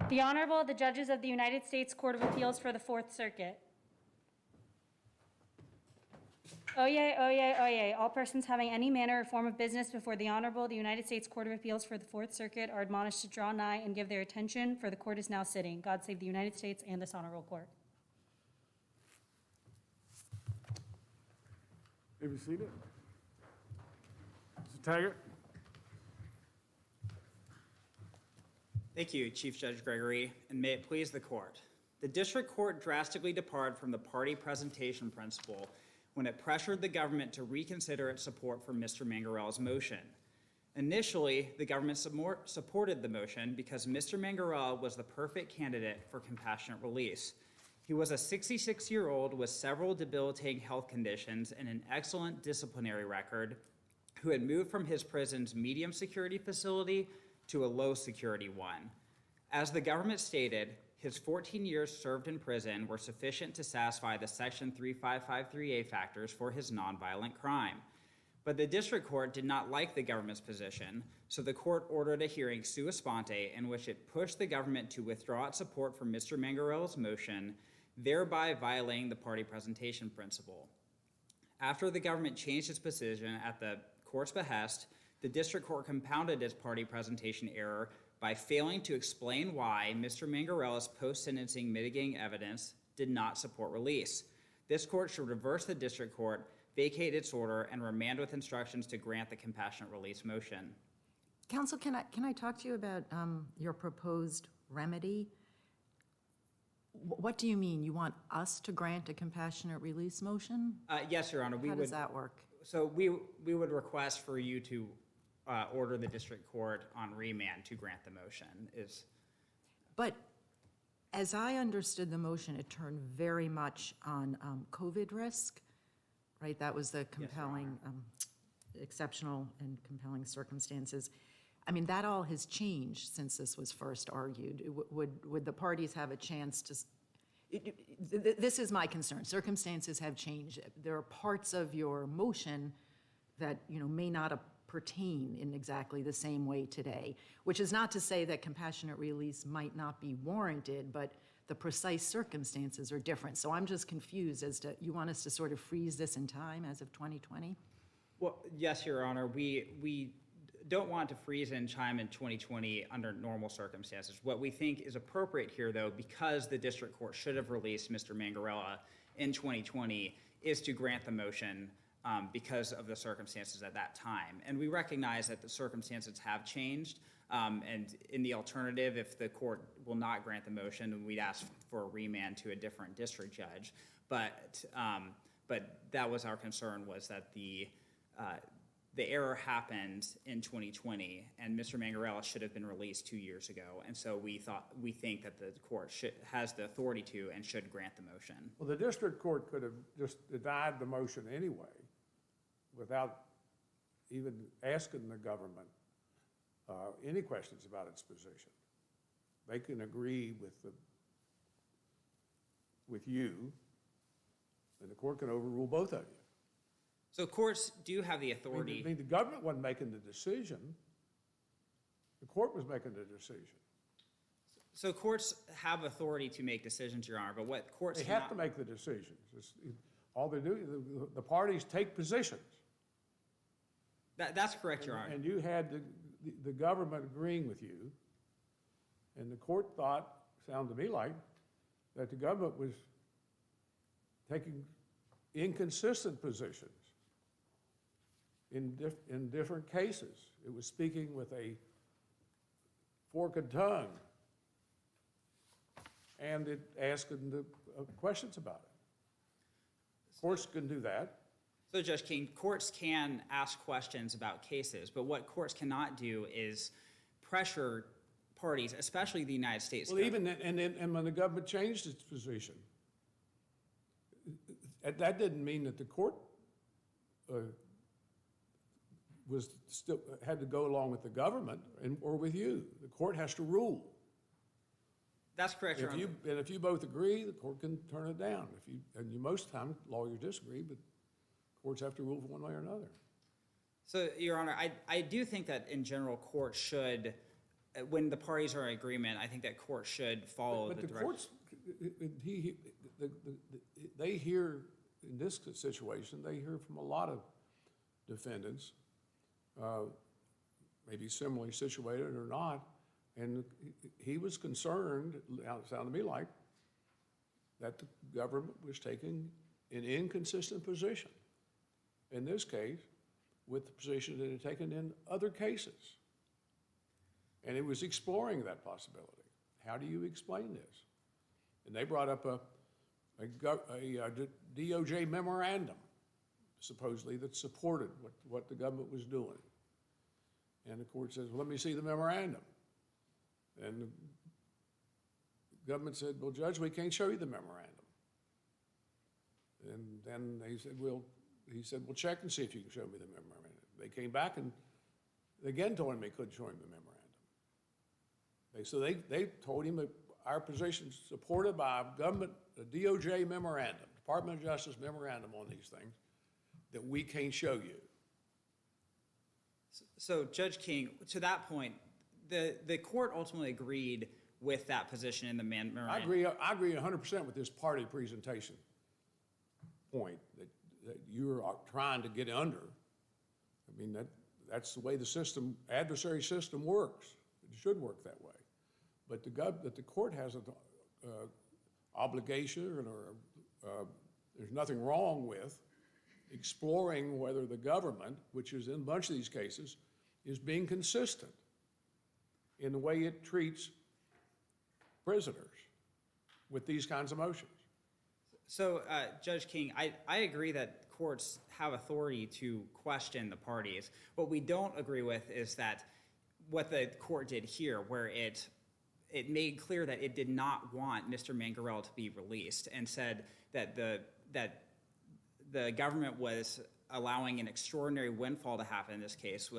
The Honorable, the Judges of the United States Court of Appeals for the Fourth Circuit. Oyez, oyez, oyez. All persons having any manner or form of business before the Honorable, the United States Court of Appeals for the Fourth Circuit are admonished to draw nigh and give their attention, for the court is now sitting. God save the United States and this honorable court. May be seated. Mr. Taggart. Thank you, Chief Judge Gregory, and may it please the court. The district court drastically departed from the party presentation principle when it pressured the government to reconsider its support for Mr. Mangarella's motion. Initially, the government supported the motion because Mr. Mangarella was the perfect candidate for compassionate release. He was a 66-year-old with several debilitating health conditions and an excellent disciplinary record who had moved from his prison's medium security facility to a low security one. As the government stated, his 14 years served in prison were sufficient to satisfy the Section 3553A factors for his nonviolent crime. But the district court did not like the government's position, so the court ordered a hearing sua sponte in which it pushed the government to withdraw its support for Mr. Mangarella's motion, thereby violating the party presentation principle. After the government changed its position at the court's behest, the district court compounded its party presentation error by failing to explain why Mr. Mangarella's post-sentencing mitigating evidence did not support release. This court should reverse the district court, vacate its order, and remand with instructions to grant the compassionate release motion. Counsel, can I talk to you about your proposed remedy? What do you mean? You want us to grant a compassionate release motion? Yes, Your Honor. How does that work? So we would request for you to order the district court on remand to grant the motion. But as I understood the motion, it turned very much on COVID risk, right? That was the compelling, exceptional and compelling circumstances. I mean, that all has changed since this was first argued. Would the parties have a chance to... This is my concern. Circumstances have changed. There are parts of your motion that may not pertain in exactly the same way today, which is not to say that compassionate release might not be warranted, but the precise circumstances are different. So I'm just confused as to, you want us to sort of freeze this in time as of 2020? Well, yes, Your Honor. We don't want to freeze in time in 2020 under normal circumstances. What we think is appropriate here, though, because the district court should have released Mr. Mangarella in 2020, is to grant the motion because of the circumstances at that time. And we recognize that the circumstances have changed, and in the alternative, if the court will not grant the motion, we'd ask for a remand to a different district judge. But that was our concern, was that the error happened in 2020, and Mr. Mangarella should have been released 2 years ago. And so we think that the court has the authority to and should grant the motion. Well, the district court could have just denied the motion anyway without even asking the government any questions about its position. They can agree with you, and the court can overrule both of you. So courts do have the authority. I mean, the government wasn't making the decision. The court was making the decision. So courts have authority to make decisions, Your Honor, but what courts They have to make the decisions. All they do, the parties take positions. That's correct, Your Honor. And you had the government agreeing with you, and the court thought, sounded to me like, that the government was taking inconsistent positions in different cases. It was speaking with a forked tongue, and it asking the questions about it. Courts can do that. So, Judge King, courts can ask questions about cases, but what courts cannot do is pressure parties, especially the United States. Well, even and when the government changed its position, that didn't mean that the court had to go along with the government or with you. The court has to rule. That's correct, Your Honor. And if you both agree, the court can turn it down. Most time lawyers disagree, but courts have to rule for one way or another. So, Your Honor, I do think that in general courts should when the parties are in agreement, I think that court should follow But the the direction. courts, they hear, in this situation, they hear from a lot of defendants, maybe similarly situated or not, and he was concerned, it sounded to me like, that the government was taking an inconsistent position, in this case, with the position that it had taken in other cases. And it was exploring that possibility. How do you explain this? And they brought up a DOJ memorandum, supposedly, that supported what the government was doing. And the court says, well, let me see the memorandum. And the government said, well, Judge, we can't show you the memorandum. And then he said, well, check and see if you can show me the memorandum. They came back and again told him they couldn't show him the memorandum. So they told him that our position is supported by a government, a DOJ memorandum, Department of Justice memorandum on these things, that we can't show you. So Judge King, to that point, the court ultimately agreed with that position in the memorandum. I agree 100% with this party presentation point that you're trying to get under. I mean, that's the way the system, adversary system works. It should work that way. But the court has an obligation, or there's nothing wrong with exploring whether the government, which is in a bunch of these cases, is being consistent in the way it treats prisoners with these kinds of motions. So, Judge King, I agree that courts have authority to question the parties. What we don't agree with is that what the court did here, where it made clear that it did not want Mr. Mangarello to be released, and said that the government was allowing an extraordinary windfall to happen in this case,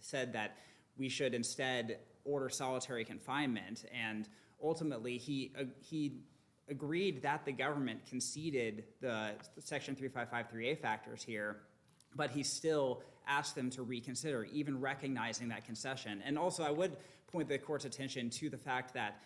said that we should instead order solitary confinement, and ultimately he agreed that the government conceded the Section 3553A factors here, but he still asked them to reconsider, even recognizing that concession. And also, I would point the court's attention to the fact that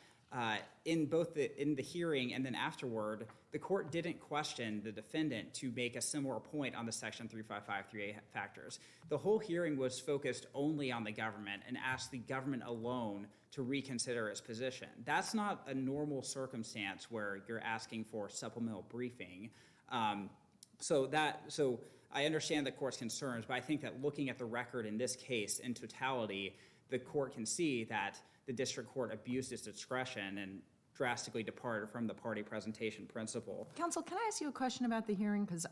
in the hearing and then afterward, the court didn't question the defendant to make a similar point on the Section 3553A factors. The whole hearing was focused only on the government and asked the government alone to reconsider its position. That's not a normal circumstance where you're asking for supplemental briefing. So I understand the court's concerns, but I think that looking at the record in this case in totality, the court can see that the district court abused its discretion and drastically departed from the party presentation principle. Counsel, can I ask you a question about the hearing? Because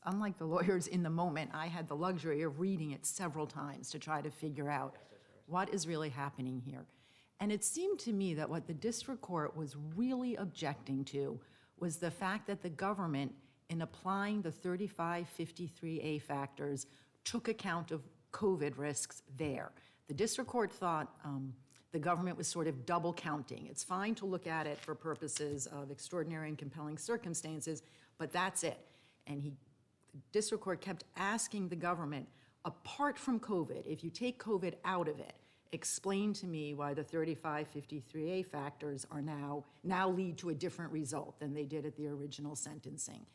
unlike the lawyers in the moment, I had the luxury of reading it several times to try to figure out what is really happening here. And it seemed to me that what the district court was really objecting to was the fact that the government, in applying the 3553A factors, took account of COVID risks there. The district court thought the government was sort of double counting. It's fine to look at it for purposes of extraordinary and compelling circumstances, but that's it. And the district court kept asking the government, apart from COVID, if you take COVID out of it, explain to me why the 3553A factors are now lead to a different result than they did at the original sentencing.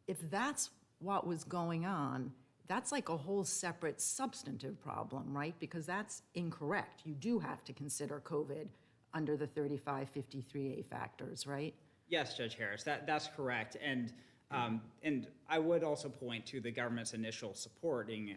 If that's what was going on, that's like a whole separate substantive problem, right? Because that's incorrect. You do have to consider COVID under the 3553A factors, right? Yes, Judge Harris, that's correct. And I would also point to the government's initial supporting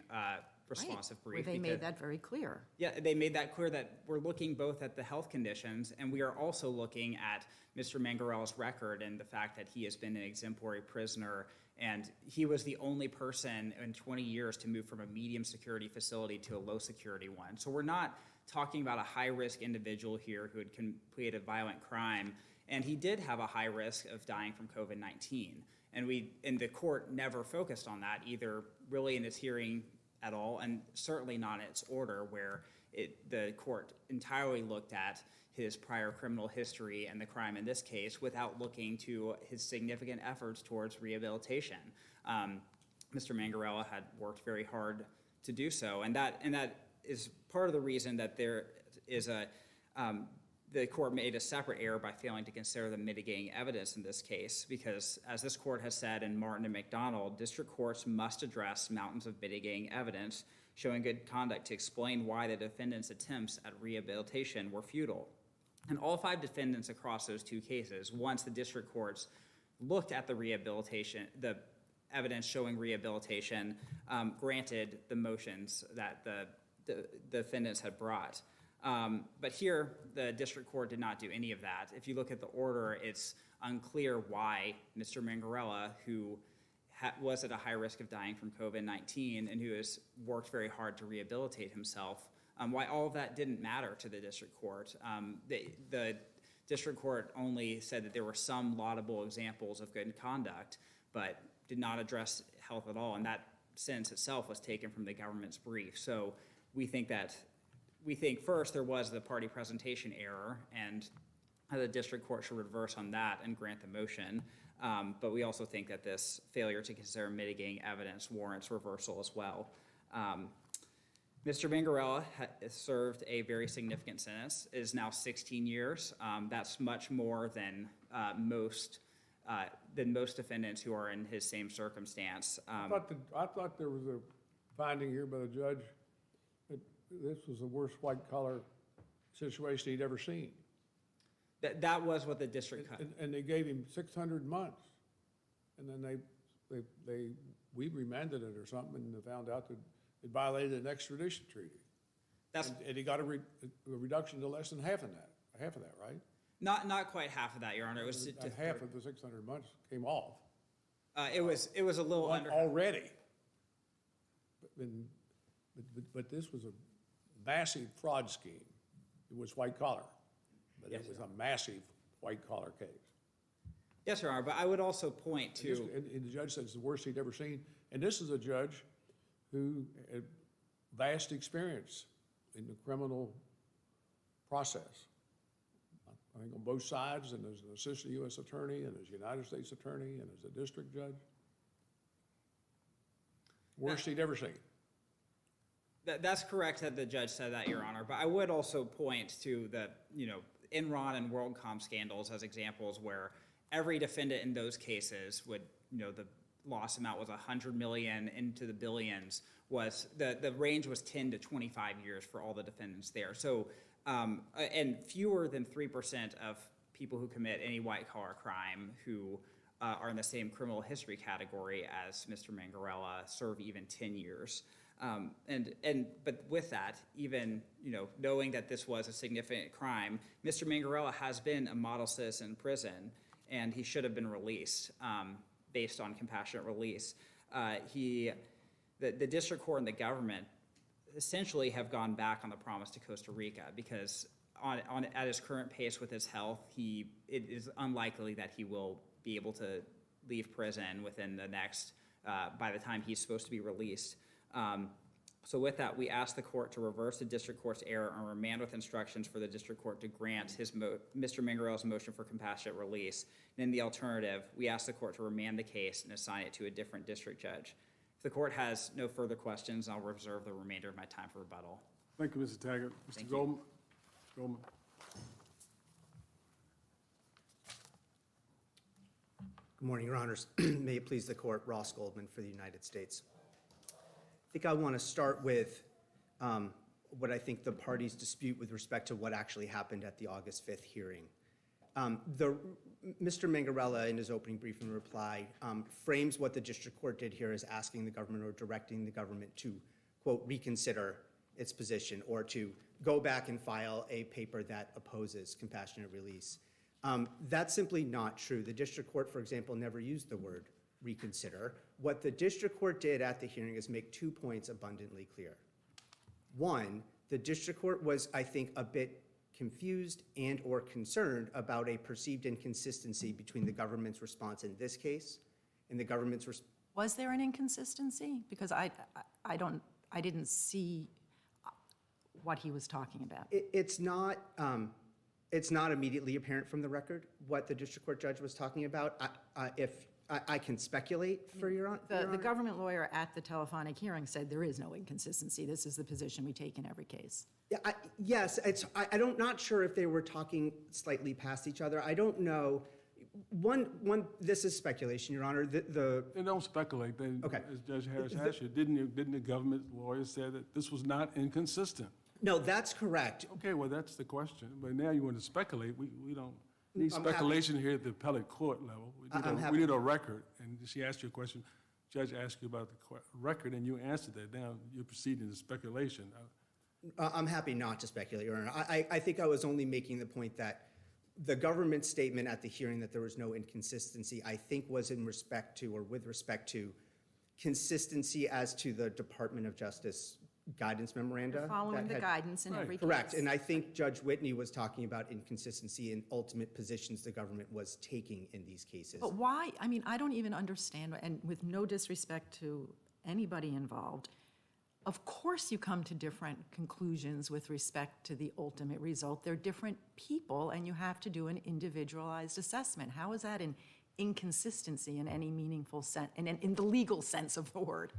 responsive brief. Where they made that very clear. Yeah, they made that clear that we're looking both at the health conditions, and we are also looking at Mr. Mangarello's record and the fact that he has been an exemplary prisoner, and he was the only person in 20 years to move from a medium security facility to a low security one. So we're not talking about a high risk individual here who had completed a violent crime, and he did have a high risk of dying from COVID-19. And the court never focused on that either really in its hearing at all, and certainly not in its order, where the court entirely looked at his prior criminal history and the crime in this case without looking to his significant efforts towards rehabilitation. Mr. Mangarello had worked very hard to do so, and that is part of the reason that there is the court made a separate error by failing to consider the mitigating evidence in this case, because as this court has said in Martin and McDonald, district courts must address mountains of mitigating evidence showing good conduct to explain why the defendant's attempts at rehabilitation were futile. And all 5 defendants across those 2 cases, once the district courts looked at the evidence showing rehabilitation, granted the motions that the defendants had brought. But here, the district court did not do any of that. If you look at the order, it's unclear why Mr. Mangarella, who was at a high risk of dying from COVID-19 and who has worked very hard to rehabilitate himself, why all of that didn't matter to the district court. The district court only said that there were some laudable examples of good conduct, but did not address health at all, and that sentence itself was taken from the government's brief. So we think first there was the party presentation error, and the district court should reverse on that and grant the motion. But we also think that this failure to consider mitigating evidence warrants reversal as well. Mr. Mangarella has served a very significant sentence. It is now 16 years. That's much more than most defendants who are in his same circumstance. I thought there was a finding here by the judge that this was the worst white-collar situation he'd ever seen. That was what the district cut. And they gave him 600 months. And then we remanded it or something and found out that it violated an extradition treaty. And he got a reduction to less than half of that, right? Not quite half of that, Your Honor. It was half of the 600 months came off. It was a little under already. But this was a massive fraud scheme. It was white collar, but yes, it was a massive white collar case. Yes, Your Honor. But I would also point to and the judge said it's the worst he'd ever seen. And this is a judge who had vast experience in the criminal process. I think on both sides, and as an assistant U.S. attorney, and as a United States attorney, and as a district judge. Worst he'd ever seen. That's correct that the judge said that, Your Honor. But I would also point to the, Enron and WorldCom scandals as examples where every defendant in those cases would, the loss amount was $100 million into the billions. Was the range was 10 to 25 years for all the defendants there. So. And fewer than 3% of people who commit any white-collar crime who are in the same criminal history category as Mr. Mangarella serve even 10 years. But with that, even knowing that this was a significant crime, Mr. Mangarella has been a model citizen in prison, and he should have been released based on compassionate release. The district court and the government essentially have gone back on the promise to Costa Rica because at his current pace with his health, it is unlikely that he will be able to leave prison within the next, by the time he's supposed to be released. So with that, we ask the court to reverse the district court's error and remand with instructions for the district court to grant Mr. Mangarella's motion for compassionate release. And in the alternative, we ask the court to remand the case and assign it to a different district judge. If the court has no further questions, I'll reserve the remainder of my time for rebuttal. Thank you, Mr. Taggart. Thank Mr. you. Goldman. Mr. Goldman. Good morning, Your Honors. May it please the court, Ross Goldman for the United States. I think I want to start with what I think the parties dispute with respect to what actually happened at the August 5th hearing. Mr. Mangarella, in his opening brief and reply, frames what the district court did here as asking the government or directing the government to, quote, reconsider its position or to go back and file a paper that opposes compassionate release. That's simply not true. The district court, for example, never used the word reconsider. What the district court did at the hearing is make 2 points abundantly clear. One, the district court was, I think, a bit confused and or concerned about a perceived inconsistency between the government's response in this case and the government's response. Was there an inconsistency? Because I didn't see what he was talking about. It's not immediately apparent from the record what the district court judge was talking about. If I can speculate for Your Honor. The government lawyer at the telephonic hearing said there is no inconsistency. This is the position we take in every case. Yeah, yes, not sure if they were talking slightly past each other. I don't know. This is speculation, Your Honor. They don't speculate. Okay. As Judge Harris asked you, didn't the government lawyer say that this was not inconsistent? No, that's correct. Okay, well, that's the question. But now you want to speculate. We don't need I'm happy- speculation here at the appellate court level. I'm We happy- need a record. And she asked you a question. Judge asked you about the record, and you answered that. Now you're proceeding to speculation. I'm happy not to speculate, Your Honor. I think I was only making the point that the government's statement at the hearing that there was no inconsistency, I think was in respect to, or with respect to, consistency as to the Department of Justice guidance memoranda. They're following that the had- guidance in every case. Correct, and I think Judge Whitney was talking about inconsistency in ultimate positions the government was taking in these cases. But why, I mean, I don't even understand, and with no disrespect to anybody involved, of course you come to different conclusions with respect to the ultimate result. They're different people, and you have to do an individualized assessment. How is that an inconsistency in any meaningful sense, in the legal sense of the word?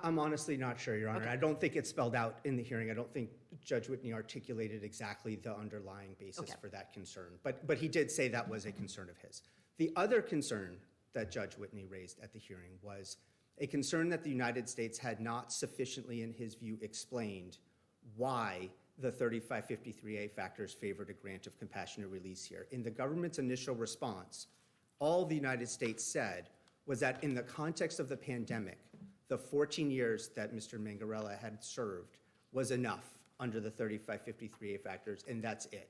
I'm honestly not sure, Your Honor. I don't think it's spelled out in the hearing. I don't think Judge Whitney articulated exactly the underlying basis for that concern. But he did say that was a concern of his. The other concern that Judge Whitney raised at the hearing was a concern that the United States had not sufficiently, in his view, explained why the 3553A factors favored a grant of compassionate release here. In the government's initial response, all the United States said was that in the context of the pandemic, the 14 years that Mr. Mangarella had served was enough under the 3553A factors, and that's it.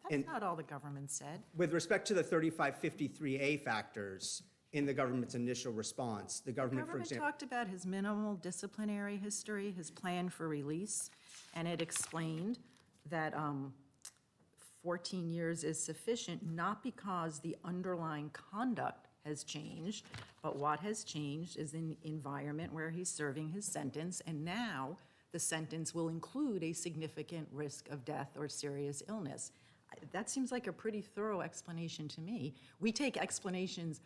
That's not all the government said. With respect to the 3553A factors, in the government's initial response, the government, for The government example. talked about his minimal disciplinary history, his plan for release, and it explained that 14 years is sufficient, not because the underlying conduct has changed, but what has changed is the environment where he's serving his sentence, and now the sentence will include a significant risk of death or serious illness. That seems like a pretty thorough explanation to me. We take explanations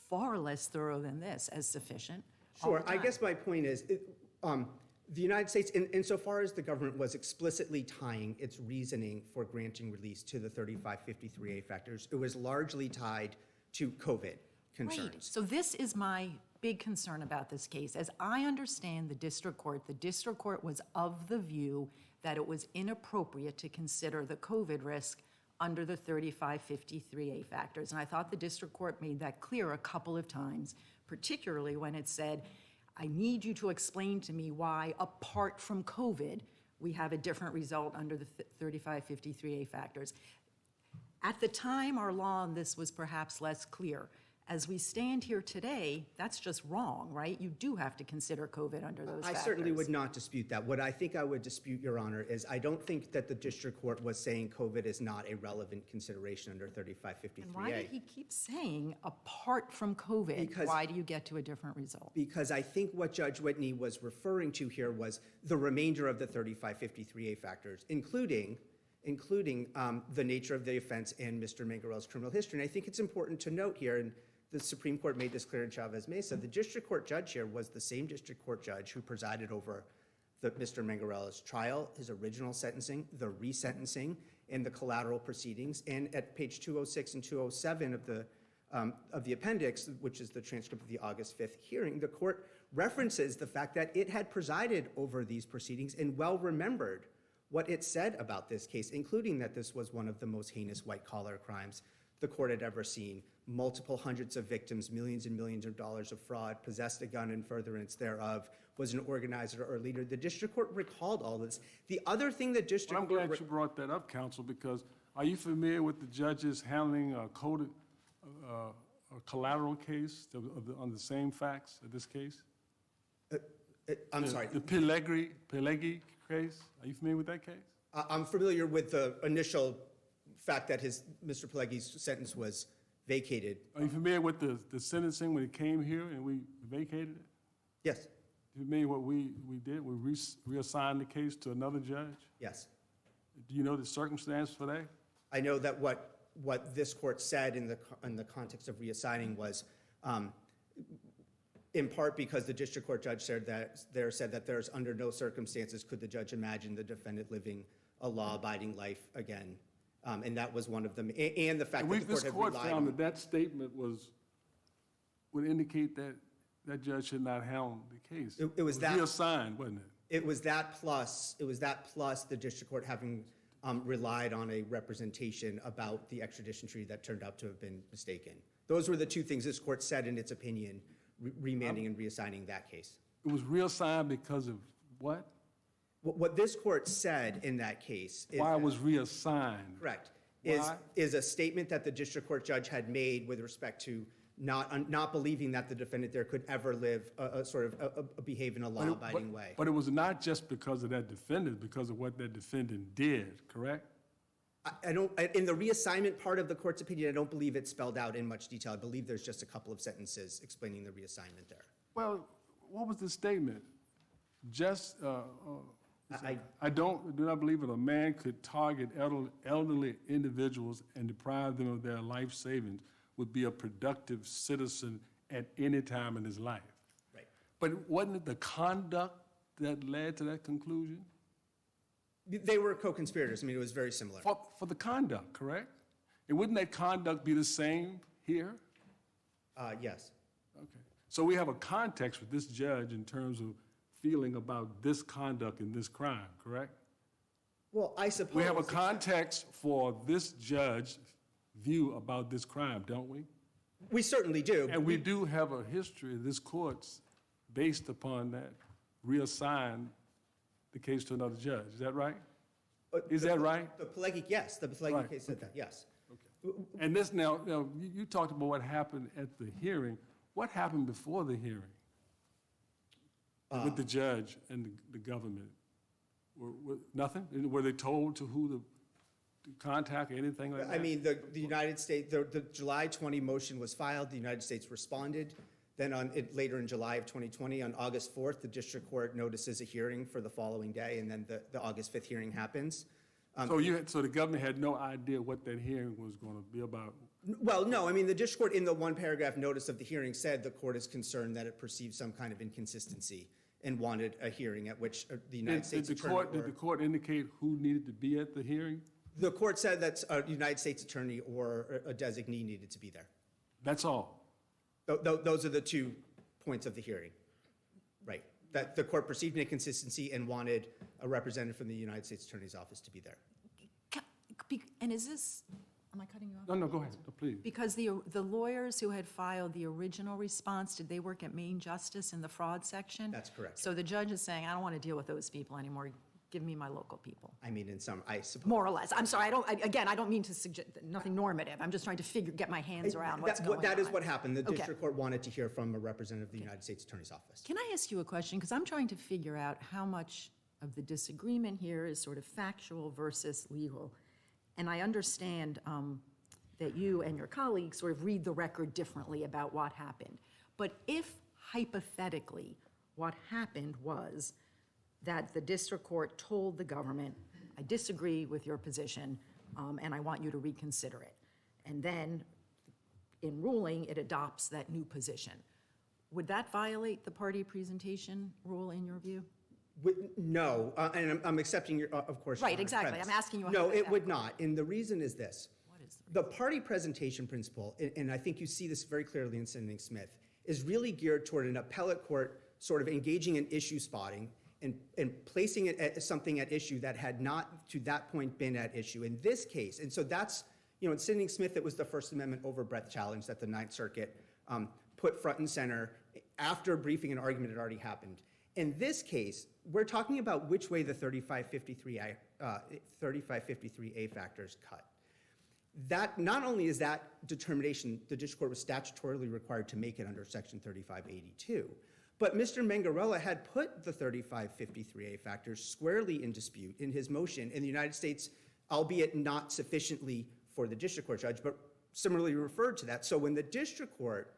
far less thorough than this as sufficient. all Sure, the I time. guess my point is, the United States, insofar as the government was explicitly tying its reasoning for granting release to the 3553A factors, it was largely tied to COVID Right. concerns. So this is my big concern about this case. As I understand the district court was of the view that it was inappropriate to consider the COVID risk under the 3553A factors. And I thought the district court made that clear a couple of times, particularly when it said, I need you to explain to me why, apart from COVID, we have a different result under the 3553A factors. At the time, our law on this was perhaps less clear. As we stand here today, that's just wrong, right? You do have to consider COVID under those I factors. certainly would not dispute that. What I think I would dispute, Your Honor, is I don't think that the district court was saying COVID is not a relevant consideration under 3553A. And why did he keep saying, apart from COVID, Because- why do you get to a different result? Because I think what Judge Whitney was referring to here was the remainder of the 3553A factors, including the nature of the offense and Mr. Mangarella's criminal history. And I think it's important to note here, and the Supreme Court made this clear in Chavez Mesa, the district court judge here was the same district court judge who presided over Mr. Mangarella's trial, his original sentencing, the resentencing, and the collateral proceedings. And at page 206 and 207 of the appendix, which is the transcript of the August 5th hearing, the court references the fact that it had presided over these proceedings and well remembered what it said about this case, including that this was one of the most heinous white-collar crimes the court had ever seen. Multiple hundreds of victims, millions and millions of dollars of fraud, possessed a gun in furtherance thereof, was an organizer or leader. The district court recalled all this. The other thing the district Well, I'm court... glad you brought that up, counsel, because are you familiar with the judges handling a collateral case on the same facts of this case? I'm sorry. The Pelleggi case? Are you familiar with that case? I'm familiar with the initial fact that Mr. Pelleggi's sentence was vacated. Are you familiar with the sentencing when it came here and we vacated it? Yes, You mean what we did? We reassigned the case to another judge? yes. Do you know the circumstance for that? I know that what this court said in the context of reassigning was in part because the district court judge said that there's under no circumstances could the judge imagine the defendant living a law-abiding life again. And that was one of them, and the fact that the court This had court relied found on. that that statement would indicate that that judge should not handle the case. It was that- reassigned, wasn't it? It was that plus the district court having relied on a representation about the extradition treaty that turned out to have been mistaken. Those were the two things this court said in its opinion, remanding and reassigning that case. It was reassigned because of what? What this court said in that case is. Why it was reassigned? Correct. Why? Is a statement that the district court judge had made with respect to not believing that the defendant there could ever live behave in a law-abiding way. But it was not just because of that defendant, because of what that defendant did, correct? I don't, in the reassignment part of the court's opinion, I don't believe it's spelled out in much detail. I believe there's just a couple of sentences explaining the reassignment there. Well, what was the statement? Just, I do not believe that a man could target elderly individuals and deprive them of their life savings would be a productive citizen at any time in his life. Right. But wasn't it the conduct that led to that conclusion? They were co-conspirators. I mean, it was very similar. For the conduct, correct? And wouldn't that conduct be the same here? Yes. Okay. So we have a context with this judge in terms of feeling about this conduct and this crime, correct? Well, I suppose. We have a context for this judge's view about this crime, don't we? We certainly do. And we do have a history of this court's based upon that, reassign the case to another judge. Is that right? Is that right? The Pileggi, yes, the Pileggi Right, case said that, yes. And this now, you talked about what happened at the hearing. What happened before the hearing with the judge and the government? Nothing? Were they told to who to contact or anything like that? I mean, the United States, the July 20 motion was filed, the United States responded. Then later in July of 2020, on August 4th, the district court notices a hearing for the following day, and then the August 5th hearing happens. So the government had no idea what that hearing was going to be about? Well, no, I mean, the district court in the one paragraph notice of the hearing said the court is concerned that it perceived some kind of inconsistency and wanted a hearing at which the United States attorney. Did the court indicate who needed to be at the hearing? The court said that a United States attorney or a designee needed to be there. That's all? Those are the 2 points of the hearing, right? That the court perceived an inconsistency and wanted a representative from the United States Attorney's Office to be there. And is this, am I cutting you off? No, go ahead, please. Because the lawyers who had filed the original response, did they work at Main Justice in the fraud section? That's correct. So the judge is saying, I don't want to deal with those people anymore. Give me my local people. I mean, I suppose. More or less. I'm sorry, I don't mean to suggest, nothing normative. I'm just trying to get my hands around what's going on. That is what happened. The Okay. district court wanted to hear from a representative of the United States Attorney's Office. Can I ask you a question? Because I'm trying to figure out how much of the disagreement here is sort of factual versus legal. And I understand that you and your colleagues sort of read the record differently about what happened. But if hypothetically what happened was that the district court told the government, I disagree with your position, and I want you to reconsider it. And then, in ruling, it adopts that new position. Would that violate the party presentation rule in your view? No, and I'm accepting your, of course. Right, Your exactly. premise. I'm asking you a No, it would hypothetical. not, and the reason is this. What is The party presentation principle, and I think you see this very clearly in Sending Smith, is really geared toward an appellate court sort of engaging in issue spotting and placing it at something at issue that had not to that point been at issue in this case. And so that's, in Sending Smith, it was the First Amendment overbreadth challenge that the Ninth Circuit put front and center after a briefing and argument had already happened. In this case, we're talking about which way the 3553A factors cut. That not only is that determination, the district court was statutorily required to make it under Section 3582, but Mr. Mangarella had put the 3553A factors squarely in dispute in his motion in the United States, albeit not sufficiently for the district court judge, but similarly referred to that. So when the district court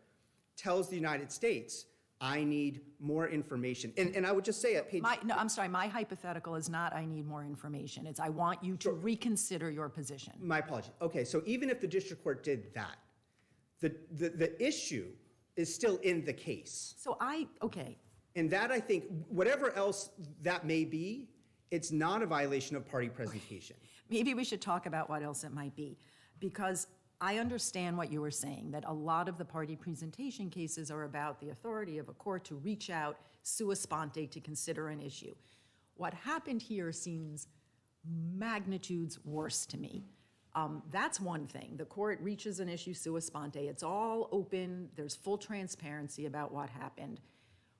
tells the United States, I need more information, and I would just say at page... No, I'm sorry, my hypothetical is not I need more information. It's I want you to reconsider your position. My apologies. Okay, so even if the district court did that, the issue is still in the case. So okay, And that, I think, whatever else that may be, it's not a violation of party presentation. maybe we should talk about what else it might be, because I understand what you were saying, that a lot of the party presentation cases are about the authority of a court to reach out sua sponte to consider an issue. What happened here seems magnitudes worse to me. That's one thing. The court reaches an issue sua sponte. It's all open. There's full transparency about what happened.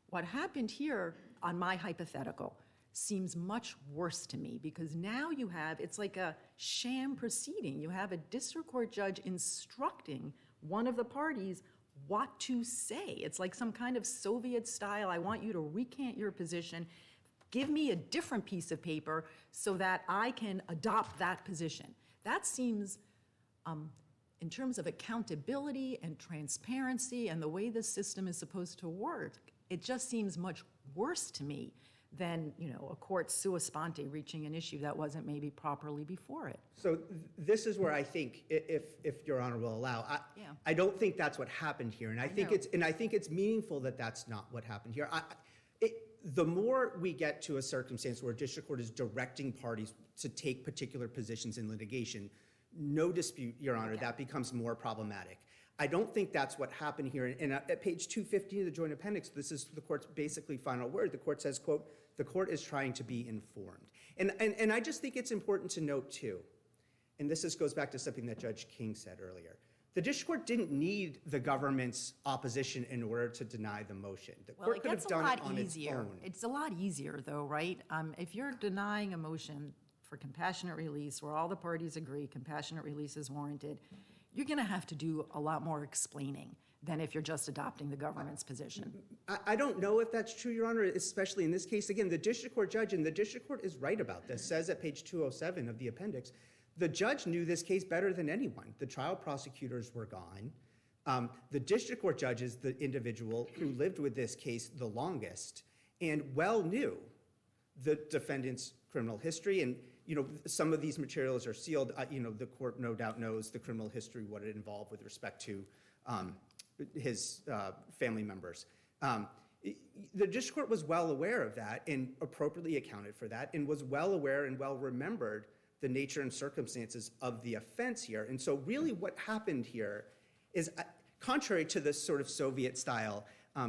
What happened here, on my hypothetical, seems much worse to me, because now you have, it's like a sham proceeding. You have a district court judge instructing one of the parties what to say. It's like some kind of Soviet style, I want you to recant your position, give me a different piece of paper so that I can adopt that position. That seems, in terms of accountability and transparency and the way the system is supposed to work, it just seems much worse to me than, a court sua sponte reaching an issue that wasn't maybe properly before it. So this is where I think, if Your Honor will allow, I don't think that's what happened here, and I think it's meaningful that that's not what happened here. The more we get to a circumstance where a district court is directing parties to take particular positions in litigation, no dispute, Your Honor, that becomes more problematic. I don't think that's what happened here. And at page 215 of the joint appendix, this is the court's basically final word. The court says, quote, "The court is trying to be informed." And I just think it's important to note, too, and this goes back to something that Judge King said earlier. The district court didn't need the government's opposition in order to deny the motion. The Well, court it could have gets a done it lot on its easier. own. It's a lot easier, though, right? If you're denying a motion for compassionate release where all the parties agree compassionate release is warranted, you're going to have to do a lot more explaining than if you're just adopting the government's position. I don't know if that's true, Your Honor, especially in this case. Again, the district court judge, and the district court is right about this, says at page 207 of the appendix, the judge knew this case better than anyone. The trial prosecutors were gone. The district court judge is the individual who lived with this case the longest and well knew the defendant's criminal history. And, some of these materials are sealed. The court no doubt knows the criminal history, what it involved with respect to his family members. The district court was well aware of that and appropriately accounted for that, and was well aware and well remembered the nature and circumstances of the offense here. And so really what happened here is, contrary to this sort of Soviet-style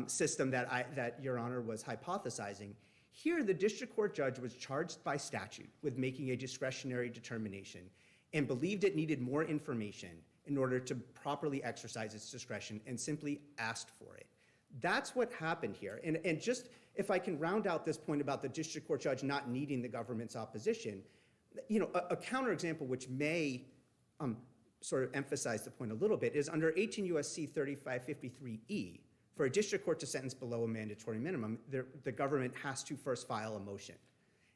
system that Your Honor was hypothesizing, here the district court judge was charged by statute with making a discretionary determination and believed it needed more information in order to properly exercise its discretion, and simply asked for it. That's what happened here. And just, if I can round out this point about the district court judge not needing the government's opposition, a counterexample which may sort of emphasize the point a little bit is under 18 U.S.C. 3553E, for a district court to sentence below a mandatory minimum, the government has to first file a motion.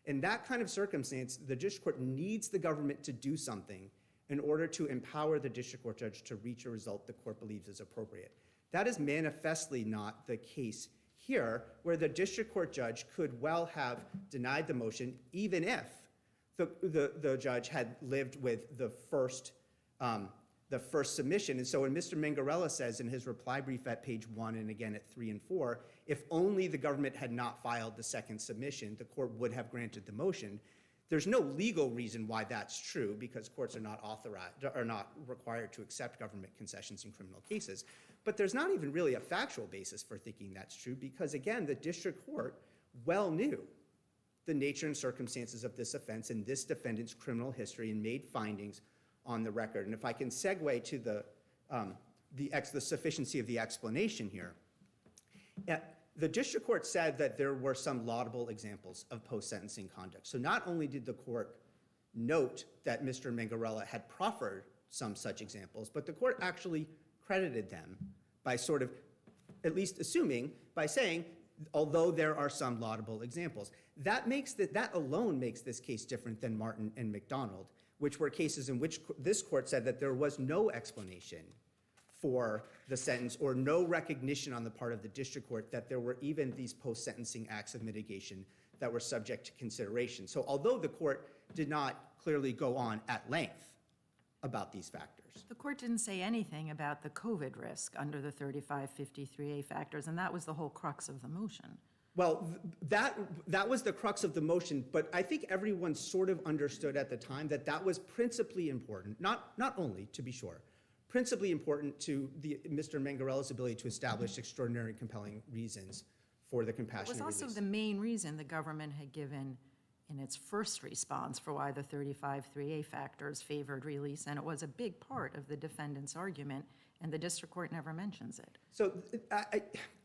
In that kind of circumstance, the district court needs the government to do something in order to empower the district court judge to reach a result the court believes is appropriate. That is manifestly not the case here, where the district court judge could well have denied the motion, even if the judge had lived with the first submission. And so when Mr. Mangarella says in his reply brief at page 1 and again at 3 and 4, if only the government had not filed the second submission, the court would have granted the motion. There's no legal reason why that's true, because courts are not authorized, are not required to accept government concessions in criminal cases. But there's not even really a factual basis for thinking that's true, because again, the district court well knew the nature and circumstances of this offense and this defendant's criminal history and made findings on the record. And if I can segue to the sufficiency of the explanation here, the district court said that there were some laudable examples of post-sentencing conduct. So not only did the court note that Mr. Mangarella had proffered some such examples, but the court actually credited them by sort of, at least assuming, by saying, although there are some laudable examples. That alone makes this case different than Martin and McDonald, which were cases in which this court said that there was no explanation for the sentence or no recognition on the part of the district court that there were even these post-sentencing acts of mitigation that were subject to consideration. So although the court did not clearly go on at length about these factors, factors. The court didn't say anything about the COVID risk under the 3553A factors, and that was the whole crux of the motion. Well, that was the crux of the motion, but I think everyone sort of understood at the time that that was principally important, not only, to be sure, principally important to Mr. Mangarella's ability to establish extraordinary and compelling reasons for the It compassionate was release. also the main reason the government had given in its first response for why the 3553A factors favored release, and it was a big part of the defendant's argument, and the district court never mentions it. So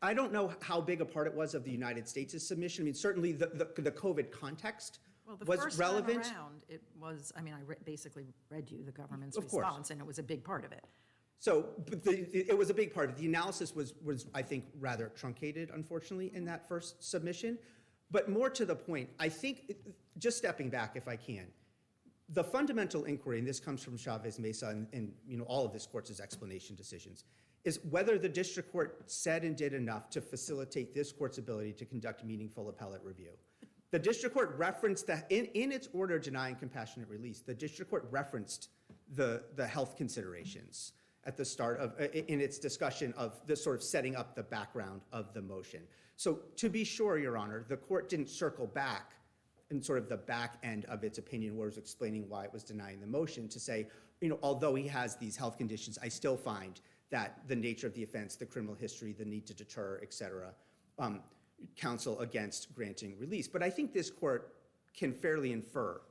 I don't know how big a part it was of the United States' submission. I mean, certainly the COVID context Well, the was first relevant. time around, it was, I mean, I basically read you the government's Of course. response, and it was a big part of it. So, but it was a big part of it. The analysis was, I think, rather truncated, unfortunately, in that first submission. But more to the point, I think, just stepping back if I can, the fundamental inquiry, and this comes from Chavez Mesa and all of this court's explanation decisions, is whether the district court said and did enough to facilitate this court's ability to conduct meaningful appellate review. The district court referenced that in its order denying compassionate release, the district court referenced the health considerations at the start of, in its discussion of the sort of setting up the background of the motion. So to be sure, Your Honor, the court didn't circle back in sort of the back end of its opinion where it was explaining why it was denying the motion to say, although he has these health conditions, I still find that the nature of the offense, the criminal history, the need to deter, et cetera, counsel against granting release. But I think this court can fairly infer.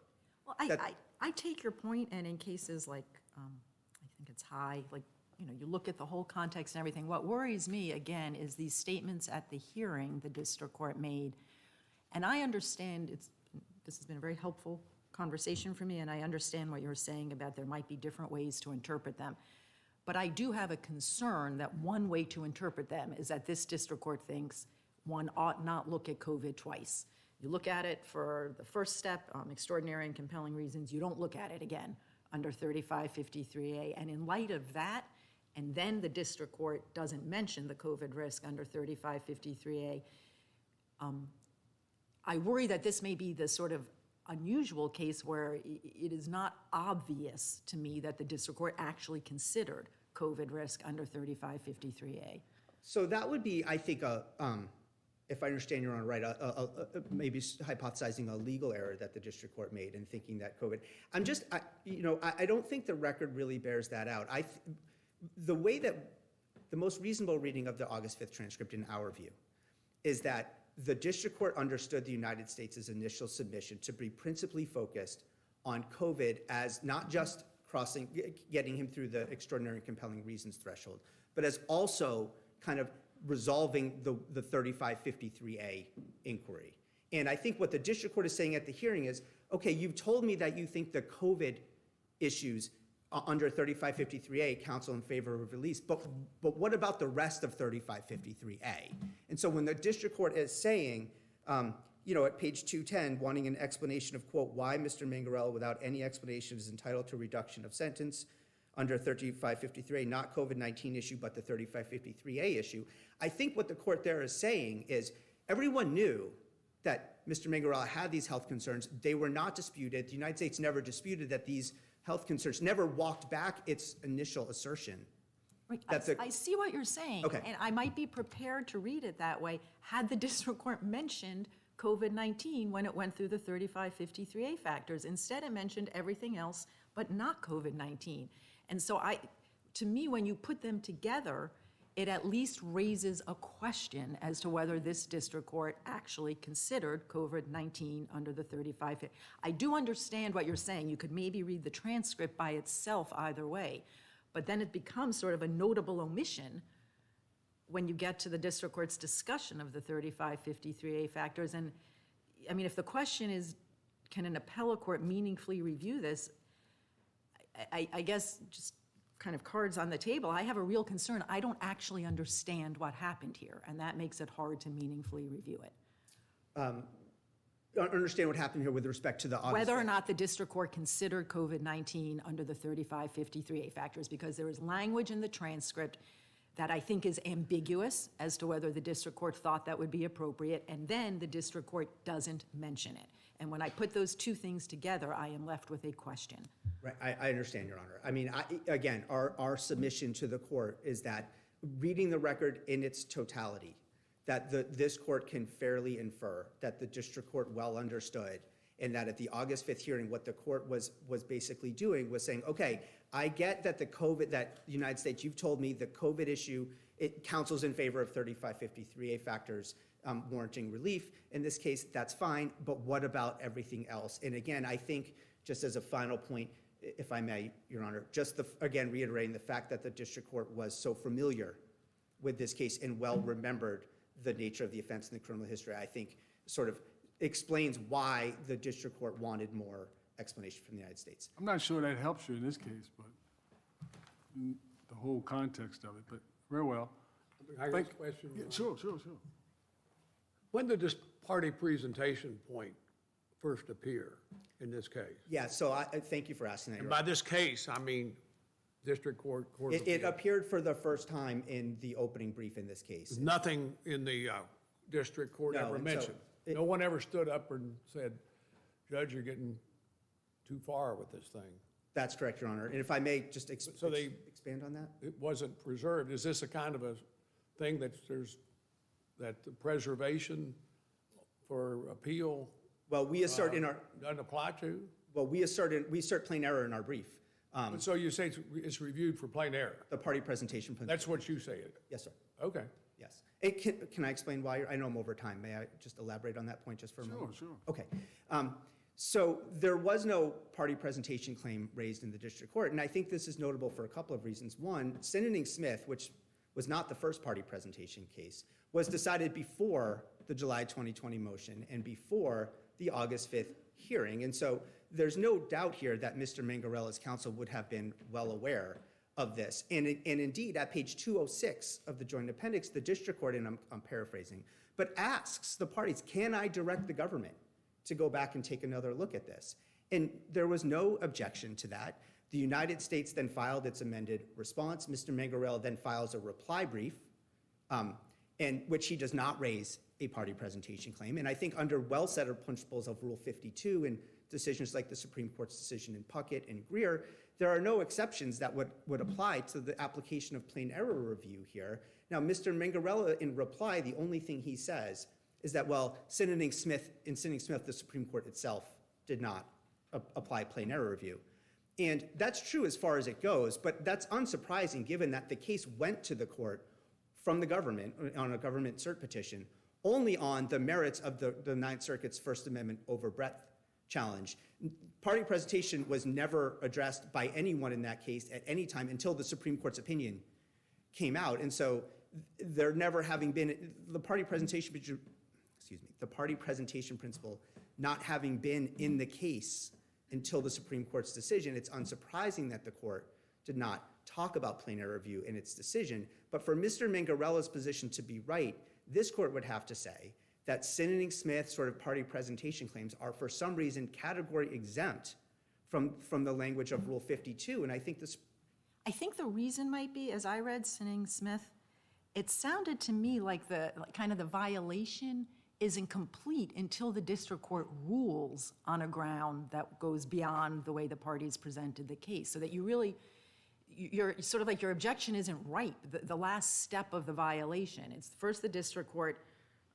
Well, that- I take your point, and in cases like, I think it's High, like, you look at the whole context and everything. What worries me, again, is these statements at the hearing the district court made. And I understand this has been a very helpful conversation for me, and I understand what you're saying about there might be different ways to interpret them. But I do have a concern that one way to interpret them is that this district court thinks one ought not look at COVID twice. You look at it for the first step, extraordinary and compelling reasons. You don't look at it again under 3553A. And in light of that, and then the district court doesn't mention the COVID risk under 3553A, I worry that this may be the sort of unusual case where it is not obvious to me that the district court actually considered COVID risk under 3553A. So that would be, I think, if I understand Your Honor right, maybe hypothesizing a legal error that the district court made in thinking that COVID. I don't think the record really bears that out. The way that the most reasonable reading of the August 5th transcript in our view is that the district court understood the United States' initial submission to be principally focused on COVID as not just getting him through the extraordinary and compelling reasons threshold, but as also kind of resolving the 3553A inquiry. And I think what the district court is saying at the hearing is, okay, you've told me that you think the COVID issues under 3553A counsel in favor of release, but what about the rest of 3553A? And so when the district court is saying, at page 210, wanting an explanation of, quote, why Mr. Mangarella, without any explanation, is entitled to reduction of sentence under 3553A, not COVID-19 issue, but the 3553A issue, I think what the court there is saying is everyone knew that Mr. Mangarella had these health concerns. They were not disputed. The United States never disputed that these health concerns, never walked back its initial assertion. Right, that I see what you're saying. Okay. And I might be prepared to read it that way had the district court mentioned COVID-19 when it went through the 3553A factors. Instead, it mentioned everything else but not COVID-19. And so to me, when you put them together, it at least raises a question as to whether this district court actually considered COVID-19 under the 35. I do understand what you're saying. You could maybe read the transcript by itself either way, but then it becomes sort of a notable omission when you get to the district court's discussion of the 3553A factors. And I mean, if the question is, can an appellate court meaningfully review this, I guess just kind of cards on the table, I have a real concern. I don't actually understand what happened here, and that makes it hard to meaningfully review it. Understand what happened here with respect to the August Whether or 5th. not the district court considered COVID-19 under the 3553A factors, because there is language in the transcript that I think is ambiguous as to whether the district court thought that would be appropriate, and then the district court doesn't mention it. And when I put those two things together, I am left with a question. Right, I understand, Your Honor. I mean, again, our submission to the court is that reading the record in its totality, that this court can fairly infer that the district court well understood, and that at the August 5th hearing, what the court was basically doing was saying, okay, I get that that the United States, you've told me the COVID issue, it counsels in favor of 3553A factors warranting relief. In this case, that's fine, but what about everything else? And again, I think, just as a final point, if I may, Your Honor, just again, reiterating the fact that the district court was so familiar with this case and well remembered the nature of the offense and the criminal history, I think sort of explains why the district court wanted more explanation from the United States. I'm not sure that helps you in this case, but the whole context of it, but very well. I got a question. Yeah, sure. When did this party presentation point first appear in this case? Yeah, so I thank you for asking that. And Your by this case, I mean district court. Honor. It appeared for the first time in the opening brief in this case. Nothing in the district court No, ever and so mentioned. No one ever stood up and said, Judge, you're getting too far with this thing. That's correct, Your Honor. And if I may just expand on that? It wasn't preserved. Is this a kind of a thing that that the preservation for appeal Well, we assert in our, doesn't apply to? well, we assert plain error in our brief. So you say it's reviewed for plain error? The party presentation principle. That's what you say? Yes, sir. Okay. Yes. Can I explain why? I know I'm over time. May I just elaborate on that point just for a moment? Sure. Okay. So there was no party presentation claim raised in the district court, and I think this is notable for a couple of reasons. One, Sinning Smith, which was not the first party presentation case, was decided before the July 2020 motion and before the August 5th hearing. And so there's no doubt here that Mr. Mangarella's counsel would have been well aware of this. And indeed, at page 206 of the joint appendix, the district court, and I'm paraphrasing, but asks the parties, can I direct the government to go back and take another look at this? And there was no objection to that. The United States then filed its amended response. Mr. Mangarella then files a reply brief, in which he does not raise a party presentation claim. And I think under well-settled principles of Rule 52 and decisions like the Supreme Court's decision in Puckett and Greer, there are no exceptions that would apply to the application of plain error review here. Now, Mr. Mangarella, in reply, the only thing he says is that, well, in Sinning Smith, the Supreme Court itself did not apply plain error review. And that's true as far as it goes, but that's unsurprising given that the case went to the court from the government on a government cert petition only on the merits of the Ninth Circuit's First Amendment overbreadth challenge. Party presentation was never addressed by anyone in that case at any time until the Supreme Court's opinion came out. And so there never having been, the party presentation principle not having been in the case until the Supreme Court's decision, it's unsurprising that the court did not talk about plain error review in its decision. But for Mr. Mangarella's position to be right, this court would have to say that Sinning Smith sort of party presentation claims are for some reason category exempt from the language of Rule 52. And I think the reason might be, as I read Sinning Smith, it sounded to me like the violation isn't complete until the district court rules on a ground that goes beyond the way the parties presented the case, so that you're sort of like your objection isn't ripe, the last step of the violation. It's first the district court,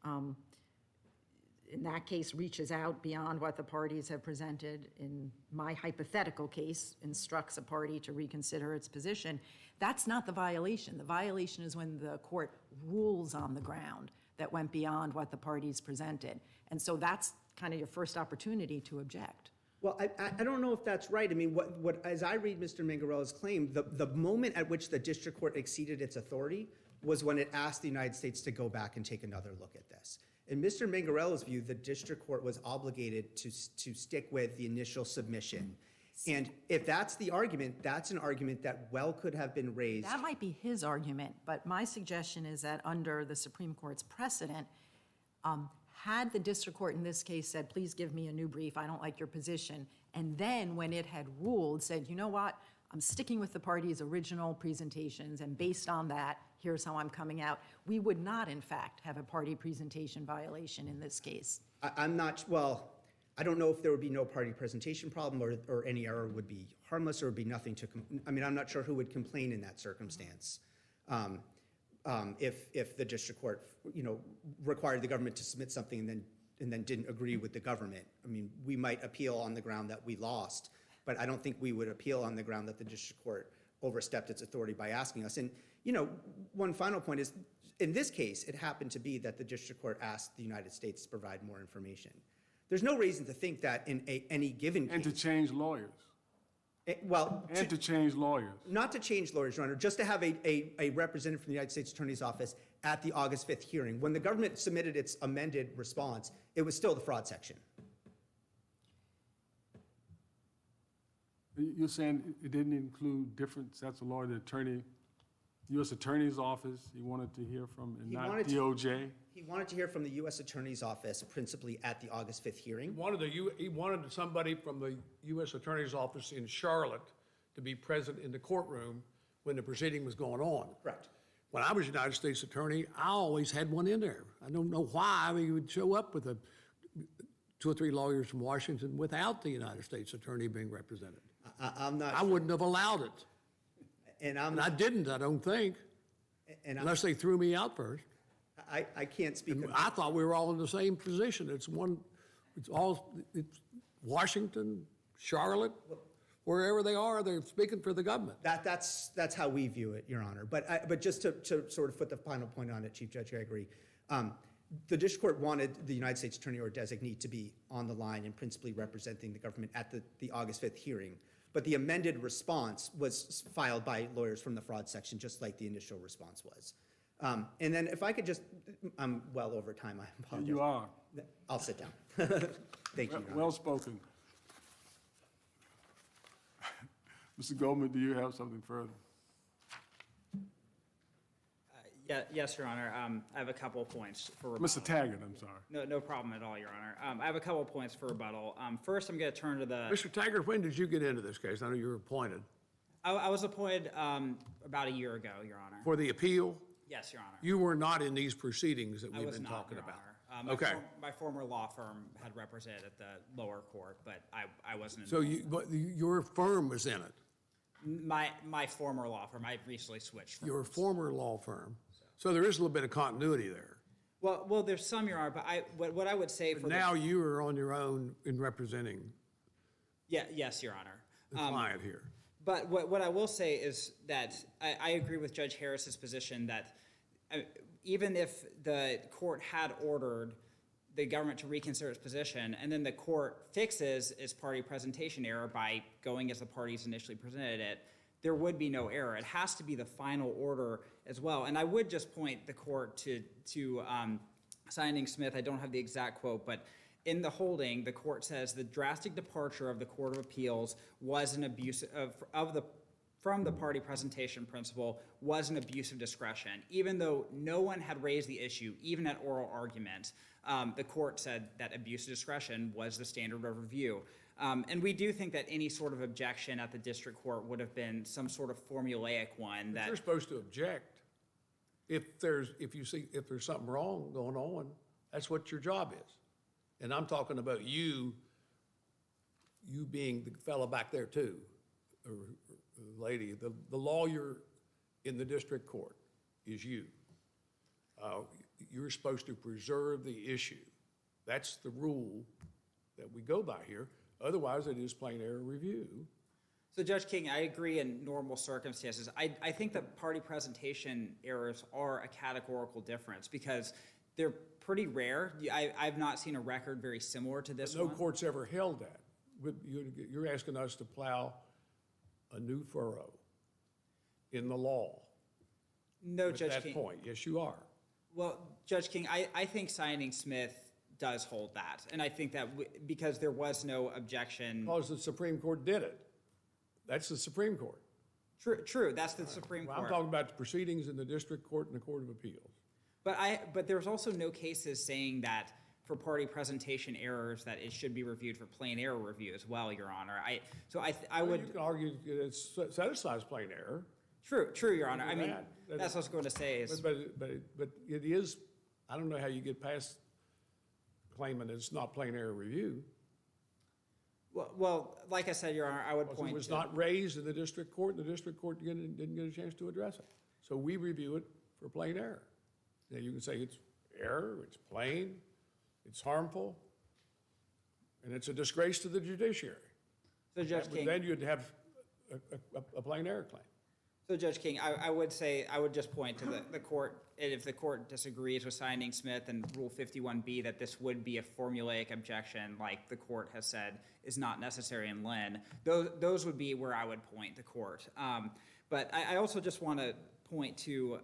in that case, reaches out beyond what the parties have presented. In my hypothetical case, instructs a party to reconsider its position. That's not the violation. The violation is when the court rules on the ground that went beyond what the parties presented. And so that's kind of your first opportunity to object. Well, I don't know if that's right. I mean, what as I read Mr. Mangarella's claim, the moment at which the district court exceeded its authority was when it asked the United States to go back and take another look at this. In Mr. Mangarella's view, the district court was obligated to stick with the initial submission. And if that's the argument, that's an argument that well could have been raised. That might be his argument, but my suggestion is that under the Supreme Court's precedent, had the district court in this case said, please give me a new brief, I don't like your position, and then when it had ruled, said, you know what, I'm sticking with the party's original presentations, and based on that, here's how I'm coming out, we would not, in fact, have a party presentation violation in this case. I'm not, well, I don't know if there would be no party presentation problem or any error would be harmless or would be nothing to, I mean, I'm not sure who would complain in that circumstance. If the district court, required the government to submit something and then didn't agree with the government. I mean, we might appeal on the ground that we lost, but I don't think we would appeal on the ground that the district court overstepped its authority by asking us. And, one final point is, in this case, it happened to be that the district court asked the United States to provide more information. There's no reason to think that in any given case. And to change lawyers. And to change lawyers. Not to change lawyers, Your Honor, just to have a representative from the United States Attorney's Office at the August 5th hearing. When the government submitted its amended response, it was still the fraud section. You're saying it didn't include different sets of lawyers, the attorney, U.S. Attorney's Office, he wanted to hear from, and not DOJ? He wanted to hear from the U.S. Attorney's Office principally at the August 5th hearing. He wanted somebody from the U.S. Attorney's Office in Charlotte to be present in the courtroom when the proceeding was going on. Correct. When I was United States Attorney, I always had one in there. I don't know why. I mean, he would show up with 2 or 3 lawyers from Washington without the United States Attorney being represented. I'm not. I wouldn't have allowed it. And I didn't, I don't think, unless they threw me out first. I can't speak. I thought we were all in the same position. It's Washington, Charlotte, wherever they are, they're speaking for the government. That's how we view it, Your Honor. But just to sort of put the final point on it, Chief Judge Gregory, the district court wanted the United States Attorney or designee to be on the line and principally representing the government at the August 5th hearing. But the amended response was filed by lawyers from the fraud section, just like the initial response was. And then if I could just, I'm well over time, I apologize. You are. I'll sit down. Thank you, Your Honor. Well spoken. Mr. Goldman, do you have something further? Yes, Your Honor. I have a couple of points for rebuttal. Mr. Taggart, I'm sorry. No problem at all, Your Honor. I have a couple of points for rebuttal. First, I'm going to turn to the... Mr. Taggart, when did you get into this case? I know you were appointed. I was appointed about a year ago, Your Honor. For the appeal? Yes, Your Honor. You were not in these proceedings that I we've was been not, talking Your about? Honor. Okay. My former law firm had represented at the lower court, but I wasn't So involved. your firm was in it? My former law firm. I recently switched firms. Your former law firm? So there is a little bit of continuity there. Well, there's some, Your Honor, but what I would say for Now you are on your own in representing yes, Your Honor. the client here. But what I will say is that I agree with Judge Harris's position that even if the court had ordered the government to reconsider its position, and then the court fixes its party presentation error by going as the parties initially presented it, there would be no error. It has to be the final order as well. And I would just point the court to Signing Smith. I don't have the exact quote, but in the holding, the court says the drastic departure of the Court of Appeals was an abuse from the party presentation principle was an abuse of discretion. Even though no one had raised the issue, even at oral argument, the court said that abuse of discretion was the standard of review. And we do think that any sort of objection at the district court would have been some sort of formulaic one. But you're supposed to object if there's something wrong going on. That's what your job is. And I'm talking about you being the fellow back there too, or lady. The lawyer in the district court is you. You're supposed to preserve the issue. That's the rule that we go by here. Otherwise, it is plain error review. So Judge King, I agree in normal circumstances. I think that party presentation errors are a categorical difference because they're pretty rare. I've not seen a record very similar to this one. No court's ever held that. You're asking us to plow a new furrow in the law. No, Judge At that King. point, yes, you are. Well, Judge King, I think Signing Smith does hold that. And I think that because there was no objection. Because the Supreme Court did it. That's the Supreme Court. True, that's the Supreme Well, Court. I'm talking about the proceedings in the district court and the Court of Appeals. But there's also no cases saying that for party presentation errors that it should be reviewed for plain error review as well, Your Honor. I would. You can argue it's set aside as plain error. True, Your Honor. I mean, That- that's what I was going to say is. But it is, I don't know how you get past claiming it's not plain error review. Well, like I said, Your Honor, I would Because point it was to. not raised in the district court, and the district court didn't get a chance to address it. So we review it for plain error. Now, you can say it's error, it's plain, it's harmful, and it's a disgrace to the judiciary. So Judge King. Then you'd have a plain error claim. So Judge King, I would say, I would just point to the court, and if the court disagrees with signing Smith and Rule 51B, that this would be a formulaic objection, like the court has said, is not necessary in Lynn. Those would be where I would point the court. But I also just want to point to,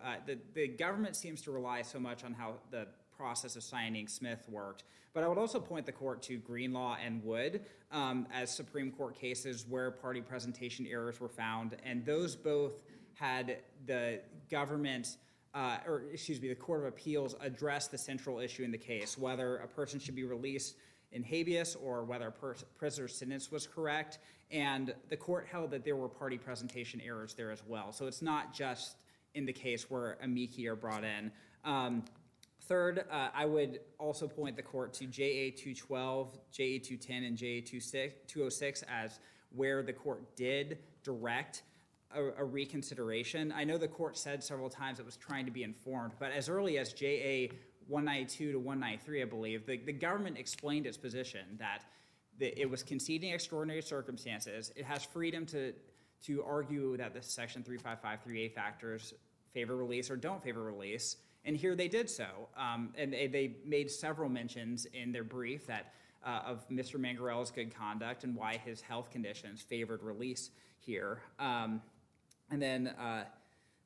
the government seems to rely so much on how the process of signing Smith worked. But I would also point the court to Greenlaw and Wood as Supreme Court cases where party presentation errors were found, and those both had the government, the Court of Appeals address the central issue in the case, whether a person should be released in habeas or whether a prisoner's sentence was correct, and the court held that there were party presentation errors there as well. So it's not just in the case where amici are brought in. Third, I would also point the court to JA 212, JA 210, and JA 206 as where the court did direct a reconsideration. I know the court said several times it was trying to be informed, but as early as JA 192 to 193, I believe, the government explained its position that it was conceding extraordinary circumstances. It has freedom to argue that the Section 3553A factors favor release or don't favor release. And here they did so, and they made several mentions in their brief that of Mr. Mangarella's good conduct and why his health conditions favored release here. And then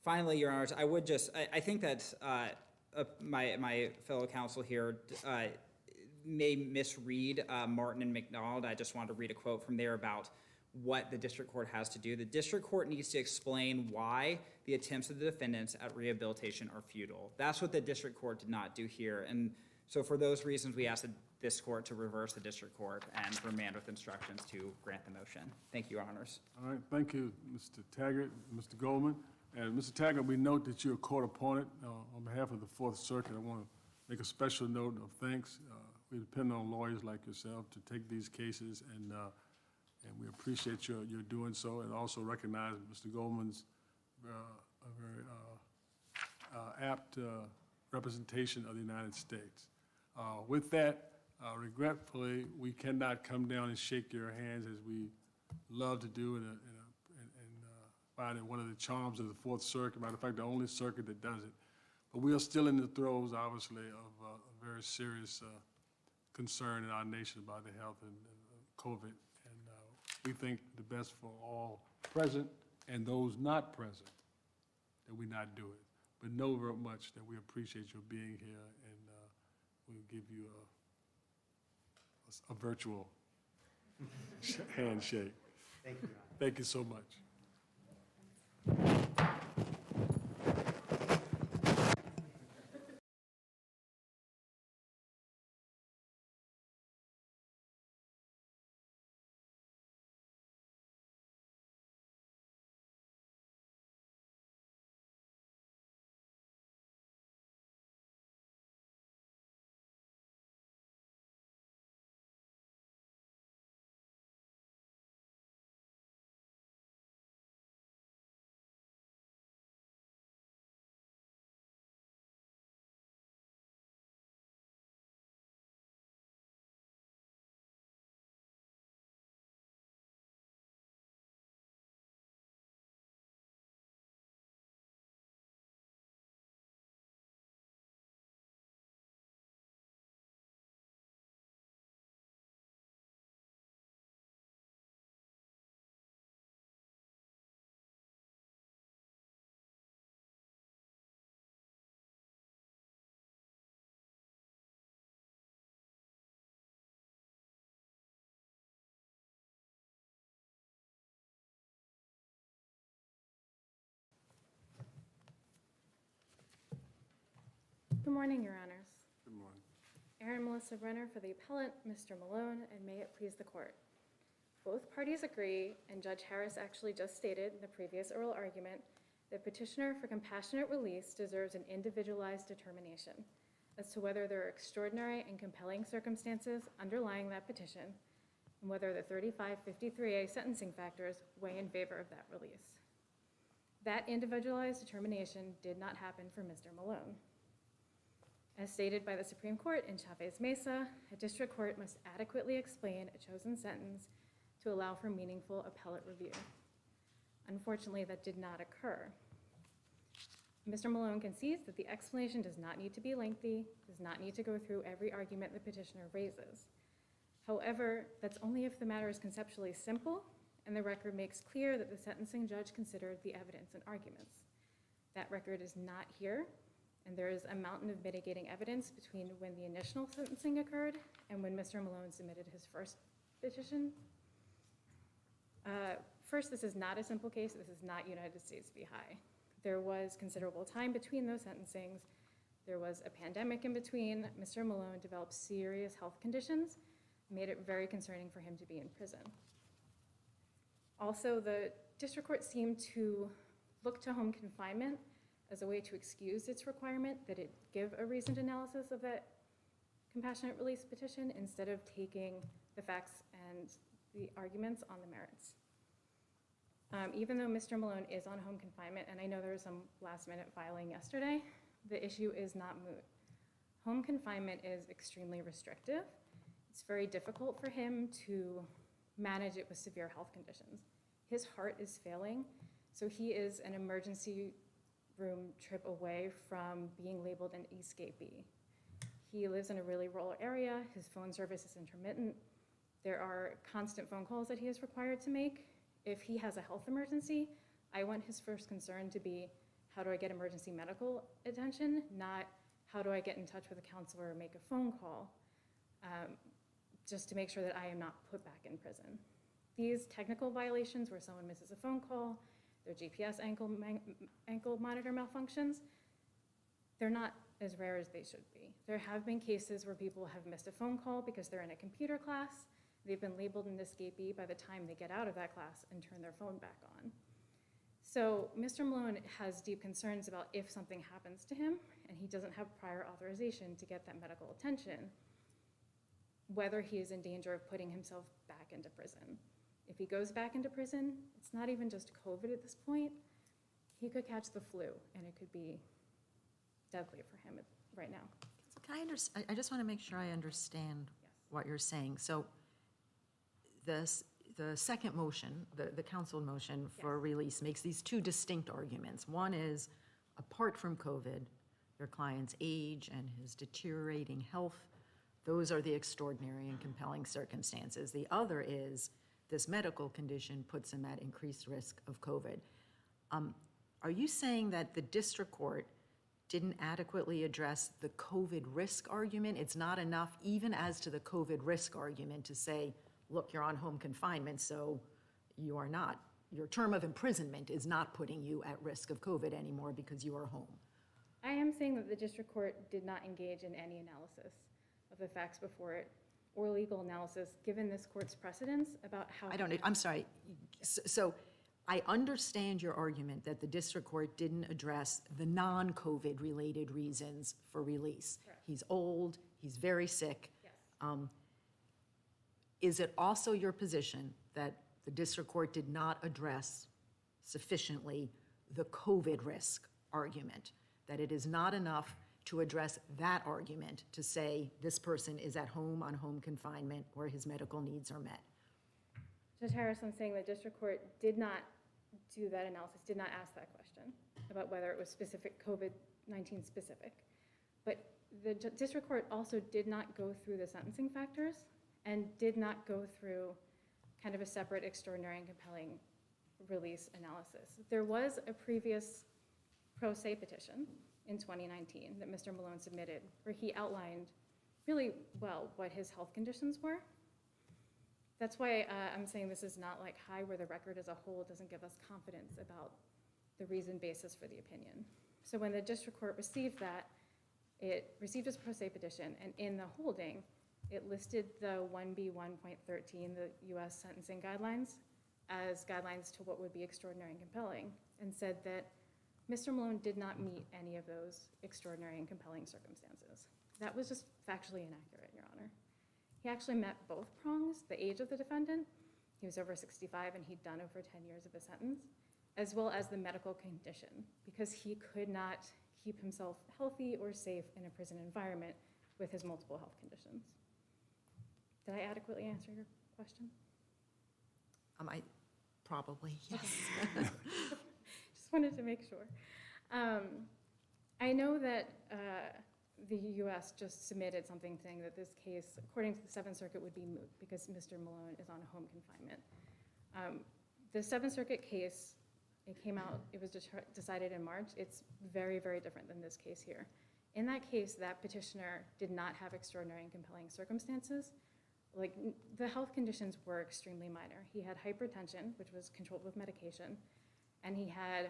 finally, Your Honors, I would just, I think that my fellow counsel here may misread Martin and McDonald. I just wanted to read a quote from there about what the district court has to do. The district court needs to explain why the attempts of the defendants at rehabilitation are futile. That's what the district court did not do here. And so for those reasons, we asked this court to reverse the district court and remand with instructions to grant the motion. Thank you, Your Honors. All right, thank you, Mr. Taggart, Mr. Goldman. And Mr. Taggart, we note that you're a court opponent. On behalf of the Fourth Circuit, I want to make a special note of thanks. We depend on lawyers like yourself to take these cases, and we appreciate your doing so, and also recognize Mr. Goldman's very apt representation of the United States. With that, regretfully, we cannot come down and shake your hands as we love to do and find it one of the charms of the Fourth Circuit. Matter of fact, the only circuit that does it. But we are still in the throes, obviously, of a very serious concern in our nation about the health and COVID. And we think the best for all present and those not present that we not do it. But know very much that we appreciate your being here, and we'll give you a virtual handshake. Thank you, Your Honor. Thank you so much. Good morning, Your Honors. Good morning. Erin Melissa Brenner for the appellant, Mr. Malone, and may it please the court. Both parties agree, and Judge Harris actually just stated in the previous oral argument, that petitioner for compassionate release deserves an individualized determination as to whether there are extraordinary and compelling circumstances underlying that petition, and and whether the 3553A sentencing factors weigh in favor of that release. That individualized determination did not happen for Mr. Malone. As stated by the Supreme Court in Chavez Mesa, a district court must adequately explain a chosen sentence to allow for meaningful appellate review. Unfortunately, that did not occur. Mr. Malone concedes that the explanation does not need to be lengthy, does not need to go through every argument the petitioner raises. However, that's only if the matter is conceptually simple and the record makes clear that the sentencing judge considered the evidence and arguments. That record is not here, and there is a mountain of mitigating evidence between when the initial sentencing occurred and when Mr. Malone submitted his first petition. First, this is not a simple case. This is not United States v. High. There was considerable time between those sentencings. There was a pandemic in between. Mr. Malone developed serious health conditions, made it very concerning for him to be in prison. Also, the district court seemed to look to home confinement as a way to excuse its requirement that it give a reasoned analysis of that compassionate release petition instead of taking the facts and the arguments on the merits. Even though Mr. Malone is on home confinement, and I know there was some last-minute filing yesterday, the issue is not moot. Home confinement is extremely restrictive. It's very difficult for him to manage it with severe health conditions. His heart is failing, so he is an emergency room trip away from being labeled an escapee. He lives in a really rural area. His phone service is intermittent. There are constant phone calls that he is required to make. If he has a health emergency, I want his first concern to be, how do I get emergency medical attention, not how do I get in touch with a counselor or make a phone call, just to make sure that I am not put back in prison. These technical violations where someone misses a phone call, their GPS ankle monitor malfunctions, they're not as rare as they should be. There have been cases where people have missed a phone call because they're in a computer class. They've been labeled an escapee by the time they get out of that class and turn their phone back on. So Mr. Malone has deep concerns about if something happens to him and he doesn't have prior authorization to get that medical attention, whether he is in danger of putting himself back into prison. If he goes back into prison, it's not even just COVID at this point. He could catch the flu, and it could be deadly for him right now. Can I just want to make sure I understand what you're saying. So the second motion, the council motion for release makes these two distinct arguments. One is, apart from COVID, your client's age and his deteriorating health, those are the extraordinary and compelling circumstances. The other is, this medical condition puts him at increased risk of COVID. Are you saying that the district court didn't adequately address the COVID risk argument? It's not enough, even as to the COVID risk argument, to say, look, you're on home confinement, so you are not. Your term of imprisonment is not putting you at risk of COVID anymore because you are home. I am saying that the district court did not engage in any analysis of the facts before it or legal analysis, given this court's precedence about how... I'm sorry. So I understand your argument that the district court didn't address the non-COVID related reasons for release. Correct. He's old, he's very sick. Yes. Is it also your position that the district court did not address sufficiently the COVID risk argument, that it is not enough to address that argument to say this person is at home on home confinement where his medical needs are met? Judge Harris, I'm saying the district court did not do that analysis, did not ask that question about whether it was specific, COVID-19 specific. But the district court also did not go through the sentencing factors and did not go through kind of a separate extraordinary and compelling release analysis. There was a previous pro se petition in 2019 that Mr. Malone submitted where he outlined really well what his health conditions were. That's why I'm saying this is not like High, where the record as a whole doesn't give us confidence about the reasoned basis for the opinion. So when the district court received that, it received his pro se petition, and in the holding, it listed the 1B1.13, the US sentencing guidelines, as guidelines to what would be extraordinary and compelling, and said that Mr. Malone did not meet any of those extraordinary and compelling circumstances. That was just factually inaccurate, Your Honor. He actually met both prongs, the age of the defendant, he was over 65 and he'd done over 10 years of a sentence, as well as the medical condition, because he could not keep himself healthy or safe in a prison environment with his multiple health conditions. Did I adequately answer your question? Probably, yes. Just wanted to make sure. I know that the U.S. just submitted something saying that this case, according to the Seventh Circuit, would be moot because Mr. Malone is on home confinement. The Seventh Circuit case, it came out, it was decided in March. It's very, very different than this case here. In that case, that petitioner did not have extraordinary and compelling circumstances. Like, the health conditions were extremely minor. He had hypertension, which was controlled with medication, and he had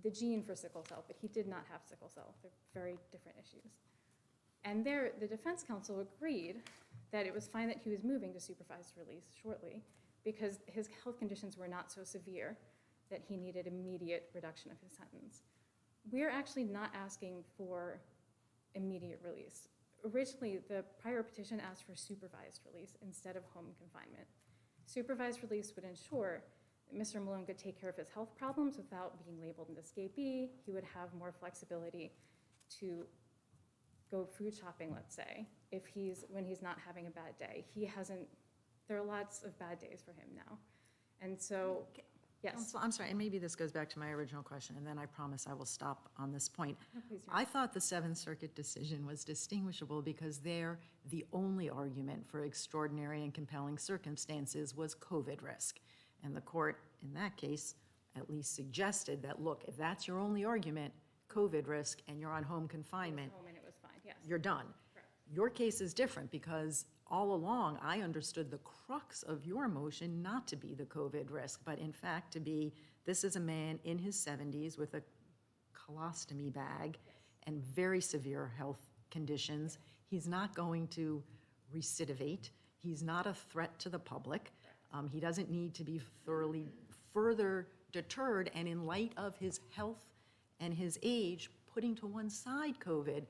the gene for sickle cell, but he did not have sickle cell. They're very different issues. And there, the defense counsel agreed that it was fine that he was moving to supervised release shortly because his health conditions were not so severe that he needed immediate reduction of his sentence. We're actually not asking for immediate release. Originally, the prior petition asked for supervised release instead of home confinement. Supervised release would ensure that Mr. Malone could take care of his health problems without being labeled an escapee. He would have more flexibility to go food shopping, let's say, when he's not having a bad day. There are lots of bad days for him now. And so, yes. Counsel, I'm sorry, and maybe this goes back to my original question, and then I promise I will stop on this point. No, please, Your I thought the Seventh Circuit decision was distinguishable because there, the only argument for extraordinary and compelling circumstances was COVID risk. And the court, in that case, at least suggested that, look, if that's your only argument, COVID risk, and you're on home confinement, home and it was fine, yes. you're done. Correct. Your case is different because all along, I understood the crux of your motion not to be the COVID risk, but in fact to be, this is a man in his 70s with a colostomy bag and very severe health conditions. He's not going to recidivate. He's not a threat to the public. He doesn't need to be thoroughly further deterred, and in light of his health and his age, putting to one side COVID,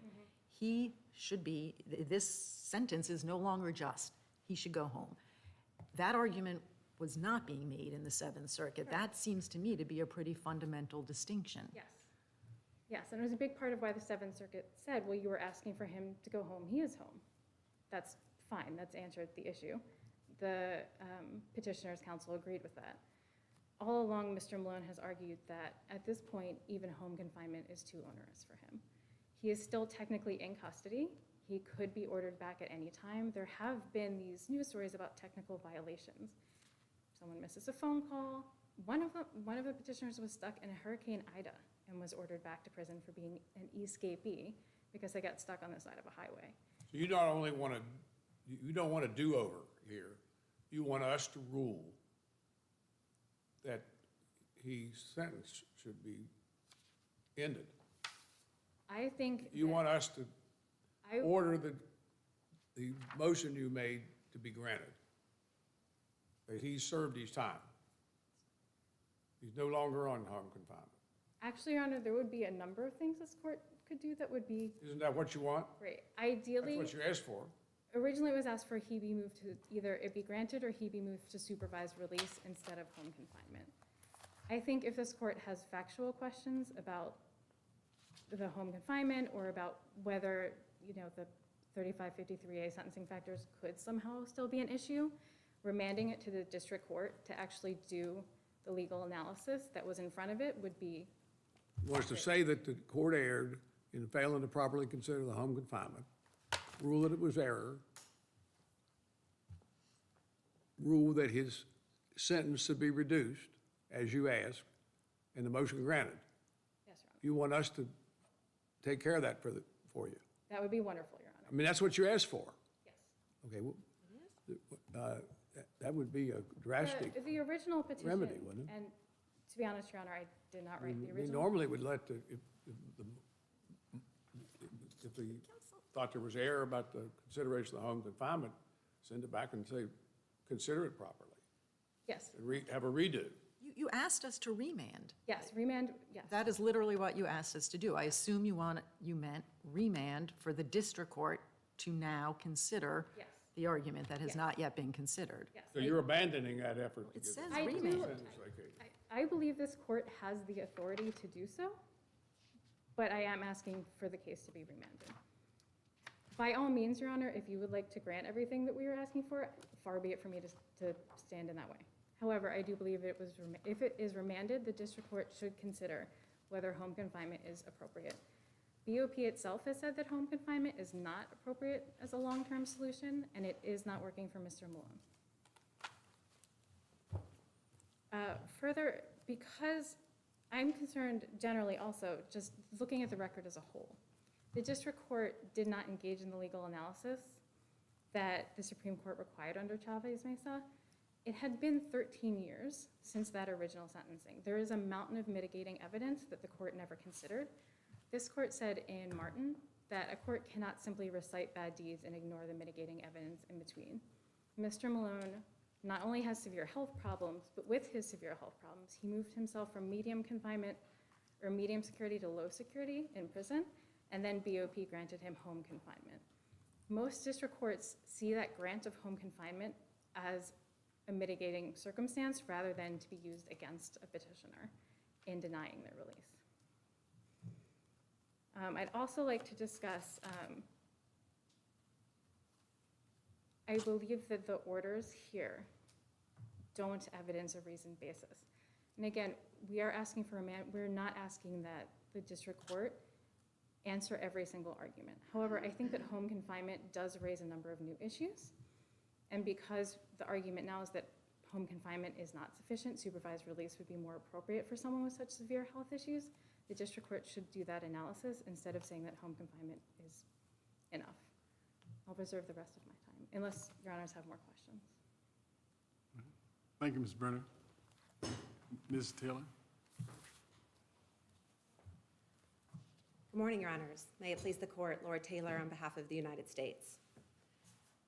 he should be, this sentence is no longer just. He should go home. That argument was not being made in the Seventh Circuit. That seems to me to be a pretty fundamental distinction. Yes. Yes, and it was a big part of why the Seventh Circuit said, well, you were asking for him to go home. He is home. That's fine. That's answered the issue. The petitioner's counsel agreed with that. All along, Mr. Malone has argued that at this point, even home confinement is too onerous for him. He is still technically in custody. He could be ordered back at any time. There have been these news stories about technical violations. Someone misses a phone call. One of the petitioners was stuck in a Hurricane Ida and was ordered back to prison for being an escapee because they got stuck on the side of a highway. So you not only want to, you don't want a do-over here, you want us to rule that his sentence should be ended. I think You that want us to I- order the motion you made to be granted, that he's served his time. He's no longer on home confinement. Actually, Your Honor, there would be a number of things this court could do that would be Isn't that what you want? great. That's Ideally, what you asked for. originally it was asked for he be moved to either it be granted or he be moved to supervised release instead of home confinement. I think if this court has factual questions about the home confinement or about whether, the 3553A sentencing factors could somehow still be an issue, remanding it to the district court to actually do the legal analysis that was in front of it would be, You want us to say that the court erred in failing to properly consider the home confinement, rule that it was error, rule that his sentence should be reduced, as you asked, and the motion granted. yes, Your Honor. You want us to take care of that for you. That would be wonderful, Your I Honor. mean, that's what you asked for. Yes. Okay, well, that would be a drastic, The original petition. remedy, wouldn't it? And to be honest, Your Honor, I did not write the we original. normally would let if we thought there was error about the consideration of the home confinement, send it back and say, consider it properly, Yes, and have a redo. You asked us to remand. yes, remand, yes. That is literally what you asked us to do. I assume you meant remand for the district court to now consider Yes. the argument that has Yes. not yet been considered. Yes. So you're abandoning that effort to It get says the I do- remand. sentence vacated. I believe this court has the authority to do so, but I am asking for the case to be remanded. By all means, Your Honor, if you would like to grant everything that we are asking for, far be it for me to stand in that way. However, I do believe if it is remanded, the district court should consider whether home confinement is appropriate. BOP itself has said that home confinement is not appropriate as a long-term solution, and it is not working for Mr. Malone. Further, because I'm concerned generally also, just looking at the record as a whole, the district court did not engage in the legal analysis that the Supreme Court required under Chavez Mesa. It had been 13 years since that original sentencing. There is a mountain of mitigating evidence that the court never considered. This court said in Martin that a court cannot simply recite bad deeds and ignore the mitigating evidence in between. Mr. Malone not only has severe health problems, but with his severe health problems, he moved himself from medium confinement or medium security to low security in prison, and then BOP granted him home confinement. Most district courts see that grant of home confinement as a mitigating circumstance rather than to be used against a petitioner in denying their release. I'd also like to discuss, I believe that the orders here don't evidence a reasoned basis. And again, we are asking for we're not asking that the district court answer every single argument. However, I think that home confinement does raise a number of new issues. And because the argument now is that home confinement is not sufficient, supervised release would be more appropriate for someone with such severe health issues, the district court should do that analysis instead of saying that home confinement is enough. I'll reserve the rest of my time, unless Your Honors have more questions. Thank you, Ms. Brenner. Ms. Taylor? Good morning, Your Honors. May it please the court, Laura Taylor on behalf of the United States.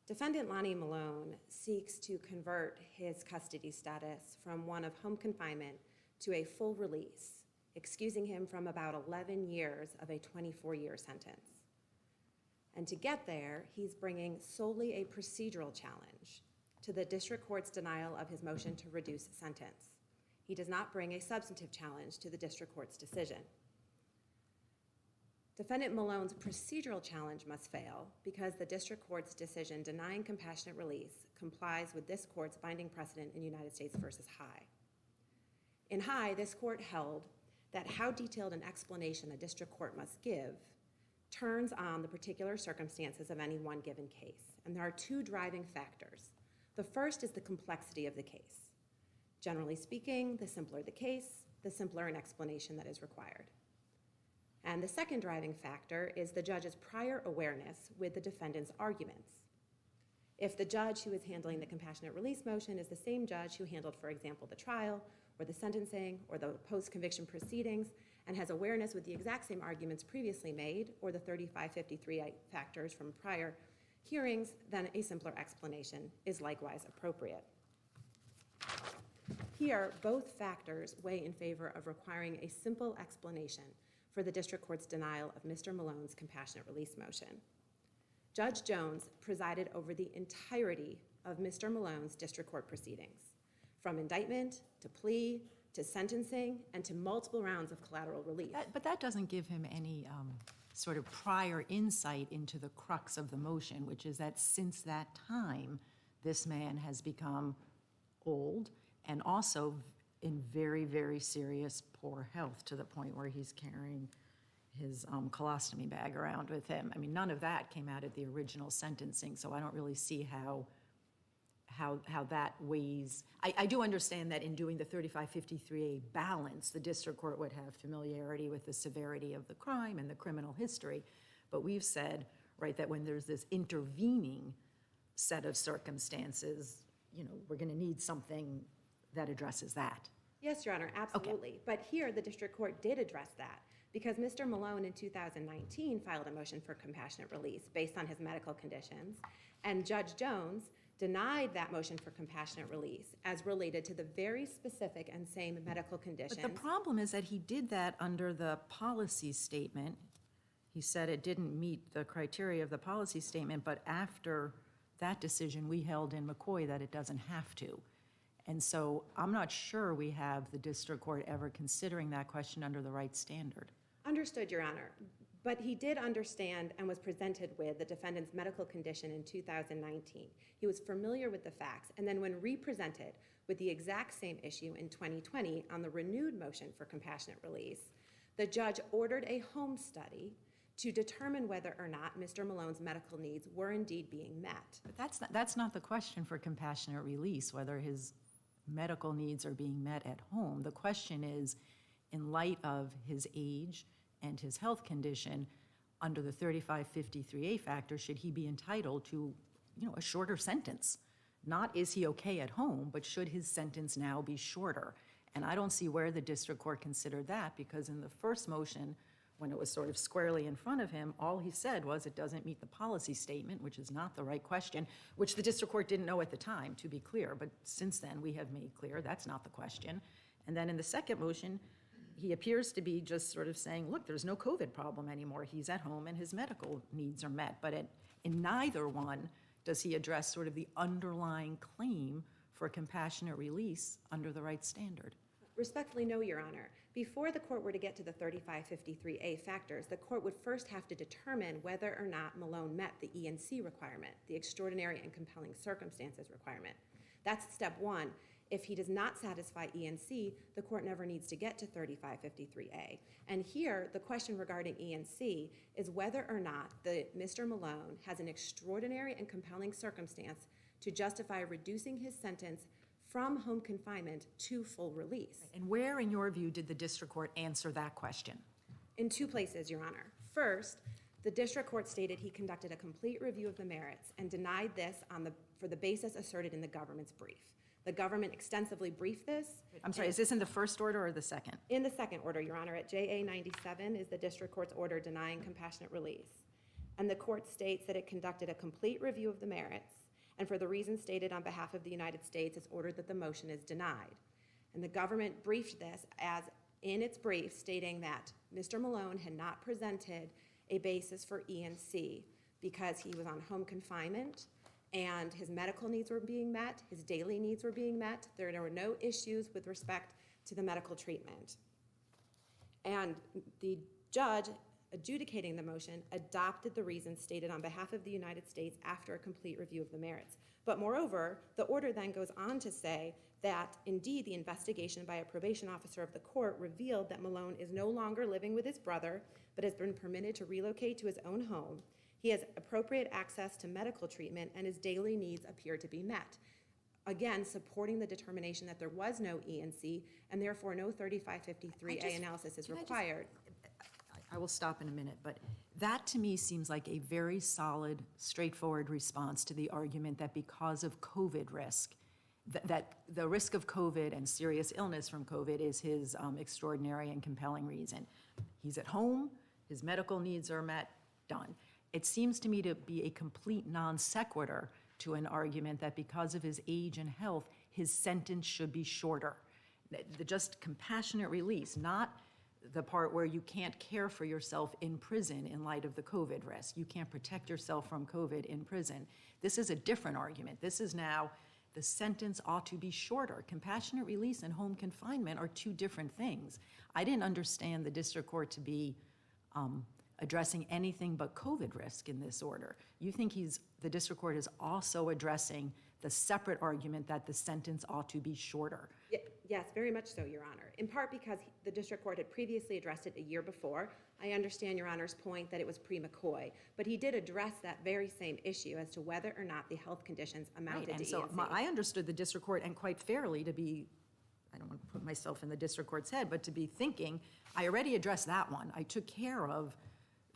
Defendant Lonnie Malone seeks to convert his custody status from one of home confinement to a full release, excusing him from about 11 years of a 24-year sentence. And to get there, he's bringing solely a procedural challenge to the district court's denial of his motion to reduce sentence. He does not bring a substantive challenge to the district court's decision. Defendant Malone's procedural challenge must fail because the district court's decision denying compassionate release complies with this court's binding precedent in United States v. High. In High, this court held that how detailed an explanation a district court must give turns on the particular circumstances of any one given case. And there are two driving factors. The first is the complexity of the case. Generally speaking, the simpler the case, the simpler an explanation that is required. And the second driving factor is the judge's prior awareness with the defendant's arguments. If the judge who is handling the compassionate release motion is the same judge who handled, for example, the trial or the sentencing or the post-conviction proceedings and has awareness with the exact same arguments previously made or the 3553 factors from prior hearings, then a simpler explanation is likewise appropriate. Here, both factors weigh in favor of requiring a simple explanation for the district court's denial of Mr. Malone's compassionate release motion. Judge Jones presided over the entirety of Mr. Malone's district court proceedings, from indictment to plea to sentencing and to multiple rounds of collateral relief. But that doesn't give him any sort of prior insight into the crux of the motion, which is that since that time, this man has become old and also in very, very serious poor health to the point where he's carrying his colostomy bag around with him. I mean, none of that came out of the original sentencing, so I don't really see how that weighs. I do understand that in doing the 3553A balance, the district court would have familiarity with the severity of the crime and the criminal history, but we've said, right, that when there's this intervening set of circumstances, you know, we're going to need something that addresses that. Yes, Your Honor, absolutely. Okay. But here, the district court did address that because Mr. Malone in 2019 filed a motion for compassionate release based on his medical conditions, and Judge Jones denied that motion for compassionate release as related to the very specific and same medical conditions. But the problem is that he did that under the policy statement. He said it didn't meet the criteria of the policy statement, but after that decision, we held in McCoy that it doesn't have to. And so I'm not sure we have the district court ever considering that question under the right standard. Understood, Your Honor. But he did understand and was presented with the defendant's medical condition in 2019. He was familiar with the facts, and then when re-presented with the exact same issue in 2020 on the renewed motion for compassionate release, the judge ordered a home study to determine whether or not Mr. Malone's medical needs were indeed being met. But that's not the question for compassionate release, whether his medical needs are being met at home. The question is, in light of his age and his health condition, under the 3553A factor, should he be entitled to, a shorter sentence? Not is he okay at home, but should his sentence now be shorter? And I don't see where the district court considered that, because in the first motion, when it was sort of squarely in front of him, all he said was it doesn't meet the policy statement, which is not the right question, which the district court didn't know at the time, to be clear. But since then, we have made clear that's not the question. And then in the second motion, he appears to be just sort of saying, look, there's no COVID problem anymore. He's at home and his medical needs are met. But in neither one does he address sort of the underlying claim for compassionate release under the right standard. Respectfully, no, Your Honor. Before the court were to get to the 3553A factors, the court would first have to determine whether or not Malone met the E&C requirement, the extraordinary and compelling circumstances requirement. That's step one. If he does not satisfy E&C, the court never needs to get to 3553A. And here, the question regarding E&C is whether or not Mr. Malone has an extraordinary and compelling circumstance to justify reducing his sentence from home confinement to full release. And where, in your view, did the district court answer that question? In two places, Your Honor. First, the district court stated he conducted a complete review of the merits and denied this for the basis asserted in the government's brief. The government extensively briefed this. I'm sorry, is this in the first order or the second? In the second order, Your Honor, at JA 97 is the district court's order denying compassionate release. And the court states that it conducted a complete review of the merits, and for the reasons stated on behalf of the United States, it's ordered that the motion is denied. And the government briefed this as in its brief, stating that Mr. Malone had not presented a basis for E&C because he was on home confinement and his medical needs were being met, his daily needs were being met. There were no issues with respect to the medical treatment. And the judge adjudicating the motion adopted the reasons stated on behalf of the United States after a complete review of the merits. But moreover, the order then goes on to say that indeed the investigation by a probation officer of the court revealed that Malone is no longer living with his brother, but has been permitted to relocate to his own home. He has appropriate access to medical treatment and his daily needs appear to be met. Again, supporting the determination that there was no E&C and therefore no 3553A analysis is required. I will stop in a minute, but that to me seems like a very solid, straightforward response to the argument that because of COVID risk, that the risk of COVID and serious illness from COVID is his extraordinary and compelling reason. He's at home, his medical needs are met, done. It seems to me to be a complete non sequitur to an argument that because of his age and health, his sentence should be shorter. The just compassionate release, not the part where you can't care for yourself in prison in light of the COVID risk. You can't protect yourself from COVID in prison. This is a different argument. This is now the sentence ought to be shorter. Compassionate release and home confinement are two different things. I didn't understand the district court to be addressing anything but COVID risk in this order. You think the district court is also addressing the separate argument that the sentence ought to be shorter? Yes, very much so, Your Honor. In part because the district court had previously addressed it a year before. I understand Your Honor's point that it was pre-McCoy, but he did address that very same issue as to whether or not the health conditions amounted to And E&C. so I understood the district court, and quite fairly, to be, I don't want to put myself in the district court's head, but to be thinking, I already addressed that one. I took care of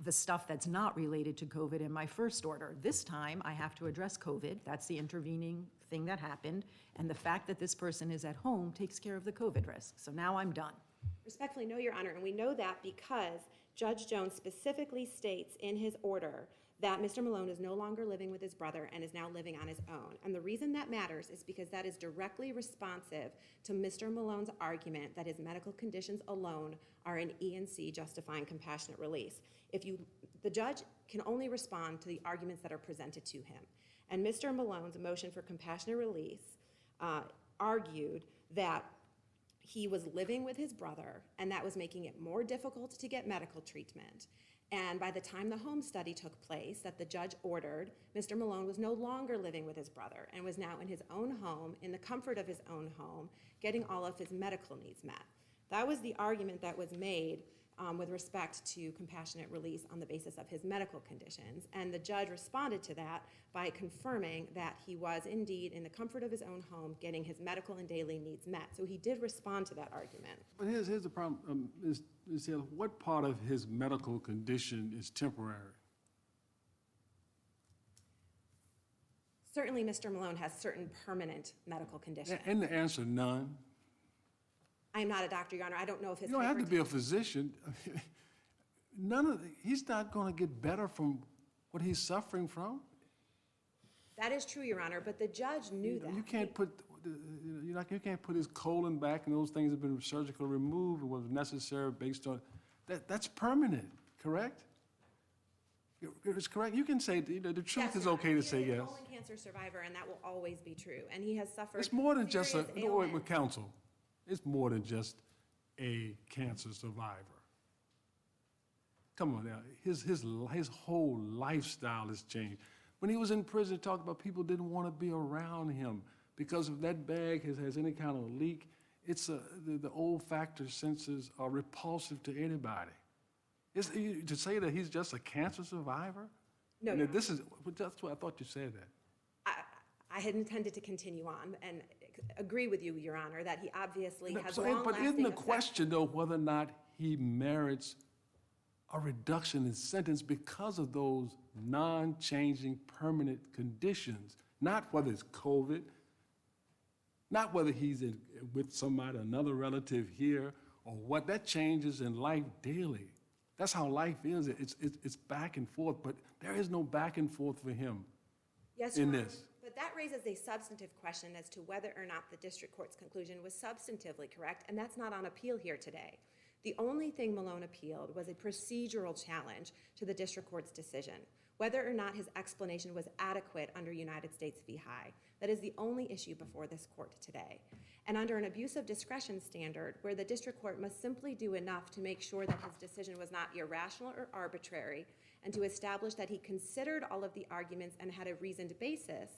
the stuff that's not related to COVID in my first order. This time, I have to address COVID. That's the intervening thing that happened. And the fact that this person is at home takes care of the COVID risk. So now I'm done. Respectfully, no, Your Honor, and we know that because Judge Jones specifically states in his order that Mr. Malone is no longer living with his brother and is now living on his own. And the reason that matters is because that is directly responsive to Mr. Malone's argument that his medical conditions alone are an E&C justifying compassionate release. The judge can only respond to the arguments that are presented to him. And Mr. Malone's motion for compassionate release argued that he was living with his brother, and that was making it more difficult to get medical treatment. And by the time the home study took place that the judge ordered, Mr. Malone was no longer living with his brother and was now in his own home, in the comfort of his own home, getting all of his medical needs met. That was the argument that was made with respect to compassionate release on the basis of his medical conditions. And the judge responded to that by confirming that he was indeed in the comfort of his own home getting his medical and daily needs met. So he did respond to that argument. But here's the problem, Ms. Taylor, what part of his medical condition is temporary? Certainly, Mr. Malone has certain permanent medical conditions. And the answer, none. I'm not a doctor, Your Honor. I don't know if his You don't have to be a physician. He's not going to get better from what he's suffering from. That is true, Your Honor, but the judge knew that. You can't put, you can't put his colon back, and those things have been surgically removed and was necessary based on that's permanent, correct? It's correct. You can say the truth Yes, is Your okay Honor. to say He is yes. a colon cancer survivor, and that will always be true. And he has suffered. It's more than just serious wait, ailments. with counsel. It's more than just a cancer survivor. Come on now, his whole lifestyle has changed. When he was in prison, he talked about people didn't want to be around him because if that bag has any kind of leak, the olfactory senses are repulsive to anybody. To say that he's just a cancer survivor? No, I no. mean, that's what I thought you said that. I had intended to continue on and agree with you, Your Honor, that he obviously has But long-lasting isn't the effects. question, though, whether or not he merits a reduction in sentence because of those non-changing permanent conditions? Not whether it's COVID, not whether he's with somebody, another relative here, or what. That changes in life daily. That's how life is. It's back and forth, but there is no back and forth for him Yes, Your in Honor, this. but that raises a substantive question as to whether or not the district court's conclusion was substantively correct, and that's not on appeal here today. The only thing Malone appealed was a procedural challenge to the district court's decision, whether or not his explanation was adequate under United States v. High. That is the only issue before this court today. And under an abuse of discretion standard, where the district court must simply do enough to make sure that his decision was not irrational or arbitrary, and to establish that he considered all of the arguments and had a reasoned basis,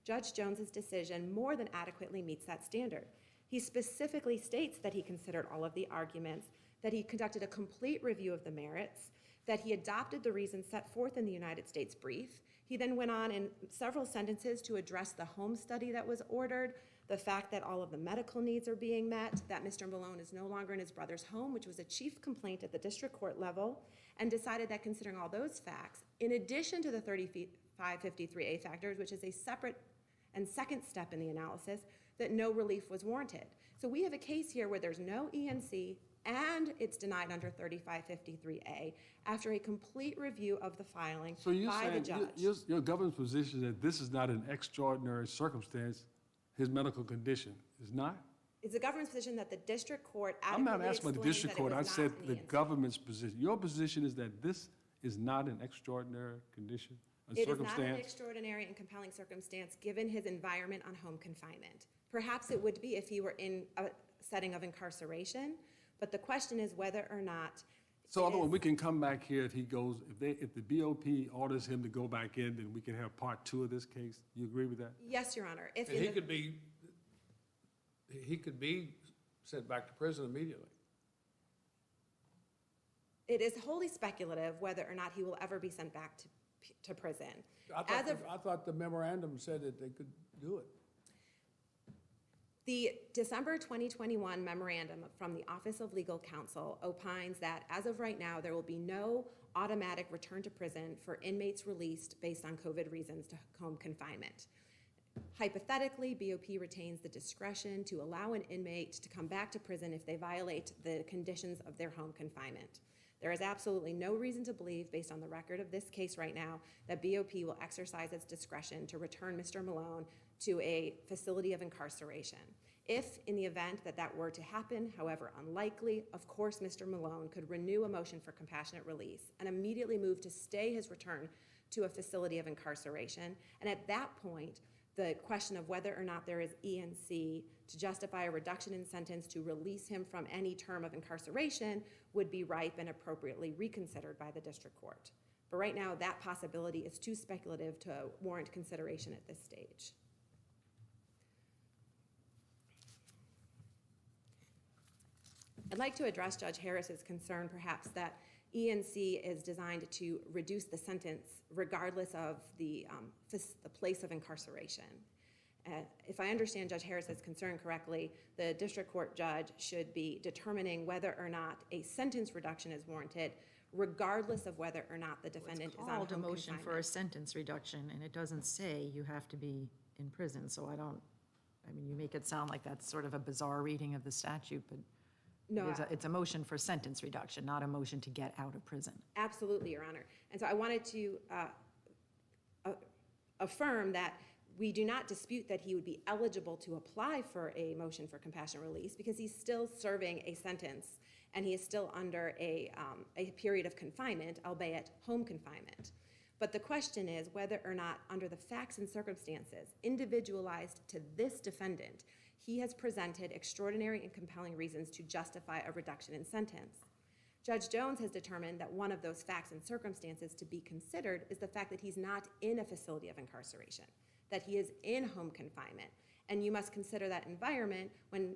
Judge Jones's decision more than adequately meets that standard. He specifically states that he considered all of the arguments, that he conducted a complete review of the merits, that he adopted the reasons set forth in the United States brief. He then went on in several sentences to address the home study that was ordered, the fact that all of the medical needs are being met, that Mr. Malone is no longer in his brother's home, which was a chief complaint at the district court level, and decided that considering all those facts, in addition to the 3553A factors, which is a separate and second step in the analysis, that no relief was warranted. So we have a case here where there's no ENC and it's denied under 3553A after a complete review of the filing So you're by the saying, judge. your government's position that this is not an extraordinary circumstance, his medical condition is not? It's the government's position that the district court I'm adequately not asking about the explained district that it court, I was not said an the ENC. government's position. Your position is that this is not an extraordinary condition, a It is not an circumstance? extraordinary and compelling circumstance given his environment on home confinement. Perhaps it would be if he were in a setting of incarceration, but the question is whether or not. So it other is- one, we can come back here if he goes, if the BOP orders him to go back in, then we can have part 2 of this case. You agree with that? Yes, Your Honor. If And in he the- could be sent back to prison immediately. It is wholly speculative whether or not he will ever be sent back to prison. I thought the memorandum said that they could do it. The December 2021 memorandum from the Office of Legal Counsel opines that as of right now, there will be no automatic return to prison for inmates released based on COVID reasons to home confinement. Hypothetically, BOP retains the discretion to allow an inmate to come back to prison if they violate the conditions of their home confinement. There is absolutely no reason to believe, based on the record of this case right now, that BOP will exercise its discretion to return Mr. Malone to a facility of incarceration. If, in the event that that were to happen, however unlikely, of course Mr. Malone could renew a motion for compassionate release and immediately move to stay his return to a facility of incarceration. And at that point, the question of whether or not there is ENC to justify a reduction in sentence to release him from any term of incarceration would be ripe and appropriately reconsidered by the district court. But right now, that possibility is too speculative to warrant consideration at this stage. I'd like to address Judge Harris's concern, perhaps, that ENC is designed to reduce the sentence regardless of the place of incarceration. If I understand Judge Harris's concern correctly, the district court judge should be determining whether or not a sentence reduction is warranted, regardless of whether or not the defendant is on home It's called a motion confinement. for a sentence reduction, and it doesn't say you have to be in prison, so you make it sound like that's sort of a bizarre reading of the statute, but No, it's a motion for sentence reduction, not a motion to get out of prison. absolutely, Your Honor. And so I wanted to affirm that we do not dispute that he would be eligible to apply for a motion for compassionate release because he's still serving a sentence and he is still under a period of confinement, albeit home confinement. But the question is whether or not, under the facts and circumstances individualized to this defendant, he has presented extraordinary and compelling reasons to justify a reduction in sentence. Judge Jones has determined that one of those facts and circumstances to be considered is the fact that he's not in a facility of incarceration, that he is in home confinement. And you must consider that environment when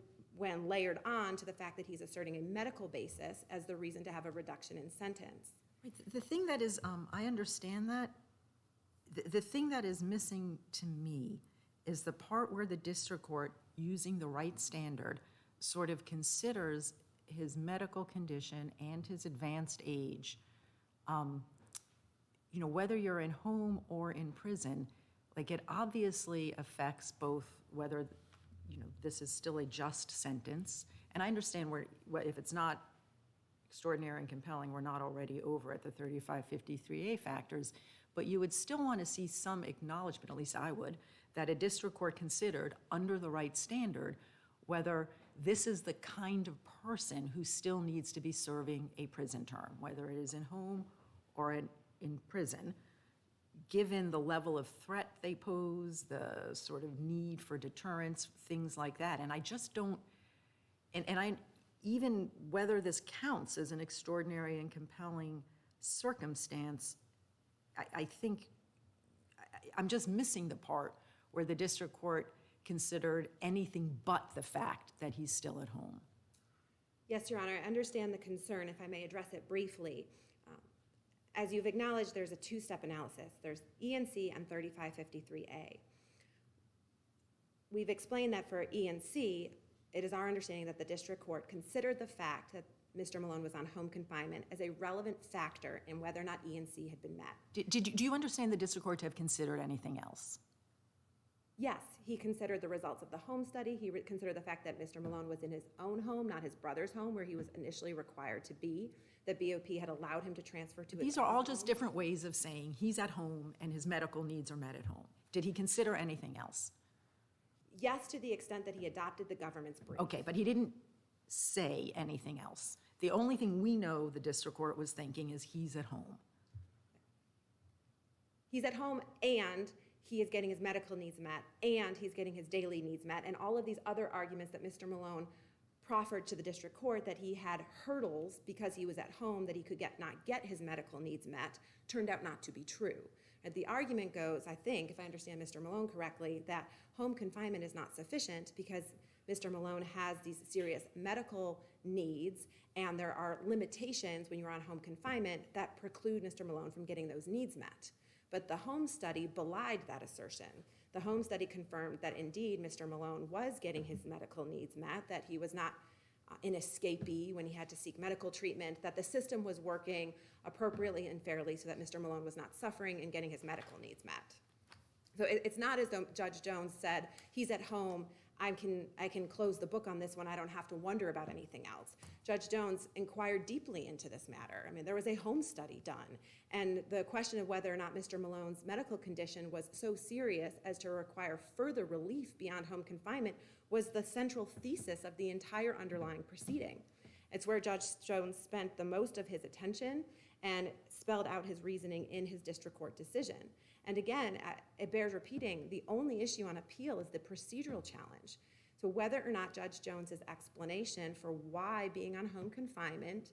layered on to the fact that he's asserting a medical basis as the reason to have a reduction in sentence. Right, the thing that is, I understand that. The thing that is missing to me is the part where the district court, using the right standard, sort of considers his medical condition and his advanced age. Whether you're in home or in prison, like it obviously affects both whether, this is still a just sentence. And I understand if it's not extraordinary and compelling, we're not already over at the 3553A factors, but you would still want to see some acknowledgement, at least I would, that a district court considered under the right standard whether this is the kind of person who still needs to be serving a prison term, whether it is in home or in prison, given the level of threat they pose, the sort of need for deterrence, things like that. And I just don't, even whether this counts as an extraordinary and compelling circumstance, I think I'm just missing the part where the district court considered anything but the fact that he's still at home. Yes, Your Honor, I understand the concern, if I may address it briefly. As you've acknowledged, there's a two-step analysis. There's ENC and 3553A. We've explained that for ENC, it is our understanding that the district court considered the fact that Mr. Malone was on home confinement as a relevant factor in whether or not ENC had been met. Do you understand the district court to have considered anything else? Yes, he considered the results of the home study. He considered the fact that Mr. Malone was in his own home, not his brother's home, where he was initially required to be. That BOP had allowed him to transfer to his These are own all home. just different ways of saying he's at home and his medical needs are met at home. Did he consider anything else? Yes, to the extent that he adopted the government's brief. Okay, but he didn't say anything else. The only thing we know the district court was thinking is he's at home. He's at home and he is getting his medical needs met and he's getting his daily needs met, and all of these other arguments that Mr. Malone proffered to the district court that he had hurdles because he was at home that he could not get his medical needs met turned out not to be true. And the argument goes, I think, if I understand Mr. Malone correctly, that home confinement is not sufficient because Mr. Malone has these serious medical needs and there are limitations when you're on home confinement that preclude Mr. Malone from getting those needs met. But the home study belied that assertion. The home study confirmed that indeed Mr. Malone was getting his medical needs met, that he was not an escapee when he had to seek medical treatment, that the system was working appropriately and fairly so that Mr. Malone was not suffering and getting his medical needs met. So it's not as though Judge Jones said, he's at home, I can close the book on this one, I don't have to wonder about anything else. Judge Jones inquired deeply into this matter. I mean, there was a home study done, and the question of whether or not Mr. Malone's medical condition was so serious as to require further relief beyond home confinement was the central thesis of the entire underlying proceeding. It's where Judge Jones spent the most of his attention and spelled out his reasoning in his district court decision. And again, it bears repeating, the only issue on appeal is the procedural challenge. So whether or not Judge Jones's explanation for why being on home confinement,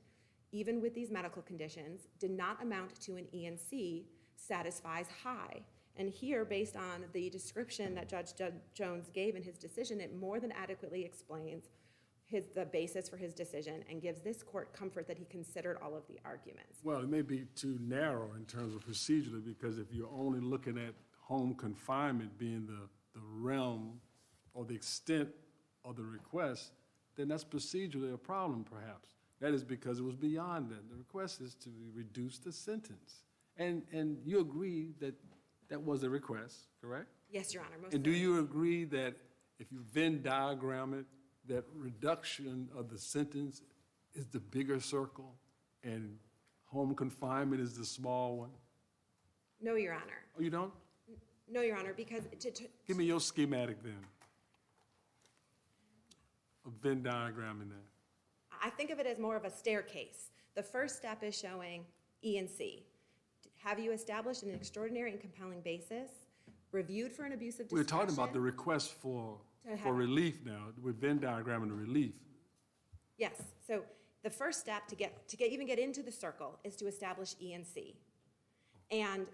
even with these medical conditions, did not amount to an ENC satisfies High. And here, based on the description that Judge Jones gave in his decision, it more than adequately explains the basis for his decision and gives this court comfort that he considered all of the arguments. Well, it may be too narrow in terms of procedurally, because if you're only looking at home confinement being the realm or the extent of the request, then that's procedurally a problem, perhaps. That is because it was beyond that. The request is to reduce the sentence. And you agree that that was a request, correct? Yes, Your Honor. Most And do certainly. you agree that if you Venn diagram it, that reduction of the sentence is the bigger circle and home confinement is the small one? No, Your Honor. Oh, you don't? No, Your Honor, because Give me your schematic then. A Venn diagram in that. I think of it as more of a staircase. The first step is showing ENC. Have you established an extraordinary and compelling basis, reviewed for an abuse of We're discretion? talking about the request for To have- relief now, with Venn diagramming the relief. Yes, so the first step to even get into the circle is to establish ENC. And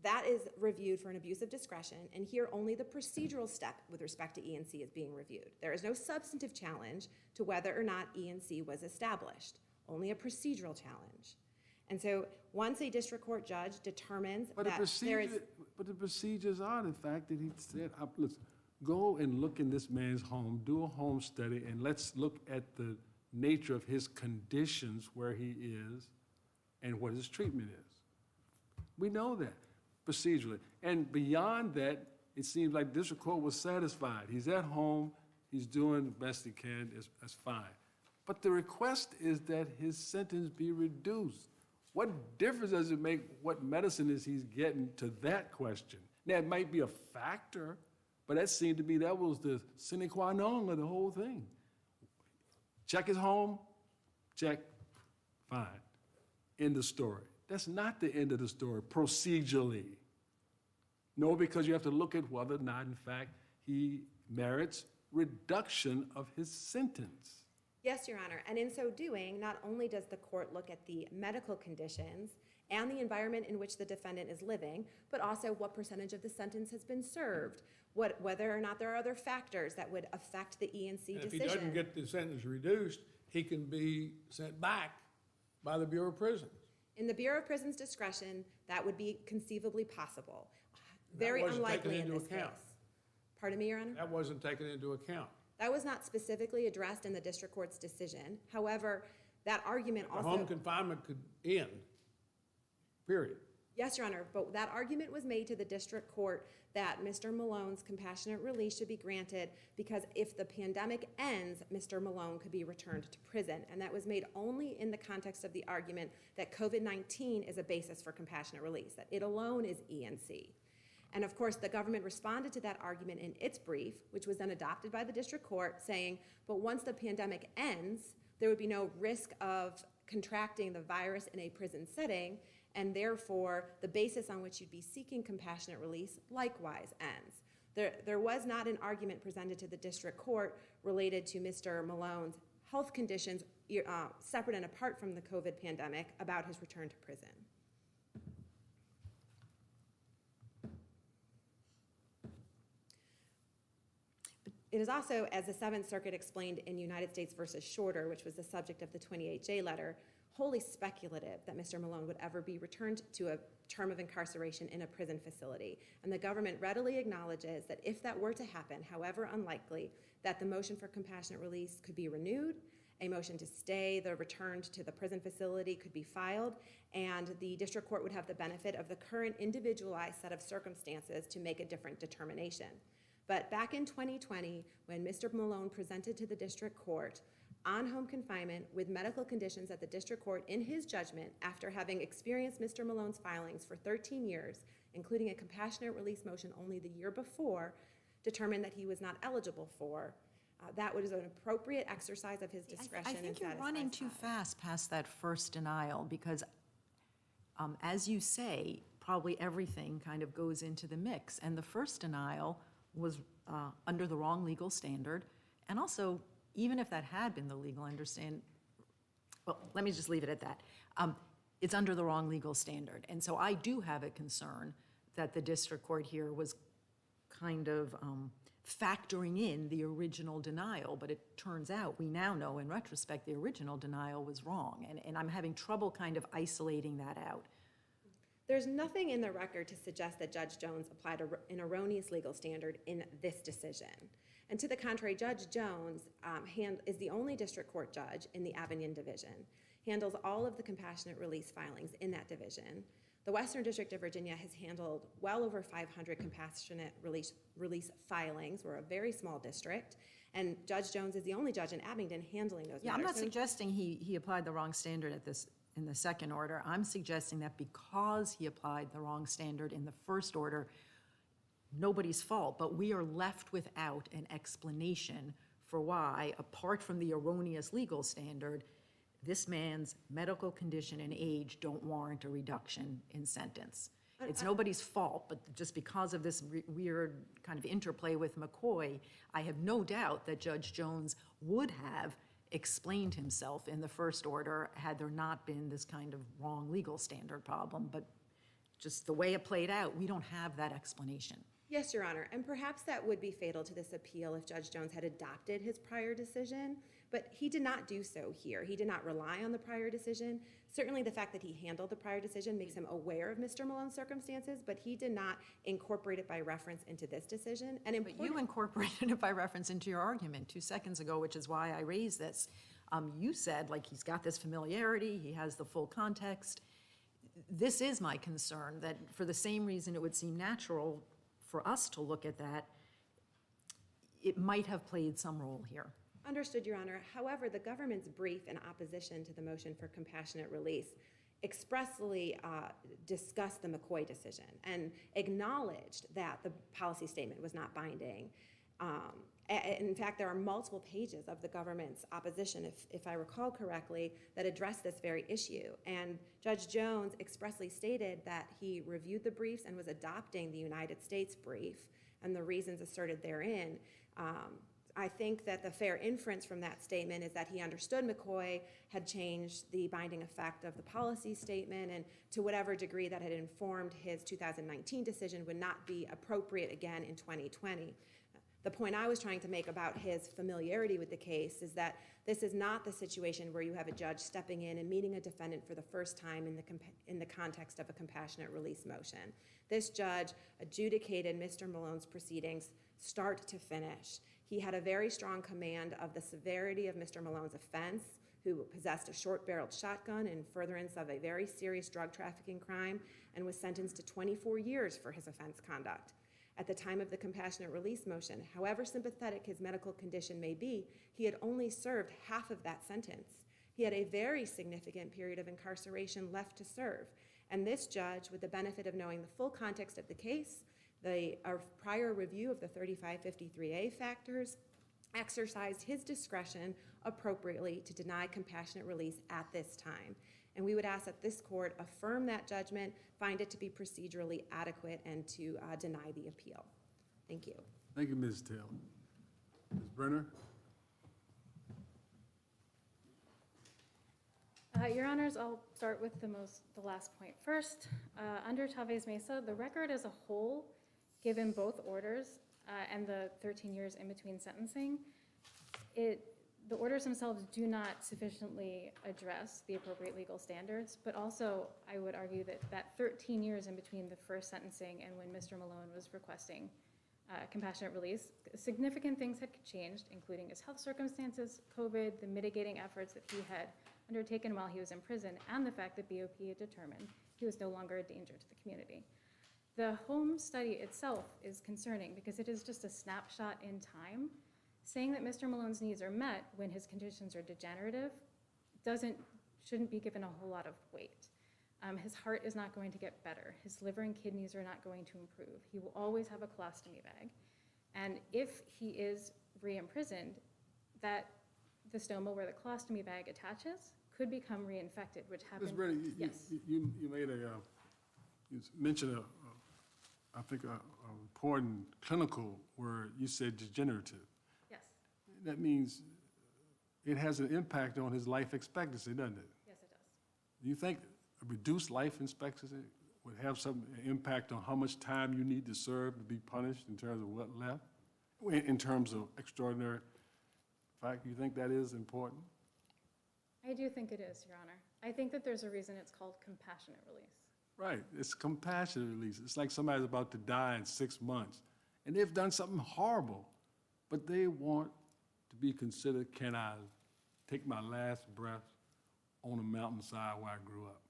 that is reviewed for an abuse of discretion, and here only the procedural step with respect to ENC is being reviewed. There is no substantive challenge to whether or not ENC was established, only a procedural challenge. And so once a district court judge determines But that there is... the procedures are the fact that he said, listen, go and look in this man's home, do a home study, and let's look at the nature of his conditions, where he is, and what his treatment is. We know that procedurally. And beyond that, it seems like district court was satisfied. He's at home, he's doing the best he can, that's fine. But the request is that his sentence be reduced. What difference does it make what medicine is he's getting to that question? Now, it might be a factor, but that seemed to be, that was the sine qua non of the whole thing. Check his home, check, fine. End of story. That's not the end of the story procedurally. No, because you have to look at whether or not, in fact, he merits reduction of his sentence. Yes, Your Honor, and in so doing, not only does the court look at the medical conditions and the environment in which the defendant is living, but also what percentage of the sentence has been served, whether or not there are other factors that would affect the ENC And if decision. he doesn't get the sentence reduced, he can be sent back by the Bureau of Prisons. In the Bureau of Prisons' discretion, that would be conceivably possible. Very wasn't unlikely taken in into this case. account. Pardon me, Your Honor? That wasn't taken into account. That was not specifically addressed in the district court's decision. However, that argument The also... home confinement could end, period. Yes, Your Honor, but that argument was made to the district court that Mr. Malone's compassionate release should be granted because if the pandemic ends, Mr. Malone could be returned to prison. And that was made only in the context of the argument that COVID-19 is a basis for compassionate release, that it alone is ENC. And of course, the government responded to that argument in its brief, which was then adopted by the district court, saying, but once the pandemic ends, there would be no risk of contracting the virus in a prison setting, and therefore, the basis on which you'd be seeking compassionate release likewise ends. There was not an argument presented to the district court related to Mr. Malone's health conditions, separate and apart from the COVID pandemic, about his return to prison. It is also, as the Seventh Circuit explained in United States versus Shorter, which was the subject of the 28J letter, wholly speculative that Mr. Malone would ever be returned to a term of incarceration in a prison facility. And the government readily acknowledges that if that were to happen, however unlikely, that the motion for compassionate release could be renewed, a motion to stay the return to the prison facility could be filed, and the district court would have the benefit of the current individualized set of circumstances to make a different determination. But back in 2020, when Mr. Malone presented to the district court on home confinement with medical conditions that the district court, in his judgment, after having experienced Mr. Malone's filings for 13 years, including a compassionate release motion only the year before, determined that he was not eligible for. That was an appropriate exercise of his discretion. I think you're running too fast past that first denial because, as you say, probably everything kind of goes into the mix. And the first denial was under the wrong legal standard. And also, even if that had been the legal understand, well, let me just leave it at that. It's under the wrong legal standard. And so I do have a concern that the district court here was kind of factoring in the original denial, but it turns out, we now know in retrospect, the original denial was wrong. And I'm having trouble kind of isolating that out. There's nothing in the record to suggest that Judge Jones applied an erroneous legal standard in this decision. And to the contrary, Judge Jones is the only district court judge in the Avignon Division, handles all of the compassionate release filings in that division. The Western District of Virginia has handled well over 500 compassionate release filings. We're a very small district, and Judge Jones is the only judge in Abingdon handling those matters. I'm not suggesting he applied the wrong standard in the second order. I'm suggesting that because he applied the wrong standard in the first order, nobody's fault, but we are left without an explanation for why, apart from the erroneous legal standard, this man's medical condition and age don't warrant a reduction in sentence. It's nobody's fault, but just because of this weird kind of interplay with McCoy, I have no doubt that Judge Jones would have explained himself in the first order had there not been this kind of wrong legal standard problem. But just the way it played out, we don't have that explanation. Yes, Your Honor, and perhaps that would be fatal to this appeal if Judge Jones had adopted his prior decision, but he did not do so here. He did not rely on the prior decision. Certainly the fact that he handled the prior decision makes him aware of Mr. Malone's circumstances, but he did not incorporate it by reference into this decision. And But you incorporated it by reference into your argument 2 seconds ago, which is why I raised this. You said, like, he's got this familiarity, he has the full context. This is my concern, that for the same reason it would seem natural for us to look at that, it might have played some role here. Understood, Your Honor. However, the government's brief in opposition to the motion for compassionate release expressly discussed the McCoy decision and acknowledged that the policy statement was not binding. In fact, there are multiple pages of the government's opposition, if I recall correctly, that address this very issue. And Judge Jones expressly stated that he reviewed the briefs and was adopting the United States brief and the reasons asserted therein. I think that the fair inference from that statement is that he understood McCoy had changed the binding effect of the policy statement, and to whatever degree that had informed his 2019 decision would not be appropriate again in 2020. The point I was trying to make about his familiarity with the case is that this is not the situation where you have a judge stepping in and meeting a defendant for the first time in the context of a compassionate release motion. This judge adjudicated Mr. Malone's proceedings start to finish. He had a very strong command of the severity of Mr. Malone's offense, who possessed a short-barreled shotgun in furtherance of a very serious drug trafficking crime and was sentenced to 24 years for his offense conduct. At the time of the compassionate release motion, however sympathetic his medical condition may be, he had only served half of that sentence. He had a very significant period of incarceration left to serve. And this judge, with the benefit of knowing the full context of the case, our prior review of the 3553A factors, exercised his discretion appropriately to deny compassionate release at this time. And we would ask that this court affirm that judgment, find it to be procedurally adequate, and to deny the appeal. Thank you. Thank you, Ms. Taylor. Ms. Brenner? Your Honors, I'll start with the last point first. Under Chavez Mesa, the record as a whole, given both orders and the 13 years in between sentencing, the orders themselves do not sufficiently address the appropriate legal standards, but also I would argue that 13 years in between the first sentencing and when Mr. Malone was requesting compassionate release, significant things had changed, including his health circumstances, COVID, the mitigating efforts that he had undertaken while he was in prison, and the fact that BOP had determined he was no longer a danger to the community. The home study itself is concerning because it is just a snapshot in time, Saying that Mr. Malone's needs are met when his conditions are degenerative shouldn't be given a whole lot of weight. His heart is not going to get better. His liver and kidneys are not going to improve. He will always have a colostomy bag. And if he is re-imprisoned, that the stoma where the colostomy bag attaches could become reinfected, which happens. Ms. Brady, Yes. you made you mentioned I think a important clinical word. You said degenerative. Yes. That means it has an impact on his life expectancy, doesn't it? Yes, it does. Do you think a reduced life expectancy would have some impact on how much time you need to serve to be punished in terms of what left? In terms of extraordinary fact, you think that is important? I do think it is, Your Honor. I think that there's a reason it's called compassionate release. Right, it's compassionate release. It's like somebody's about to die in 6 months, and they've done something horrible, but they want to be considered, can I take my last breath on a mountainside where I grew up?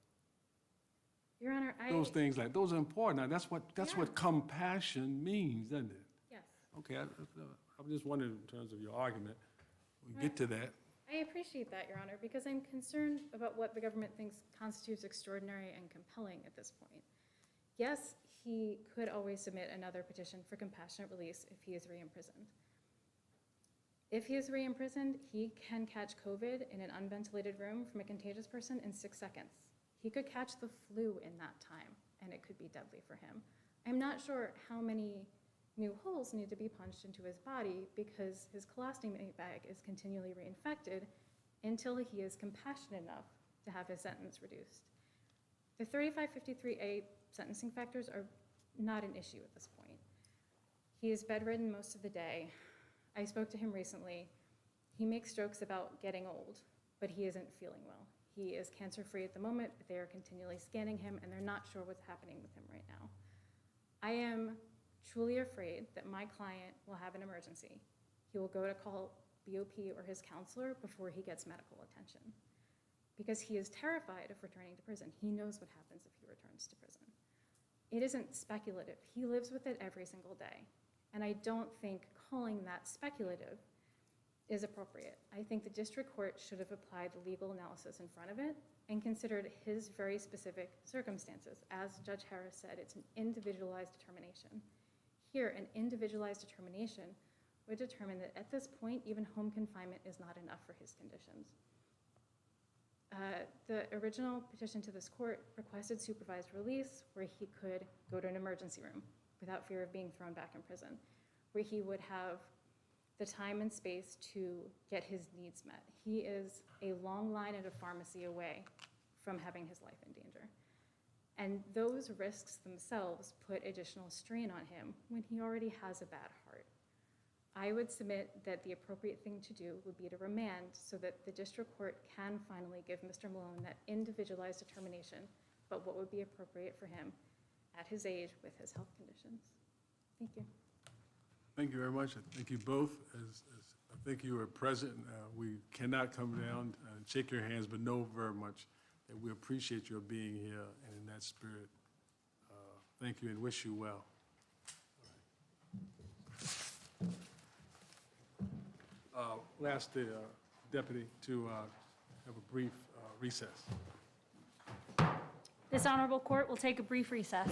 Your Honor, Those things those are important. Now, that's Yeah. what compassion means, doesn't it? Yes. Okay, I'm just wondering in terms of your argument, we get to that. I appreciate that, Your Honor, because I'm concerned about what the government thinks constitutes extraordinary and compelling at this point. Yes, he could always submit another petition for compassionate release if he is re-imprisoned. If he is re-imprisoned, he can catch COVID in an unventilated room from a contagious person in 6 seconds. He could catch the flu in that time, and it could be deadly for him. I'm not sure how many new holes need to be punched into his body because his colostomy bag is continually reinfected until he is compassionate enough to have his sentence reduced. The 3553A sentencing factors are not an issue at this point. He is bedridden most of the day. I spoke to him recently. He makes jokes about getting old, but he isn't feeling well. He is cancer-free at the moment, but they are continually scanning him, and they're not sure what's happening with him right now. I am truly afraid that my client will have an emergency. He will go to call BOP or his counselor before he gets medical attention because he is terrified of returning to prison. He knows what happens if he returns to prison. It isn't speculative. He lives with it every single day. And I don't think calling that speculative is appropriate. I think the district court should have applied the legal analysis in front of it and considered his very specific circumstances. As Judge Harris said, it's an individualized determination. Here, an individualized determination would determine that at this point, even home confinement is not enough for his conditions. The original petition to this court requested supervised release where he could go to an emergency room without fear of being thrown back in prison, where he would have the time and space to get his needs met. He is a long line at a pharmacy away from having his life in danger. And those risks themselves put additional strain on him when he already has a bad heart. I would submit that the appropriate thing to do would be to remand so that the district court can finally give Mr. Malone that individualized determination about what would be appropriate for him at his age with his health conditions. Thank you. Thank you very much. I thank you both. As I think you were present. We cannot come down and shake your hands, but know very much that we appreciate your being here and in that spirit. Thank you and wish you well. We'll ask the deputy to have a brief recess. This honorable court will take a brief recess.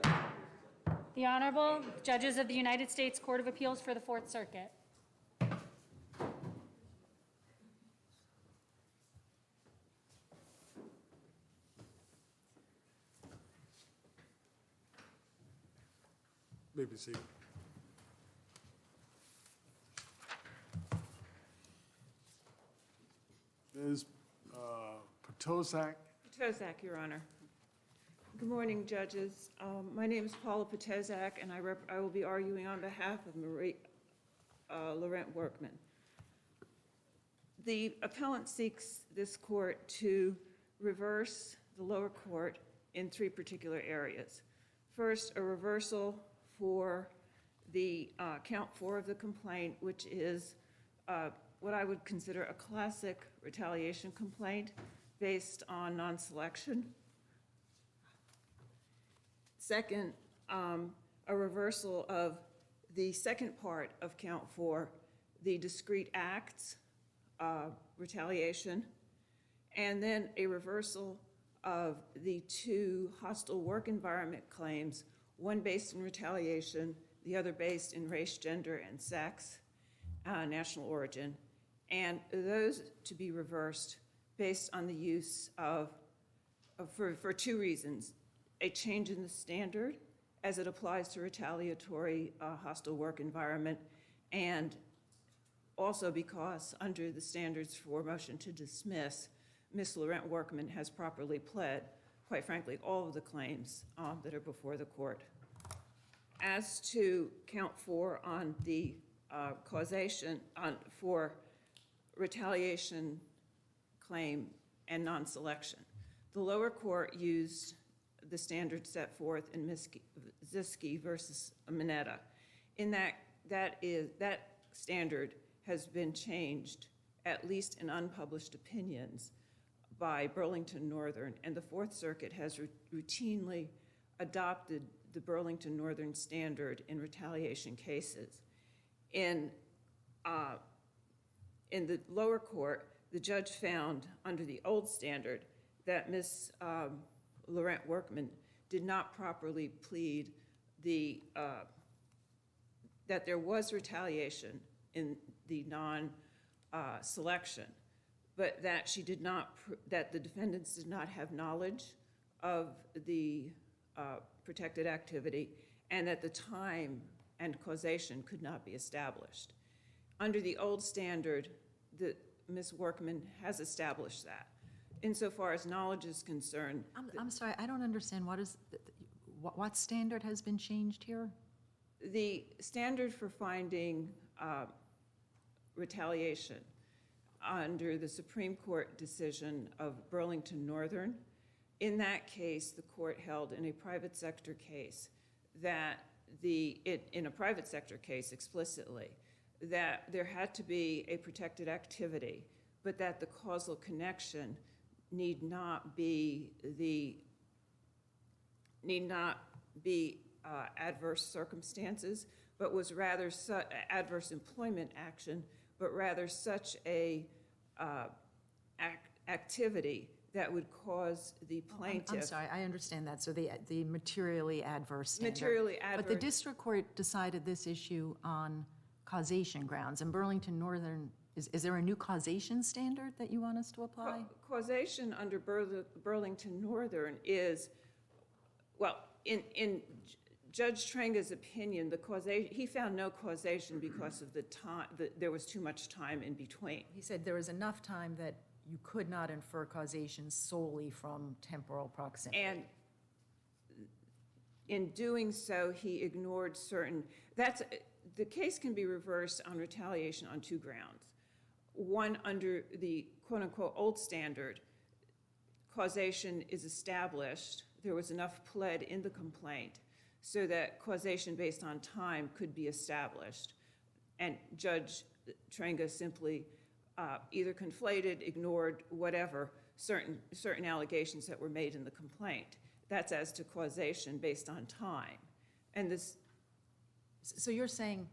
The Honorable Judges of the United States Court of Appeals for the Fourth Circuit. May be seated. Ms. Potozak, Potozak, Your Honor. Good morning, judges. My name is Paula Potozak, and I will be arguing on behalf of Marie Laurent Workman. The appellant seeks this court to reverse the lower court in three particular areas. First, a reversal for the count 4 of the complaint, which is what I would consider a classic retaliation complaint based on non-selection. Second, a reversal of the second part of count 4, the discrete acts, retaliation, and then a reversal of the 2 hostile work environment claims, one based in retaliation, the other based in race, gender, and sex, national origin, and those to be reversed based on the use of for 2 reasons: a change in the standard as it applies to retaliatory hostile work environment, and also because under the standards for motion to dismiss, Ms. Laurent Workman has properly pled, quite frankly, all of the claims that are before the court. As to count 4 on the causation for retaliation claim and non-selection, the lower court used the standard set forth in Ziske versus Mineta. In that standard has been changed, at least in unpublished opinions, by Burlington Northern, and the Fourth Circuit has routinely adopted the Burlington Northern standard in retaliation cases. In the lower court, the judge found under the old standard that Ms. Laurent Workman did not properly plead that there was retaliation in the non-selection, but that she did not, that the defendants did not have knowledge of the protected activity, and that the time and causation could not be established. Under the old standard, Ms. Workman has established that. Insofar as knowledge is concerned. I'm sorry, I don't understand. What standard has been changed here? The standard for finding retaliation under the Supreme Court decision of Burlington Northern, in that case, the court held in a private sector case that in a private sector case explicitly, that there had to be a protected activity, but that the causal connection need not be adverse circumstances, but was rather adverse employment action, but rather such a activity that would cause the plaintiff. I'm sorry, I understand that. So the materially adverse standard. Materially adverse. But the district court decided this issue on causation grounds. And Burlington Northern, is there a new causation standard that you want us to apply? Causation under Burlington Northern is, well, in Judge Trenga's opinion, the causation, he found no causation because of the time, there was too much time in between. He said there was enough time that you could not infer causation solely from temporal proximity. And in doing so, he ignored certain, the case can be reversed on retaliation on 2 grounds. One, under the quote-unquote old standard, causation is established. There was enough pled in the complaint so that causation based on time could be established. And Judge Trenga simply either conflated, ignored, whatever, certain allegations that were made in the complaint. That's as to causation based on time. And this. So you're saying,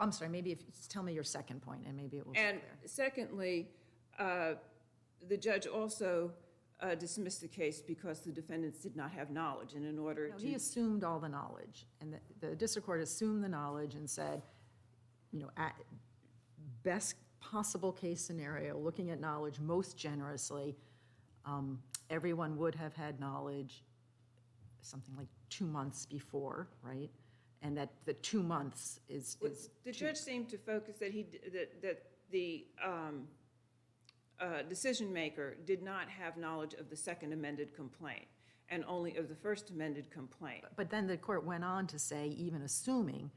I'm sorry, maybe if you tell me your second point and maybe it will be clear. And secondly, the judge also dismissed the case because the defendants did not have knowledge, and in order No, to... he assumed all the knowledge, and the district court assumed the knowledge and said, you know, at best possible case scenario, looking at knowledge most generously, everyone would have had knowledge something like 2 months before, right? And that the 2 months is The judge seemed to focus that the decision maker did not have knowledge of the second amended complaint and only of the first amended complaint. But then the court went on to say, even assuming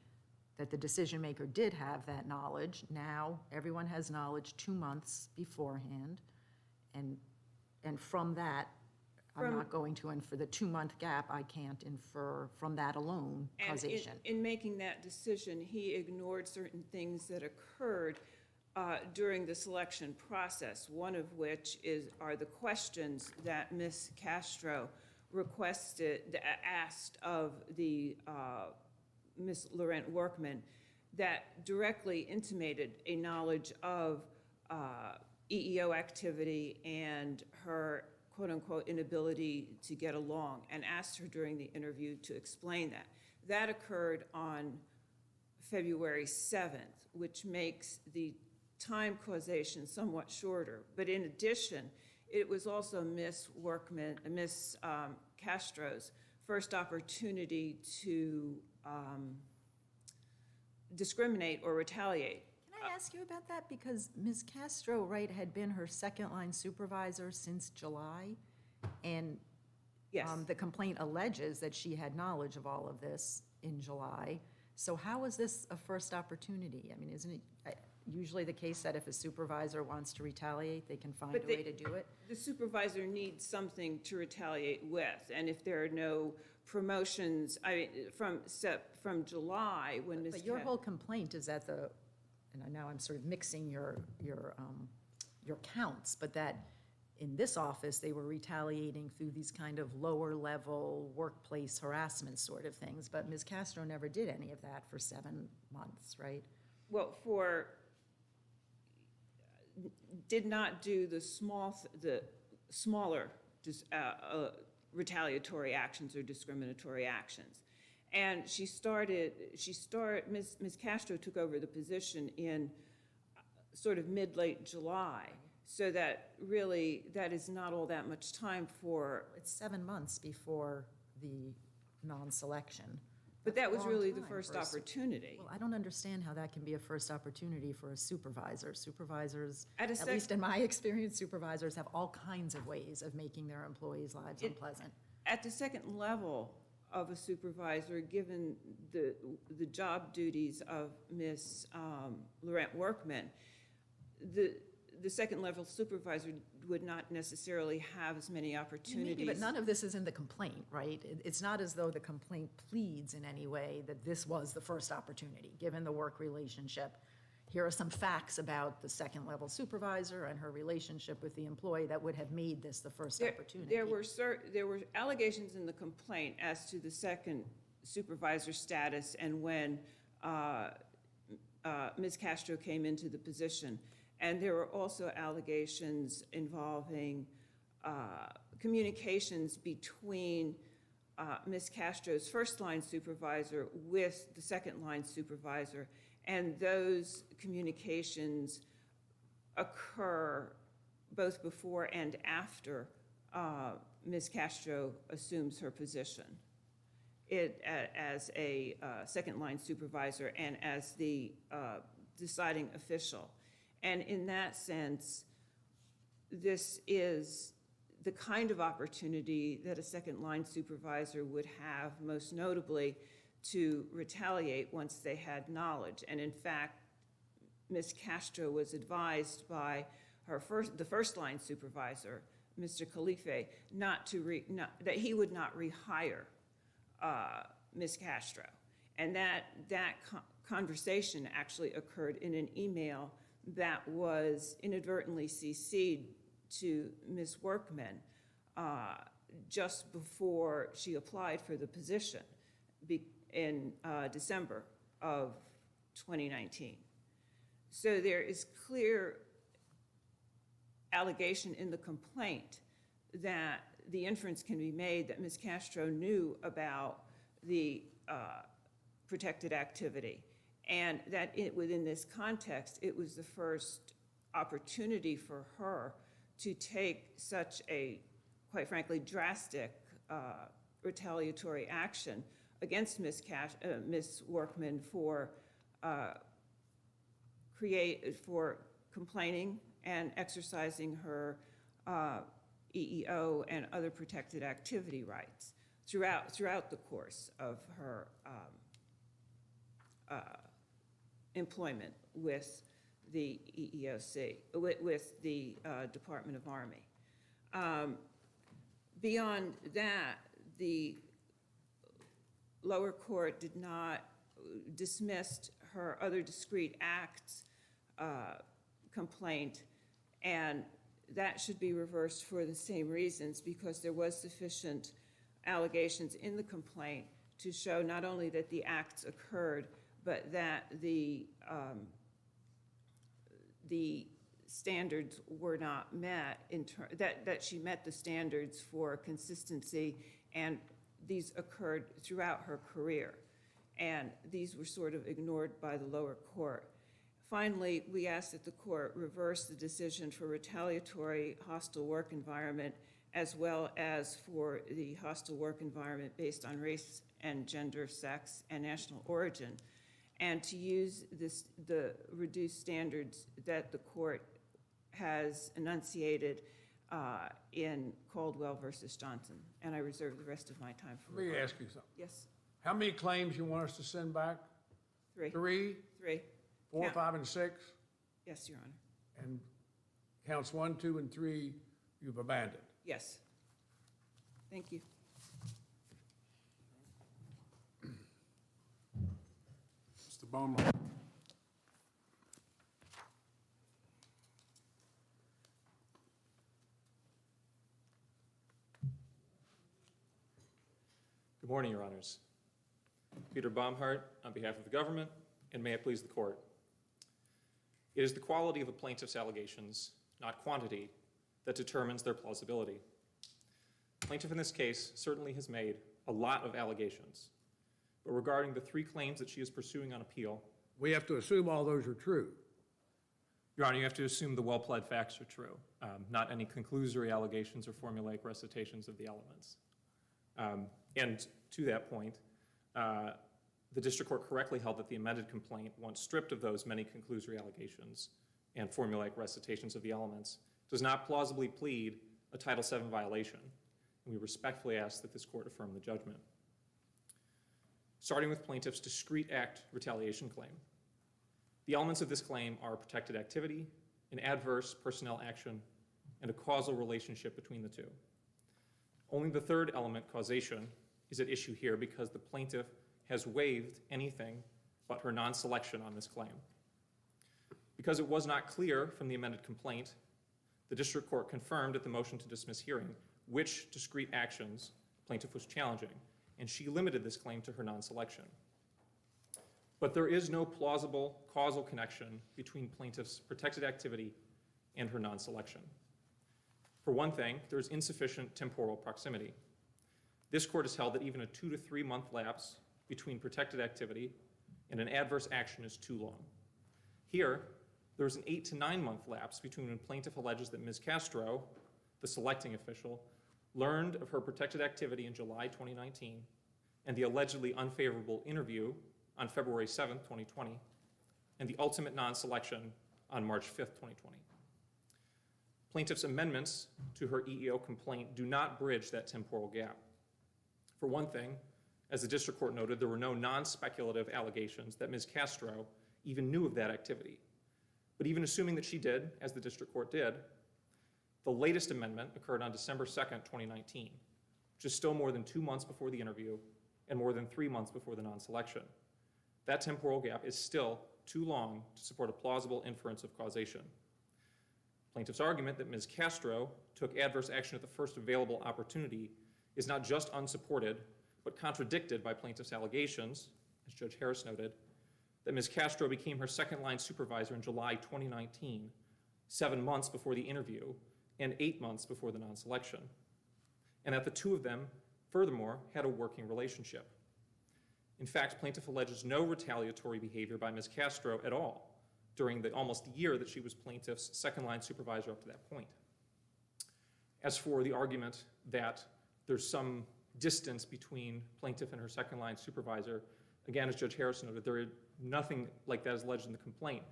that the decision maker did have that knowledge, now everyone has knowledge 2 months beforehand, and from that, I'm not going to, and for the 2-month gap, I can't infer from that alone causation. And in making that decision, he ignored certain things that occurred during the selection process, one of which are the questions that Ms. Castro asked of the Ms. Laurent Workman that directly intimated a knowledge of EEO activity and her quote-unquote inability to get along, and asked her during the interview to explain that. That occurred on February 7th, which makes the time causation somewhat shorter. But in addition, it was also Ms. Castro's first opportunity to discriminate or retaliate. Can I ask you about that? Because Ms. Castro, right, had been her second-line supervisor since July, and Yes. The complaint alleges that she had knowledge of all of this in July. So how is this a first opportunity? I mean, isn't it usually the case that if a supervisor wants to retaliate, they can find a way to do it? The supervisor needs something to retaliate with, and if there are no promotions, from July, when Ms. But your whole complaint is that and now I'm sort of mixing your counts, but that in this office, they were retaliating through these kind of lower-level workplace harassment sort of things, but Ms. Castro never did any of that for 7 months, right? Well, did not do the smaller retaliatory actions or discriminatory actions. And Ms. Castro took over the position in sort of mid-late July, so that really, that is not all that much time for... It's 7 months before the non-selection. But that was Long really the time first for a opportunity. Well, I don't understand how that can be a first opportunity for a supervisor. Supervisors, At at least in my experience, supervisors have all kinds of ways of making their employees' lives unpleasant. At the second level of a supervisor, given the job duties of Ms. Laurent Workman, the second level supervisor would not necessarily have as many opportunities. Maybe, but none of this is in the complaint, right? It's not as though the complaint pleads in any way that this was the first opportunity, given the work relationship. Here are some facts about the second level supervisor and her relationship with the employee that would have made this the first opportunity. There were allegations in the complaint as to the second supervisor status and when Ms. Castro came into the position. And there were also allegations involving communications between Ms. Castro's first-line supervisor with the second-line supervisor, and those communications occur both before and after Ms. Castro assumes her position as a second-line supervisor and as the deciding official. And in that sense, this is the kind of opportunity that a second-line supervisor would have, most notably, to retaliate once they had knowledge. And in fact, Ms. Castro was advised by the first-line supervisor, Mr. Khalife, that he would not rehire Ms. Castro. And that conversation actually occurred in an email that was inadvertently CC'd to Ms. Workman just before she applied for the position in December of 2019. So there is clear allegation in the complaint that the inference can be made that Ms. Castro knew about the protected activity, and that within this context, it was the first opportunity for her to take such a, quite frankly, drastic retaliatory action against Ms. Workman for complaining and exercising her EEO and other protected activity rights throughout the course of her employment with the EEOC, with the Department of Army. Beyond that, the lower court did not dismissed her other discrete acts complaint, and that should be reversed for the same reasons, because there was sufficient allegations in the complaint to show not only that the acts occurred, but that the standards were not met, that she met the standards for consistency, and these occurred throughout her career. And these were sort of ignored by the lower court. Finally, we ask that the court reverse the decision for retaliatory hostile work environment, as well as for the hostile work environment based on race and gender, sex, and national origin, and to use the reduced standards that the court has enunciated in Caldwell versus Johnson. And I reserve the rest of my time for Let me rebuttal. ask you something. Yes, How many claims you want us to send back? 3. 3, 3. 4, Count. 5, and 6? Yes, Your Honor. And counts 1, 2, and 3 you've abandoned. Yes. Thank you. Mr. Baumgarten. Good morning, Your Honors. Peter Baumhart on behalf of the government, and may it please the court. It is the quality of a plaintiff's allegations, not quantity, that determines their plausibility. The plaintiff in this case certainly has made a lot of allegations, but regarding the 3 claims that she is pursuing on appeal, We have to assume all those are true. Your Honor, you have to assume the well-pled facts are true, not any conclusory allegations or formulaic recitations of the elements. And to that point, the district court correctly held that the amended complaint, once stripped of those many conclusory allegations and formulaic recitations of the elements, does not plausibly plead a Title VII violation, and we respectfully ask that this court affirm the judgment. Starting with plaintiff's discrete act retaliation claim. The elements of this claim are protected activity, an adverse personnel action, and a causal relationship between the two. Only the third element, causation, is at issue here because the plaintiff has waived anything but her non-selection on this claim. Because it was not clear from the amended complaint, the district court confirmed at the motion to dismiss hearing which discrete actions plaintiff was challenging, and she limited this claim to her non-selection. But there is no plausible causal connection between plaintiff's protected activity and her non-selection. For one thing, there is insufficient temporal proximity. This court has held that even a 2 to 3 month lapse between protected activity and an adverse action is too long. Here, there is an 8 to 9 month lapse between when plaintiff alleges that Ms. Castro, the selecting official, learned of her protected activity in July 2019 and the allegedly unfavorable interview on February 7th, 2020, and the ultimate non-selection on March 5th, 2020. Plaintiff's amendments to her EEO complaint do not bridge that temporal gap. For one thing, as the district court noted, there were no non-speculative allegations that Ms. Castro even knew of that activity. But even assuming that she did, as the district court did, the latest amendment occurred on December 2nd, 2019, which is still more than 2 months before the interview and more than 3 months before the non-selection. That temporal gap is still too long to support a plausible inference of causation. Plaintiff's argument that Ms. Castro took adverse action at the first available opportunity is not just unsupported, but contradicted by plaintiff's allegations, as Judge Harris noted, that Ms. Castro became her second-line supervisor in July 2019, 7 months before the interview and 8 months before the non-selection. and that the two of them, furthermore, had a working relationship. In fact, plaintiff alleges no retaliatory behavior by Ms. Castro at all during the almost year that she was plaintiff's second-line supervisor up to that point. As for the argument that there's some distance between plaintiff and her second-line supervisor, again, as Judge Harris noted, there is nothing like that is alleged in the complaint.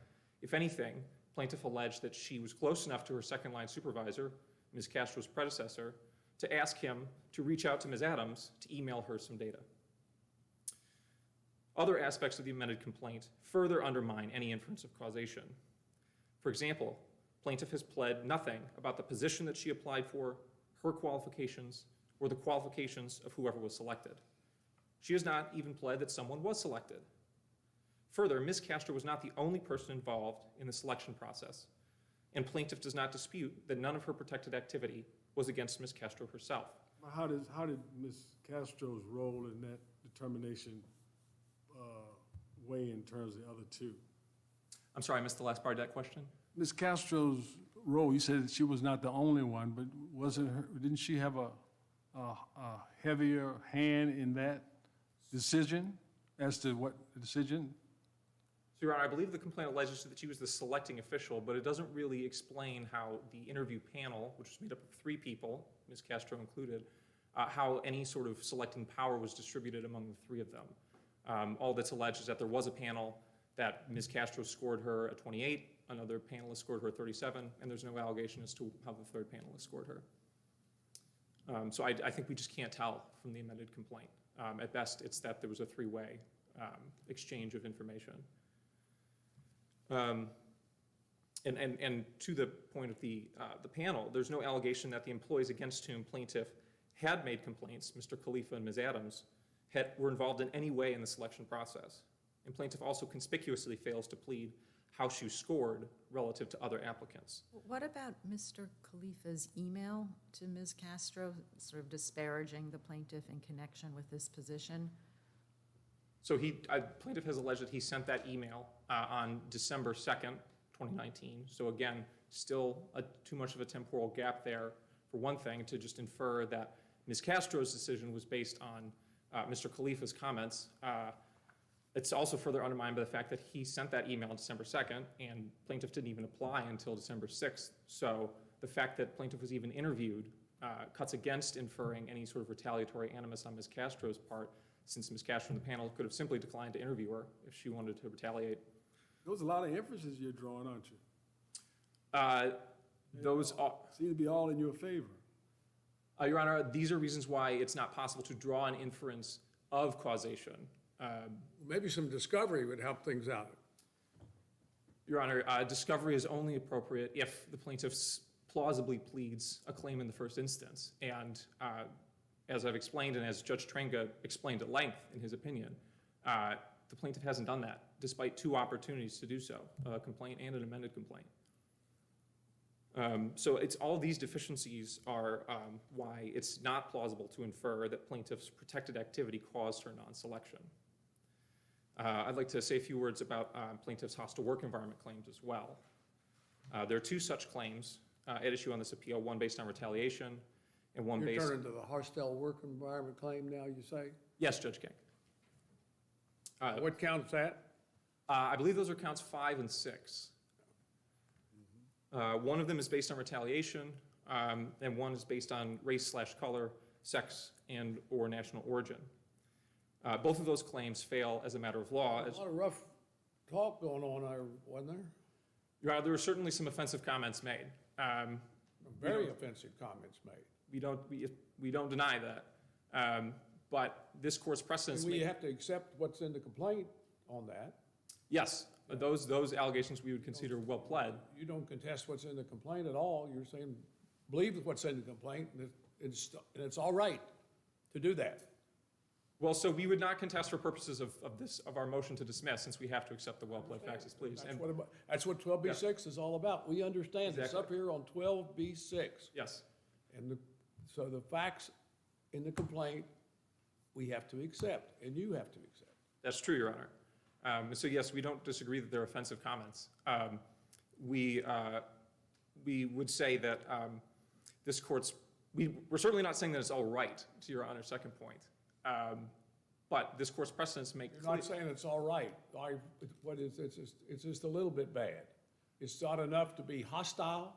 If anything, plaintiff alleged that she was close enough to her second-line supervisor, Ms. Castro's predecessor, to ask him to reach out to Ms. Adams to email her some data. Other aspects of the amended complaint further undermine any inference of causation. For example, plaintiff has pled nothing about the position that she applied for, her qualifications, or the qualifications of whoever was selected. She has not even pled that someone was selected. Further, Ms. Castro was not the only person involved in the selection process, and plaintiff does not dispute that none of her protected activity was against Ms. Castro herself. How did Ms. Castro's role in that determination weigh in terms of the other two? I'm sorry, I missed the last part of that question. Ms. Castro's role, you said that she was not the only one, but didn't she have a heavier hand in that decision as to what the decision? So, Your Honor, I believe the complaint alleges that she was the selecting official, but it doesn't really explain how the interview panel, which was made up of 3 people, Ms. Castro included, how any sort of selecting power was distributed among the 3 of them. All that's alleged is that there was a panel, that Ms. Castro scored her a 28, another panelist scored her a 37, and there's no allegation as to how the third panelist scored her. So I think we just can't tell from the amended complaint. At best, it's that there was a 3-way exchange of information. And to the point of the panel, there's no allegation that the employees against whom plaintiff had made complaints, Mr. Khalifa and Ms. Adams, were involved in any way in the selection process. And plaintiff also conspicuously fails to plead how she scored relative to other applicants. What about Mr. Khalifa's email to Ms. Castro, sort of disparaging the plaintiff in connection with this position? So plaintiff has alleged that he sent that email on December 2nd, 2019. So again, still too much of a temporal gap there, for one thing, to just infer that Ms. Castro's decision was based on Mr. Khalifa's comments. It's also further undermined by the fact that he sent that email on December 2nd, and plaintiff didn't even apply until December 6th. So the fact that plaintiff was even interviewed cuts against inferring any sort of retaliatory animus on Ms. Castro's part, since Ms. Castro and the panel could have simply declined to interview her if she wanted to retaliate. Those are a lot of inferences you're drawing, aren't you? Those seem to be all in your favor. Your Honor, these are reasons why it's not possible to draw an inference of causation. Maybe some discovery would help things out. Your Honor, discovery is only appropriate if the plaintiff plausibly pleads a claim in the first instance. And as I've explained, and as Judge Trenga explained at length in his opinion, the plaintiff hasn't done that, despite 2 opportunities to do so, a complaint and an amended complaint. So it's all these deficiencies are why it's not plausible to infer that plaintiff's protected activity caused her non-selection. I'd like to say a few words about plaintiff's hostile work environment claims as well. There are 2 such claims at issue on this appeal, one based on retaliation and one based... You're turning to the hostile work environment claim now, you say? Yes, Judge King. What counts that? I believe those are counts 5 and 6. One of them is based on retaliation, and one is based on race/color, sex, and or national origin. Both of those claims fail as a matter of law. A lot of rough talk going on there, wasn't there? Your Honor, there were certainly some offensive comments made. Very offensive comments made. We don't deny that. But this court's precedents... And we have to accept what's in the complaint on that. Yes, those allegations we would consider well pled. You don't contest what's in the complaint at all. You're saying, believe what's in the complaint, and it's all right to do that. Well, so we would not contest for purposes of our motion to dismiss, since we have to accept the well pled facts as pleased. That's what 12B6 is all about. We understand it's Exactly. up here on 12B6. Yes. And so the facts in the complaint, we have to accept, and you have to accept. That's true, Your Honor. So yes, we don't disagree that they're offensive comments. We would say that this court's We're certainly not saying that it's all right, to Your Honor's second point. But this court's precedents make You're clear. not saying it's all right. It's just a little bit bad. It's not enough to be hostile.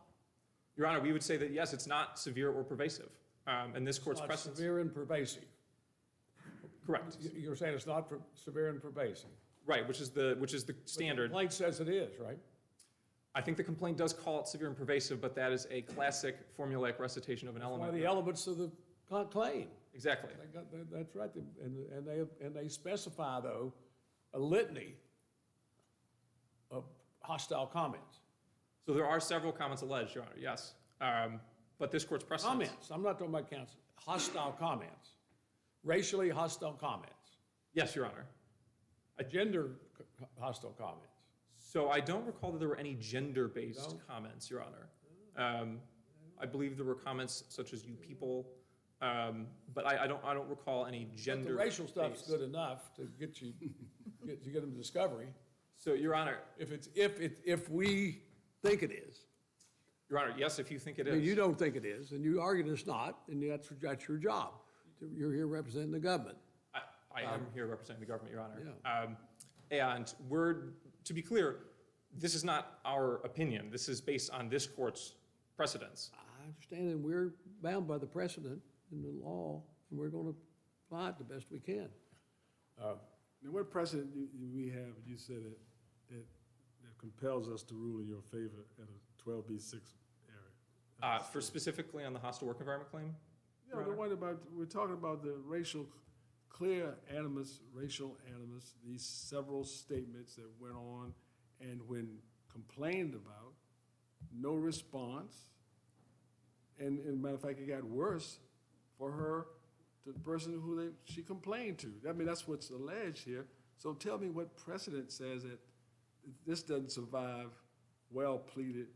Your Honor, we would say that, yes, it's not severe or pervasive. And this court's It's not precedents. severe and pervasive. Correct. You're saying it's not severe and pervasive. Right, which is the standard. The complaint says it is, right? I think the complaint does call it severe and pervasive, but that is a classic formulaic recitation of an One of element. the elements of the claim. Exactly. That's right. And they specify, though, a litany of hostile comments. So there are several comments alleged, Your Honor, yes. But this court's precedents. Comments. I'm not talking about counsel. Hostile comments. Racially hostile comments. Yes, Your Honor. Gender hostile comments. So I don't recall that there were any gender-based comments, Your Honor. I believe there were comments such as "you people," but I don't recall any gender. But the racial stuff's good enough to get them to discovery. So, Your Honor, If we think it is. Your Honor, yes, if you think it I mean, is. you don't think it is, and you argue it's not, and that's your job. You're here representing the government. I am here representing the government, Your Honor. Yeah. And to be clear, this is not our opinion. This is based on this court's precedents. I understand, and we're bound by the precedent in the law, and we're going to apply it the best we can. Now, what precedent do we have, you said that compels us to rule in your favor at a 12B6 area? For specifically on the hostile work environment claim? Yeah, the one about, we're talking about the clear animus, racial animus, these several statements that went on, and when complained about, no response. And matter of fact, it got worse for her, the person who she complained to. I mean, that's what's alleged here. So tell me what precedent says that this doesn't survive well-pleaded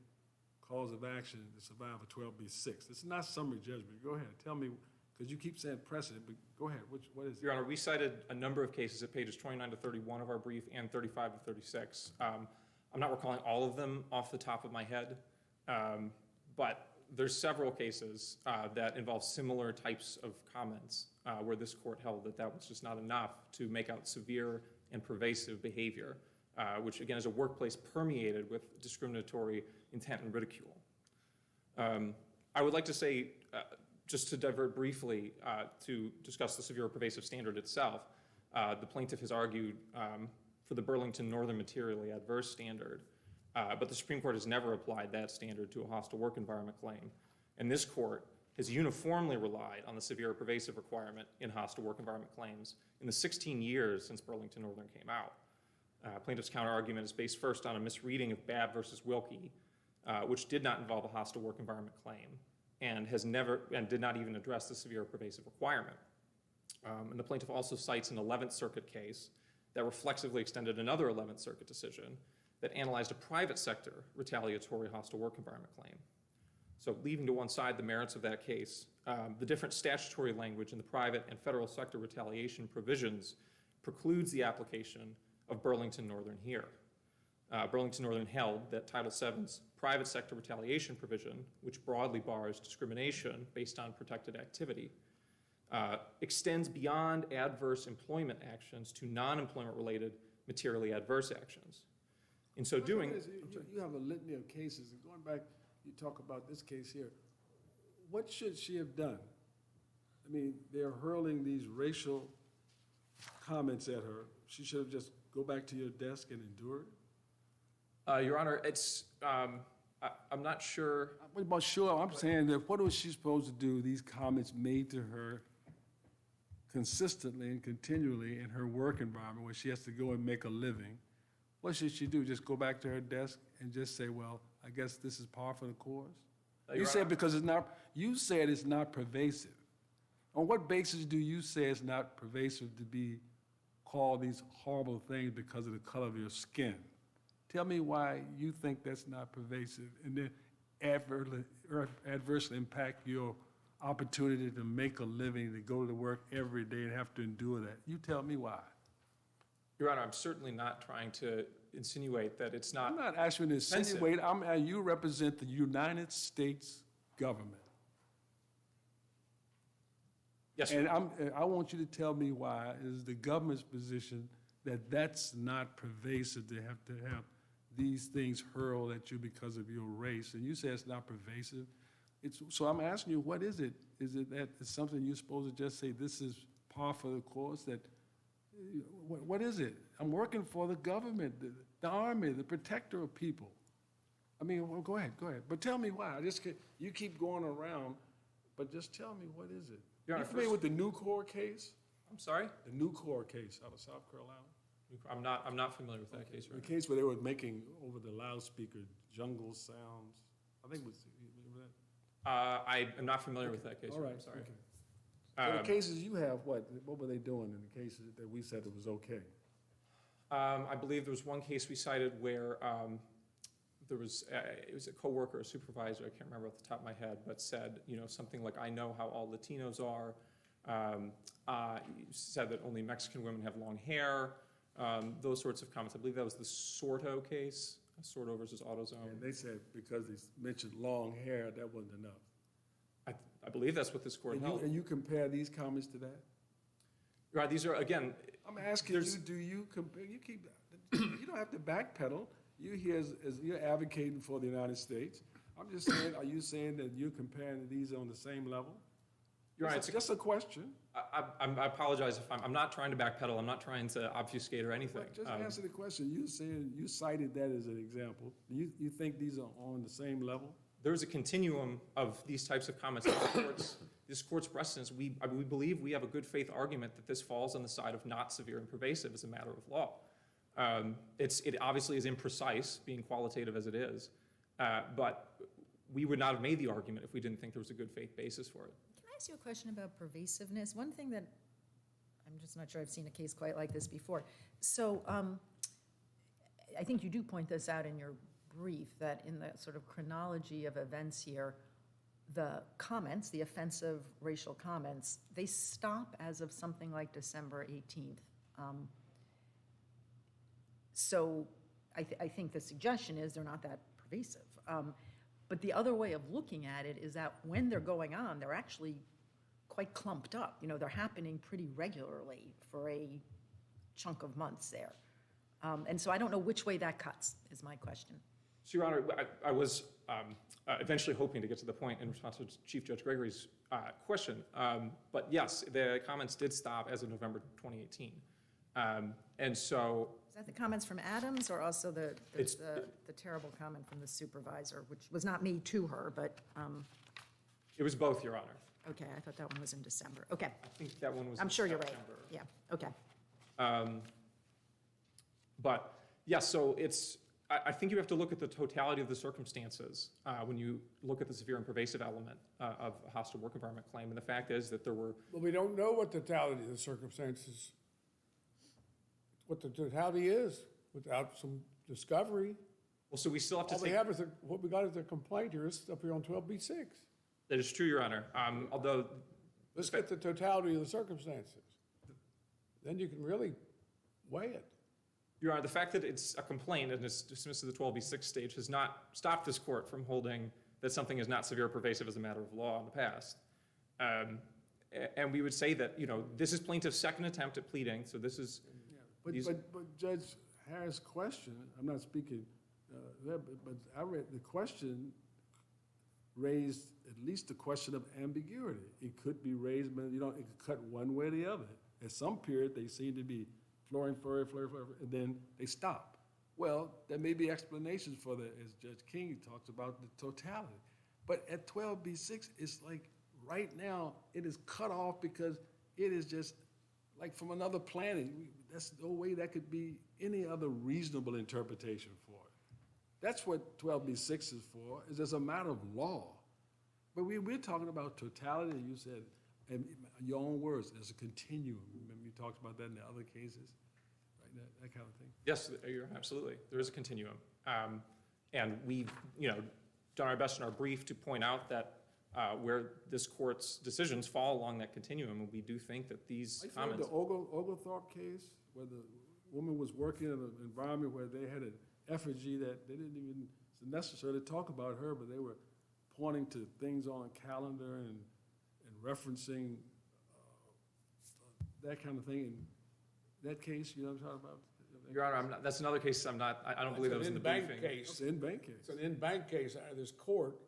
cause of action to survive a 12B6. It's not summary judgment. Go ahead, tell me, because you keep saying precedent, but go ahead, what is it? Your Honor, we cited a number of cases at pages 29 to 31 of our brief and 35 to 36. I'm not recalling all of them off the top of my head, but there's several cases that involve similar types of comments where this court held that that was just not enough to make out severe and pervasive behavior, which again is a workplace permeated with discriminatory intent and ridicule. I would like to say, just to divert briefly to discuss the severe or pervasive standard itself, the plaintiff has argued for the Burlington Northern materially adverse standard, but the Supreme Court has never applied that standard to a hostile work environment claim. And this court has uniformly relied on the severe or pervasive requirement in hostile work environment claims in the 16 years since Burlington Northern came out. Plaintiff's counterargument is based first on a misreading of Babb versus Wilkie, which did not involve a hostile work environment claim and did not even address the severe or pervasive requirement. And the plaintiff also cites an 11th Circuit case that reflexively extended another 11th Circuit decision that analyzed a private sector retaliatory hostile work environment claim. So leaving to one side the merits of that case, the different statutory language in the private and federal sector retaliation provisions precludes the application of Burlington Northern here. Burlington Northern held that Title VII's private sector retaliation provision, which broadly bars discrimination based on protected activity, extends beyond adverse employment actions to non-employment related materially adverse actions. In so doing, You have a litany of cases, and going back, you talk about this case here. What should she have done? I mean, they're hurling these racial comments at her. She should have just go back to your desk and endure it? Your Honor, it's, I'm not sure. What about sure? I'm saying that what was she supposed to do, these comments made to her consistently and continually in her work environment where she has to go and make a living? What should she do? Just go back to her desk and just say, well, I guess this is par for the course? You said because it's not, you said it's not pervasive. On what basis do you say it's not pervasive to be called these horrible things because of the color of your skin? Tell me why you think that's not pervasive and then adversely impact your opportunity to make a living, to go to work every day and have to endure that. You tell me why. Your Honor, I'm certainly not trying to insinuate that it's not. I'm not asking you to insinuate. You represent the United States government. Yes, And sir. I want you to tell me why it is the government's position that that's not pervasive, to have these things hurled at you because of your race. And you say it's not pervasive. So I'm asking you, what is it? Is it that it's something you're supposed to just say, this is par for the course, that, what is it? I'm working for the government, the army, the protector of people. I mean, well, go ahead. But tell me why. You keep going around, but just tell me, what is it? Your You Honor, familiar with the Nucor case? I'm sorry? The Nucor case out of South Carolina? I'm not familiar with that case, Your The Honor. case where they were making over the loudspeaker jungle sounds. I think it was, you remember that? I am not familiar with that case, All Your right, Honor, I'm sorry. okay. So the cases you have, what were they doing in the cases that we said it was okay? I believe there was one case we cited where there was, it was a coworker, a supervisor, I can't remember off the top of my head, but said, something like, I know how all Latinos are. Said that only Mexican women have long hair, those sorts of comments. I believe that was the Sorto case, Sorto versus AutoZone. And they said because they mentioned long hair, that wasn't enough. I believe that's what this court held. And you compare these comments to that? Right, these are, again, I'm asking you, do you compare, you don't have to backpedal. You're here as you're advocating for the United States. I'm just saying, are you saying that you're comparing these on the same level? You're right. It's just a question. I apologize if I'm not trying to backpedal. I'm not trying to obfuscate or anything. Just answer the question. You saying, you cited that as an example. Do you think these are on the same level? There's a continuum of these types of comments. This court's precedents, we believe we have a good faith argument that this falls on the side of not severe and pervasive as a matter of law. It obviously is imprecise, being qualitative as it is, but we would not have made the argument if we didn't think there was a good faith basis for it. Can I ask you a question about pervasiveness? One thing that, I'm just not sure I've seen a case quite like this before. So I think you do point this out in your brief, that in the sort of chronology of events here, the comments, the offensive racial comments, they stop as of something like December 18th. So I think the suggestion is they're not that pervasive. But the other way of looking at it is that when they're going on, they're actually quite clumped up. They're happening pretty regularly for a chunk of months there. And so I don't know which way that cuts, is my question. So, Your Honor, I was eventually hoping to get to the point in response to Chief Judge Gregory's question. But yes, the comments did stop as of November 2018. And so... Is that the comments from Adams or also the terrible comment from the supervisor, which was not made to her, but... It was both, Your Honor. Okay, I thought that one was in December. Okay, I think that one was I'm in sure you're right. September. Yeah, okay. But yes, so it's... I think you have to look at the totality of the circumstances when you look at the severe and pervasive element of a hostile work environment claim. And the fact is that there were... Well, we don't know what the totality of the circumstances, what the totality is without some discovery. Well, so we still have to All we have is, what we got is a complaint here, it's up here on 12B6. That is true, Your Honor. Although... Let's get the totality of the circumstances. Then you can really weigh it. Your Honor, the fact that it's a complaint and it's dismissed at the 12B6 stage has not stopped this court from holding that something is not severe or pervasive as a matter of law in the past. And we would say that, this is plaintiff's second attempt at pleading, so this is... Yeah, but Judge Harris' question, I'm not speaking there, but I read the question raised at least the question of ambiguity. It could be raised, but it could cut one way or the other. At some period, they seem to be flowing, and then they stop. Well, there may be explanations for that, as Judge King talks about the totality. But at 12B6, it's like right now, it is cut off because it is just like from another planet. That's no way that could be any other reasonable interpretation for it. That's what 12B6 is for, is as a matter of law. But we're talking about totality, and you said, and your own words, there's a continuum. Remember you talked about that in the other cases, right? That kind of thing. Yes, absolutely. There is a continuum. And we've, done our best in our brief to point out that where this court's decisions fall along that continuum, and we do think that these comments... The Oglethorpe case, where the woman was working in an environment where they had an effigy that they didn't even necessarily talk about her, but they were pointing to things on a calendar and referencing that kind of thing, in that case, you know what I'm talking about? Your Honor, I'm not, that's another case I'm not, I don't believe that was in the briefing. It's an in-bank It's case. an in-bank case. It's an in-bank case out of this court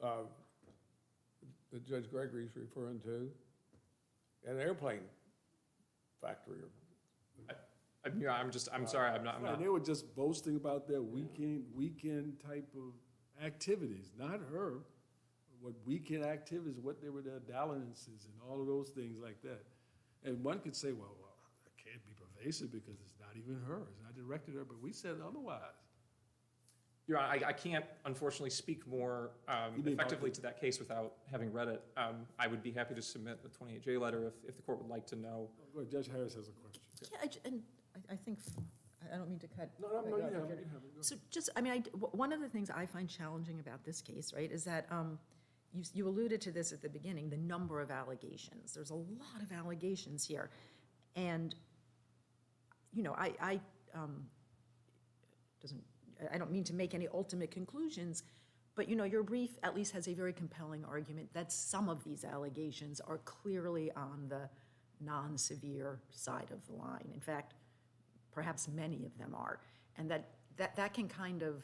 that Judge Gregory's referring to, an airplane factory. I'm sorry, I'm not. And they were just boasting about their weekend type of activities, not her. What weekend activities, what they were, their dalliances and all of those things like that. And one could say, well, that can't be pervasive because it's not even her, it's not directed at her, but we said otherwise. Your Honor, I can't unfortunately speak more effectively to that case without having read it. I would be happy to submit a 28J letter if the court would like to know. Go ahead, Judge Harris has a question. Yeah, and I think, I don't mean to cut. No, you have it. So just, I mean, one of the things I find challenging about this case, right, is that you alluded to this at the beginning, the number of allegations. There's a lot of allegations here. And, you know, I don't mean to make any ultimate conclusions, but, you know, your brief at least has a very compelling argument that some of these allegations are clearly on the non-severe side of the line. In fact, perhaps many of them are. And that can kind of,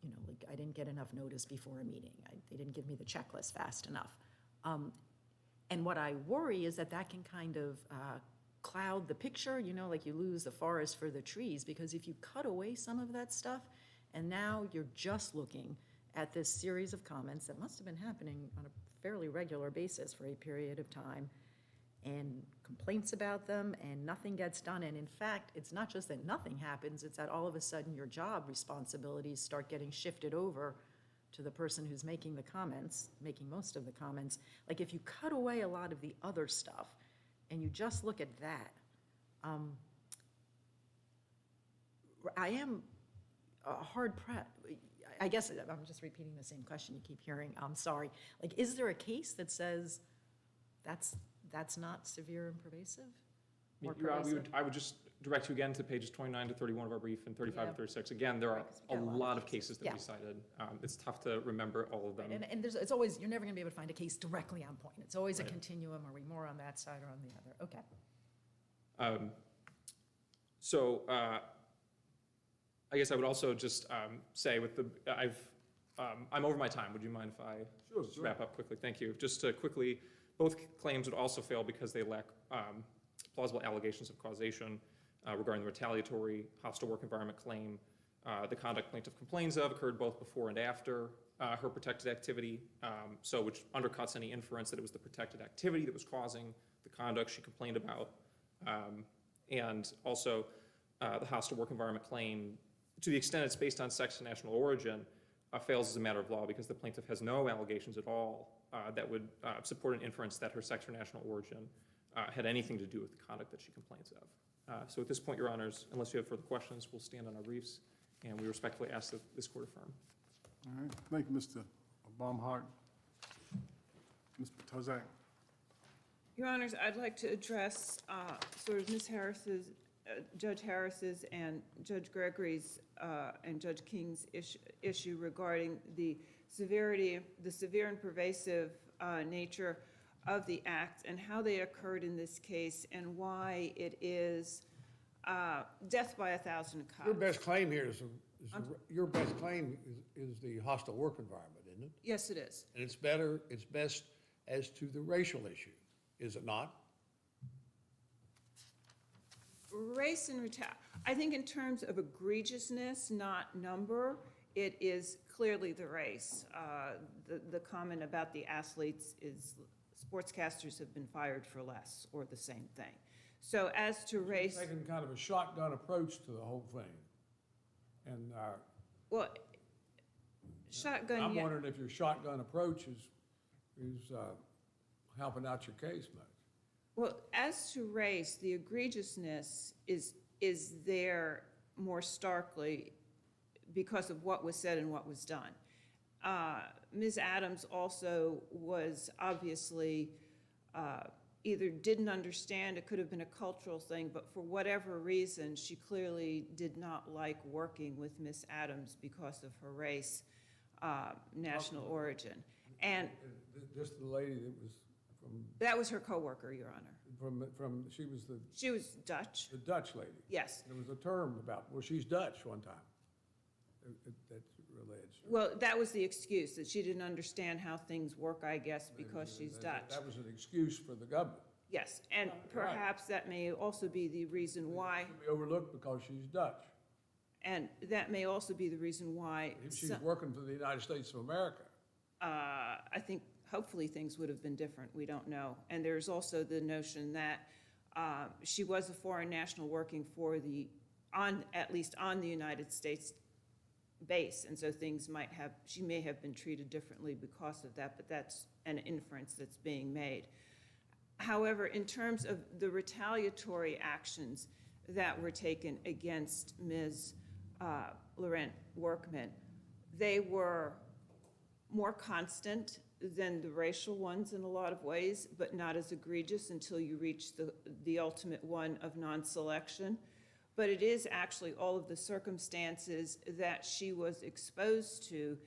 you know, like I didn't get enough notice before a meeting. They didn't give me the checklist fast enough. And what I worry is that can kind of cloud the picture, you know, like you lose the forest for the trees, because if you cut away some of that stuff, and now you're just looking at this series of comments that must have been happening on a fairly regular basis for a period of time, and complaints about them, and nothing gets done. And in fact, it's not just that nothing happens, it's that all of a sudden your job responsibilities start getting shifted over to the person who's making the comments, making most of the comments. Like if you cut away a lot of the other stuff and you just look at that, I am hard pressed. I guess I'm just repeating the same question you keep hearing. I'm sorry. Like, is there a case that says that's not severe and pervasive? Or Your Honor, pervasive? I would just direct you again to pages 29 to 31 of our brief and 35 to 36. Again, there are a lot of cases that we cited. It's tough to remember all of them. And it's always, you're never going to be able to find a case directly on point. It's always a continuum. Are we more on that side or on the other? Okay. I guess I would also just say with the, I'm over my time. Would you mind if I just wrap up quickly? Thank you. Just to quickly, both claims would also fail because they lack plausible allegations of causation regarding the retaliatory hostile work environment claim. The conduct plaintiff complains of occurred both before and after her protected activity, so which undercuts any inference that it was the protected activity that was causing the conduct she complained about. And also the hostile work environment claim, to the extent it's based on sex and national origin, fails as a matter of law because the plaintiff has no allegations at all that would support an inference that her sex or national origin had anything to do with the conduct that she complains of. So at this point, Your Honors, unless you have further questions, we'll stand on our briefs, and we respectfully ask that this court affirm. All right, thank you, Mr. Baumhart. Ms. Tozak. Your Honors, I'd like to address sort of Ms. Harris's, Judge Harris's and Judge Gregory's and Judge King's issue regarding the severity, the severe and pervasive nature of the acts and how they occurred in this case and why it is death by 1,000 cuts. Your best claim here is the hostile work environment, isn't it? Yes, it is. And it's best as to the racial issue, is it not? Race and I think in terms of egregiousness, not number, it is clearly the race. The comment about the athletes is sportscasters have been fired for less or the same thing. So as to race. You're taking kind of a shotgun approach to the whole thing. And well, shotgun. I'm wondering if your shotgun approach is helping out your case much. Well, as to race, the egregiousness is there more starkly because of what was said and what was done. Ms. Adams also was obviously either didn't understand, it could have been a cultural thing, but for whatever reason, she clearly did not like working with Ms. Adams because of her race, national origin. And just the lady that was That was her coworker, Your Honor. She was She was Dutch. the Dutch lady. Yes. There was a term about, well, she's Dutch one time. That's alleged. Well, that was the excuse, that she didn't understand how things work, I guess, because she's Dutch. That was an excuse for the government. Yes, and perhaps that may also be the reason why, Should be overlooked because she's Dutch. and that may also be the reason why, If she's working for the United States of America. I think hopefully things would have been different, we don't know. And there's also the notion that she was a foreign national working for at least on the United States base, and so she may have been treated differently because of that, but that's an inference that's being made. However, in terms of the retaliatory actions that were taken against Ms. Laurent Workman, they were more constant than the racial ones in a lot of ways, but not as egregious until you reach the ultimate one of non-selection. But it is actually all of the circumstances that she was exposed to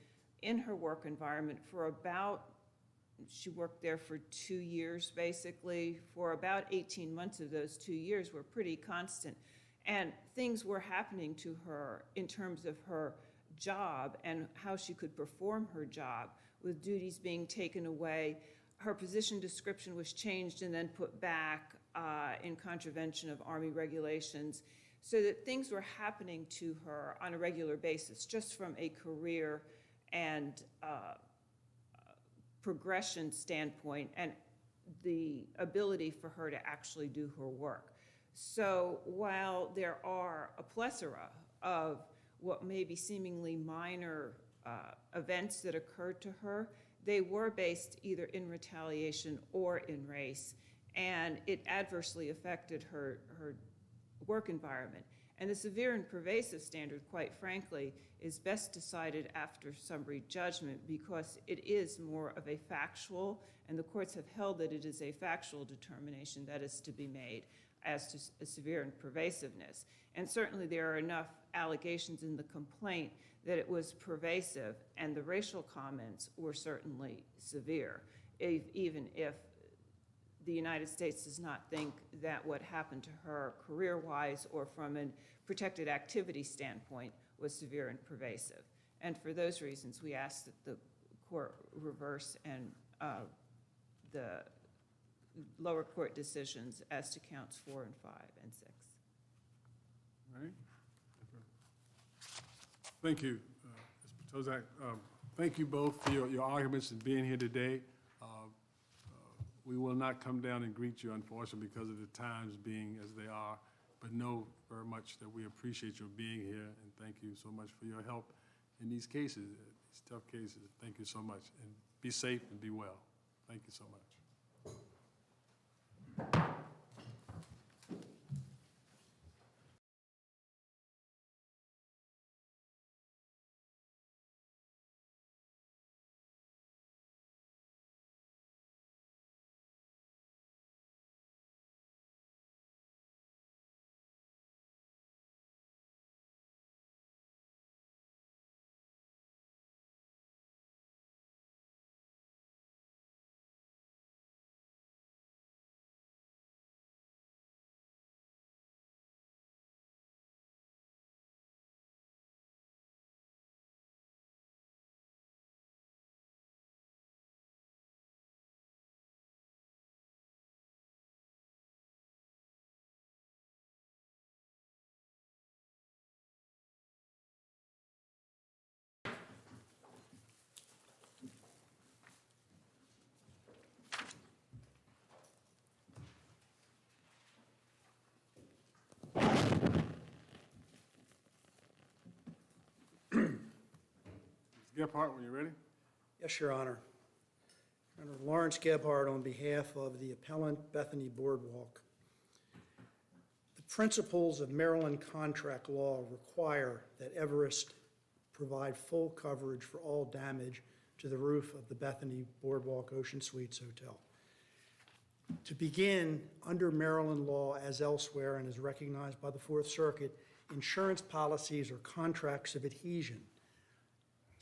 in her work environment she worked there for 2 years, basically. For about 18 months of those 2 years were pretty constant. And things were happening to her in terms of her job and how she could perform her job, with duties being taken away. Her position description was changed and then put back in contravention of Army regulations, so that things were happening to her on a regular basis, just from a career and progression standpoint, and the ability for her to actually do her work. So while there are a plethora of what may be seemingly minor events that occurred to her, they were based either in retaliation or in race, and it adversely affected her work environment. And the severe and pervasive standard, quite frankly, is best decided after summary judgment, because it is more of a factual, and the courts have held that it is a factual determination that is to be made as to severe and pervasiveness. And certainly there are enough allegations in the complaint that it was pervasive, and the racial comments were certainly severe, even if the United States does not think that what happened to her career-wise or from a protected activity standpoint was severe and pervasive. And for those reasons, we ask that the court reverse and the lower court decisions as to counts 4 and 5 and 6. All right. Thank you, Ms. Potozak. Thank you both for your arguments and being here today. We will not come down and greet you, unfortunately, because of the times being as they are, but know very much that we appreciate your being here, and thank you so much for your help in these cases, these tough cases. Thank you so much, and be safe and be well. Thank you so much. Gephardt, when you're ready. Yes, Your Honor. Honor Lawrence Gebhardt on behalf of the appellant Bethany Boardwalk. The principles of Maryland contract law require that Everest provide full coverage for all damage to the roof of the Bethany Boardwalk Ocean Suites Hotel. To begin, under Maryland law, as elsewhere and as recognized by the Fourth Circuit, insurance policies are contracts of adhesion.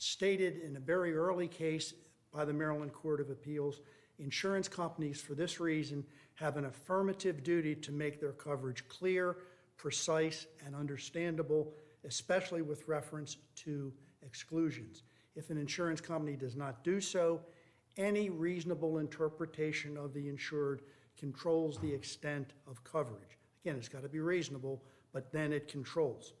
Stated in a very early case by the Maryland Court of Appeals, Insurance companies, for this reason, have an affirmative duty to make their coverage clear, precise, and understandable, especially with reference to exclusions. If an insurance company does not do so, any reasonable interpretation of the insured controls the extent of coverage. Again, it's got to be reasonable, but then it controls.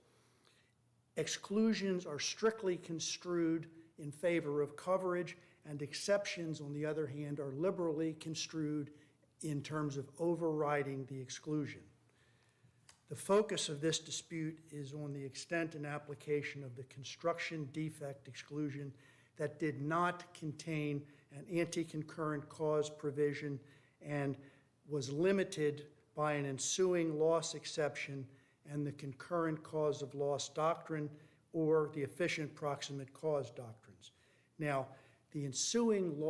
Exclusions are strictly construed in favor of coverage, and exceptions, on the other hand, are liberally construed in terms of overriding the exclusion. The focus of this dispute is on the extent and application of the construction defect exclusion that did not contain an anti-concurrent cause provision and was limited by an ensuing loss exception and the concurrent cause of loss doctrine or the efficient proximate cause doctrines. Now, the ensuing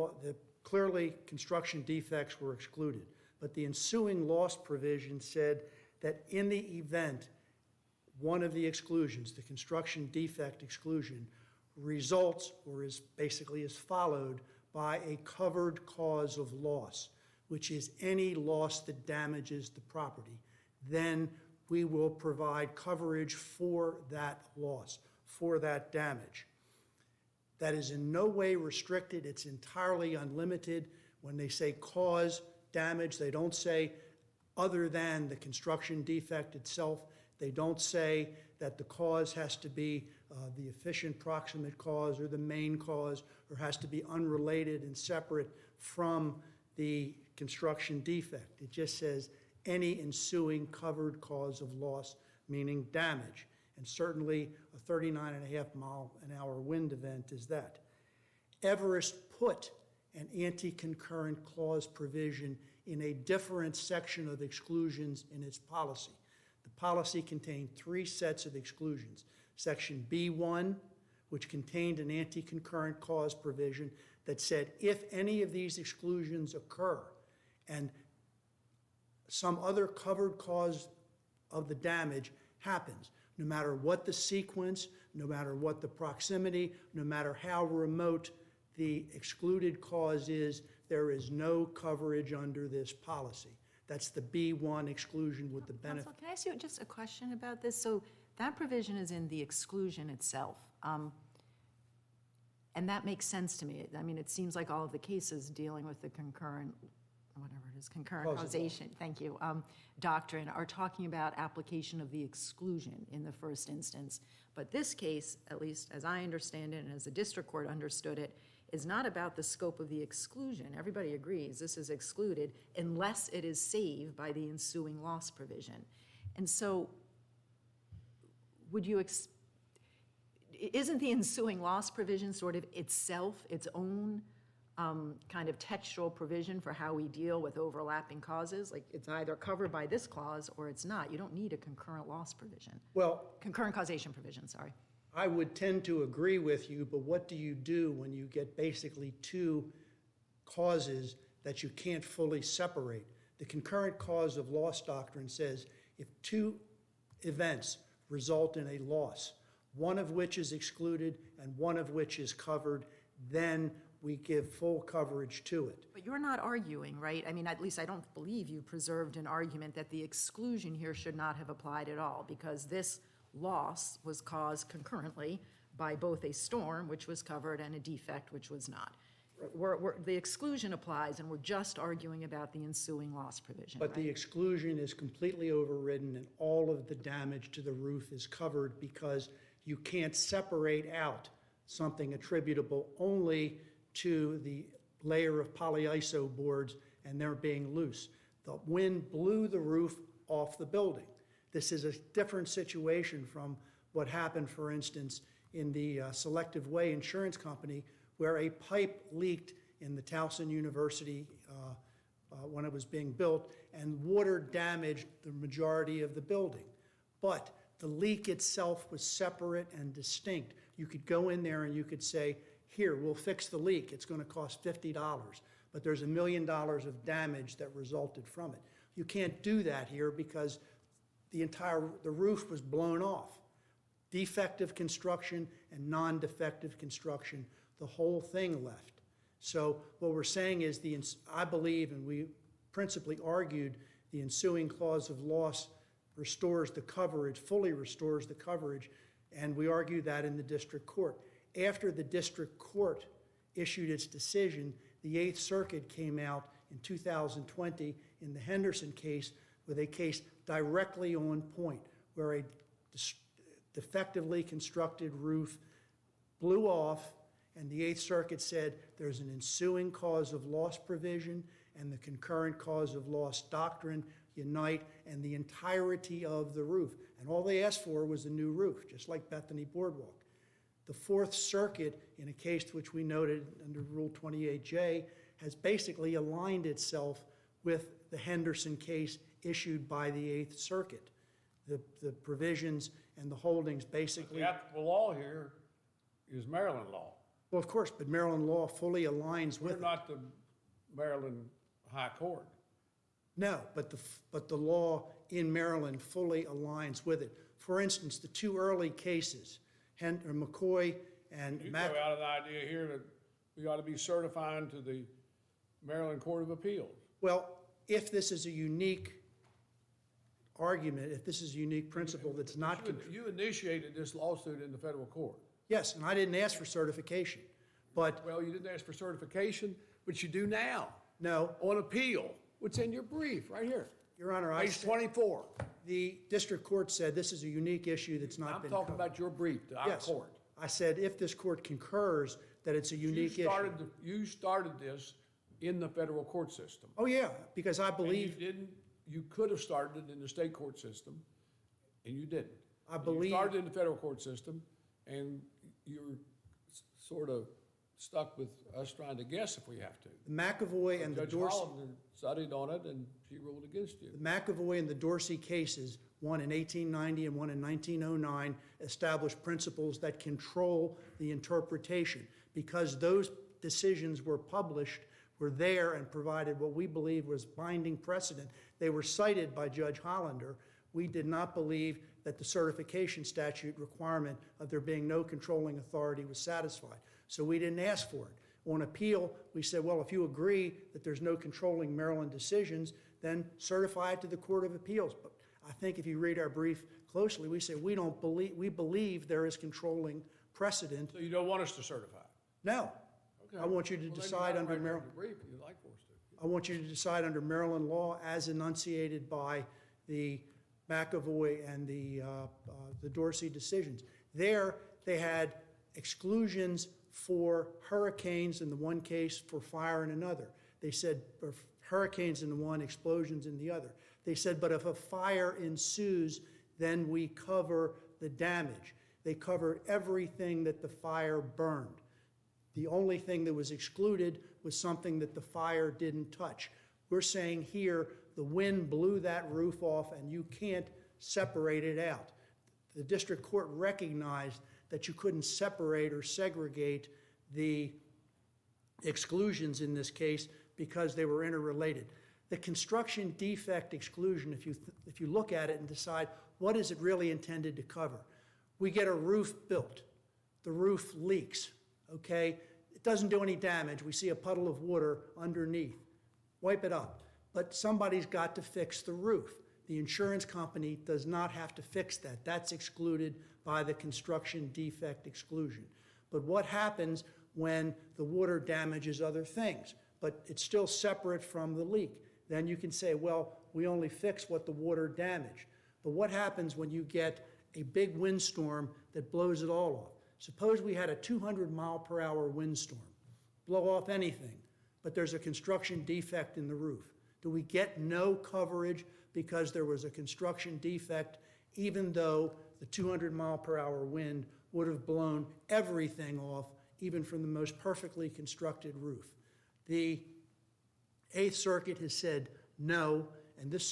clearly construction defects were excluded, but the ensuing loss provision said that in the event one of the exclusions, the construction defect exclusion, results or is basically followed by a covered cause of loss, which is any loss that damages the property, then we will provide coverage for that loss, for that damage. That is in no way restricted. It's entirely unlimited. When they say cause damage, they don't say other than the construction defect itself. They don't say that the cause has to be the efficient proximate cause or the main cause, or has to be unrelated and separate from the construction defect. It just says any ensuing covered cause of loss, meaning damage. And certainly a 39.5-mile-an-hour wind event is that. Everest put an anti-concurrent clause provision in a different section of exclusions in its policy. The policy contained 3 sets of exclusions. Section B1, which contained an anti-concurrent cause provision that said if any of these exclusions occur and some other covered cause of the damage happens, no matter what the sequence, no matter what the proximity, no matter how remote the excluded cause is, there is no coverage under this policy. That's the B1 exclusion with the benefit. Counsel, can I ask you just a question about this? So that provision is in the exclusion itself. And that makes sense to me. I mean, it seems like all of the cases dealing with the concurrent, whatever it is, concurrent causation, thank you, doctrine are talking about application of the exclusion in the first instance. But this case, at least as I understand it and as the district court understood it, is not about the scope of the exclusion. Everybody agrees this is excluded unless it is saved by the ensuing loss provision. And so would you, isn't the ensuing loss provision sort of itself its own kind of textual provision for how we deal with overlapping causes? Like it's either covered by this clause or it's not. You don't need a concurrent loss provision. Well, concurrent causation provision, sorry. I would tend to agree with you, but what do you do when you get basically 2 causes that you can't fully separate? The concurrent cause of loss doctrine says if 2 events result in a loss, one of which is excluded and one of which is covered, then we give full coverage to it. But you're not arguing, right? I mean, at least I don't believe you preserved an argument that the exclusion here should not have applied at all because this loss was caused concurrently by both a storm, which was covered, and a defect, which was not. The exclusion applies, and we're just arguing about the ensuing loss provision, But right? the exclusion is completely overridden, and all of the damage to the roof is covered because you can't separate out something attributable only to the layer of polyiso boards and they're being loose. The wind blew the roof off the building. This is a different situation from what happened, for instance, in the Selective Way Insurance Company, where a pipe leaked in the Towson University when it was being built, and water damaged the majority of the building. But the leak itself was separate and distinct. You could go in there and you could say, here, we'll fix the leak. It's going to cost $50, but there's $1 million of damage that resulted from it. You can't do that here because the roof was blown off. Defective construction and non-defective construction, the whole thing left. So what we're saying is I believe, and we principally argued, the ensuing clause of loss restores the coverage, fully restores the coverage, and we argued that in the district court. After the district court issued its decision, the Eighth Circuit came out in 2020 in the Henderson case with a case directly on point, where a defectively constructed roof blew off, and the Eighth Circuit said there's an ensuing cause of loss provision and the concurrent cause of loss doctrine unite, and the entirety of the roof. And all they asked for was a new roof, just like Bethany Boardwalk. The Fourth Circuit, in a case which we noted under Rule 28J, has basically aligned itself with the Henderson case issued by the Eighth Circuit. The provisions and the holdings basically... The applicable law here is Maryland law. Well, of course, but Maryland law fully aligns with We're it. not the Maryland High Court. No, but the law in Maryland fully aligns with it. For instance, the two early cases, McCoy and You Mac... throw out an idea here that we ought to be certifying to the Maryland Court of Appeals. Well, if this is a unique argument, if this is a unique principle that's not... You initiated this lawsuit in the federal court. Yes, and I didn't ask for certification, but... Well, you didn't ask for certification, but you do now. No. On appeal. What's in your brief, right here. Your Honor, Page 24. The district court said this is a unique issue that's not I'm been talking covered. about your brief to our Yes. court. I said if this court concurs that it's a unique issue. You started this in the federal court system. Oh, yeah, because I believe... You could have started it in the state court system, and you didn't. I believe... You started in the federal court system, and you're sort of stuck with us trying to guess if we have to. McAvoy and the Judge Dorsey... Hollander studied on it, and she ruled against you. The McAvoy and the Dorsey cases, one in 1890 and one in 1909, established principles that control the interpretation. Because those decisions were published, were there and provided what we believe was binding precedent. They were cited by Judge Hollander. We did not believe that the certification statute requirement of there being no controlling authority was satisfied. So we didn't ask for it. On appeal, we said, well, if you agree that there's no controlling Maryland decisions, then certify it to the Court of Appeals. But I think if you read our brief closely, we say we believe there is controlling precedent. So you don't want us to certify it? No. Okay. I want you to decide under Maryland. Brief, if you'd like for us to. I want you to decide under Maryland law as enunciated by the McAvoy and the Dorsey decisions. There, they had exclusions for hurricanes in the one case, for fire in another. They said hurricanes in the one, explosions in the other. They said, but if a fire ensues, then we cover the damage. They covered everything that the fire burned. The only thing that was excluded was something that the fire didn't touch. We're saying here, the wind blew that roof off and you can't separate it out. The district court recognized that you couldn't separate or segregate the exclusions in this case because they were interrelated. The construction defect exclusion, if you look at it and decide what is it really intended to cover, we get a roof built. The roof leaks. Okay, it doesn't do any damage. We see a puddle of water underneath. Wipe it up. But somebody's got to fix the roof. The insurance company does not have to fix that. That's excluded by the construction defect exclusion. But what happens when the water damages other things? But it's still separate from the leak. Then you can say, well, we only fix what the water damaged. But what happens when you get a big windstorm that blows it all off? Suppose we had a 200-mile-per-hour windstorm, blow off anything, but there's a construction defect in the roof. Do we get no coverage because there was a construction defect, even though the 200-mile-per-hour wind would have blown everything off, even from the most perfectly constructed roof? The Eighth Circuit has said no, and this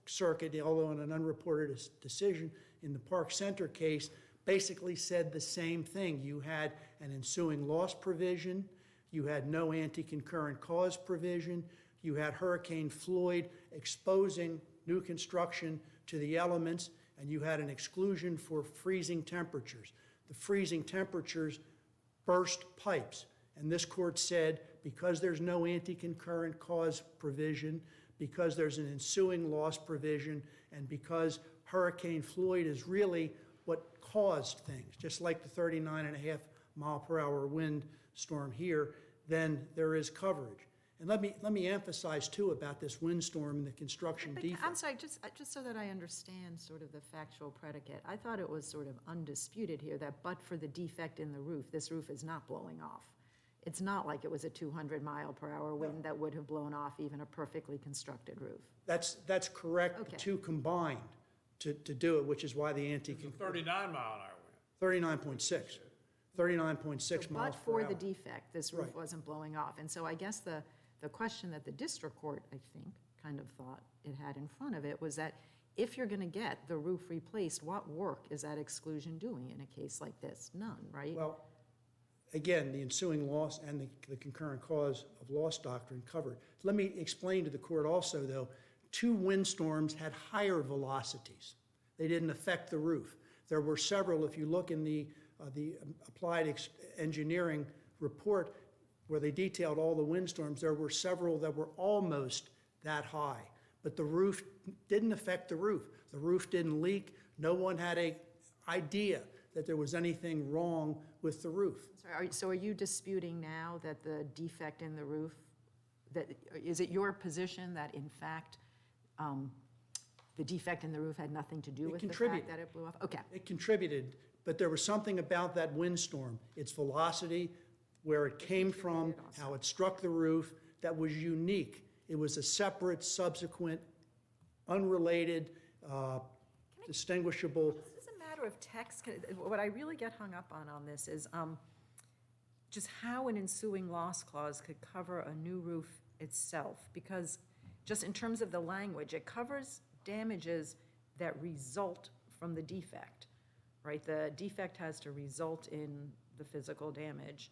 circuit, although in an unreported decision in the Park Center case, basically said the same thing. You had an ensuing loss provision, you had no anti-concurrent cause provision, you had Hurricane Floyd exposing new construction to the elements, and you had an exclusion for freezing temperatures. The freezing temperatures burst pipes. And this court said, because there's no anti-concurrent cause provision, because there's an ensuing loss provision, and because Hurricane Floyd is really what caused things, just like the 39.5 mile per hour wind storm here, then there is coverage. And let me emphasize too about this windstorm and the construction But defect. I'm sorry, just so that I understand sort of the factual predicate, I thought it was sort of undisputed here that but for the defect in the roof, this roof is not blowing off. It's not like it was a 200 mile per hour wind that would have blown off even a perfectly constructed roof. That's correct, Okay. the two combined to do it, which is why the It's a 39 mile an hour wind. 39.6 miles per But hour. for the defect, this roof Right. wasn't blowing off. And so I guess the question that the district court, I think, kind of thought it had in front of it was that if you're going to get the roof replaced, what work is that exclusion doing in a case like this? None, right? Well, again, the ensuing loss and the concurrent cause of loss doctrine covered. Let me explain to the court also, though, 2 windstorms had higher velocities. They didn't affect the roof. There were several, if you look in the applied engineering report where they detailed all the windstorms, there were several that were almost that high. But the roof didn't affect the roof. The roof didn't leak. No one had an idea that there was anything wrong with the roof. So are you disputing now that the defect in the roof, is it your position that in fact the defect in the roof had nothing to do with the fact that it blew off? Okay. It contributed, but there was something about that windstorm, its velocity, where it came from, how it struck the roof, that was unique. It was a separate, subsequent, unrelated, distinguishable. This is a matter of text. What I really get hung up on this is just how an ensuing loss clause could cover a new roof itself. Because just in terms of the language, it covers damages that result from the defect, right? The defect has to result in the physical damage.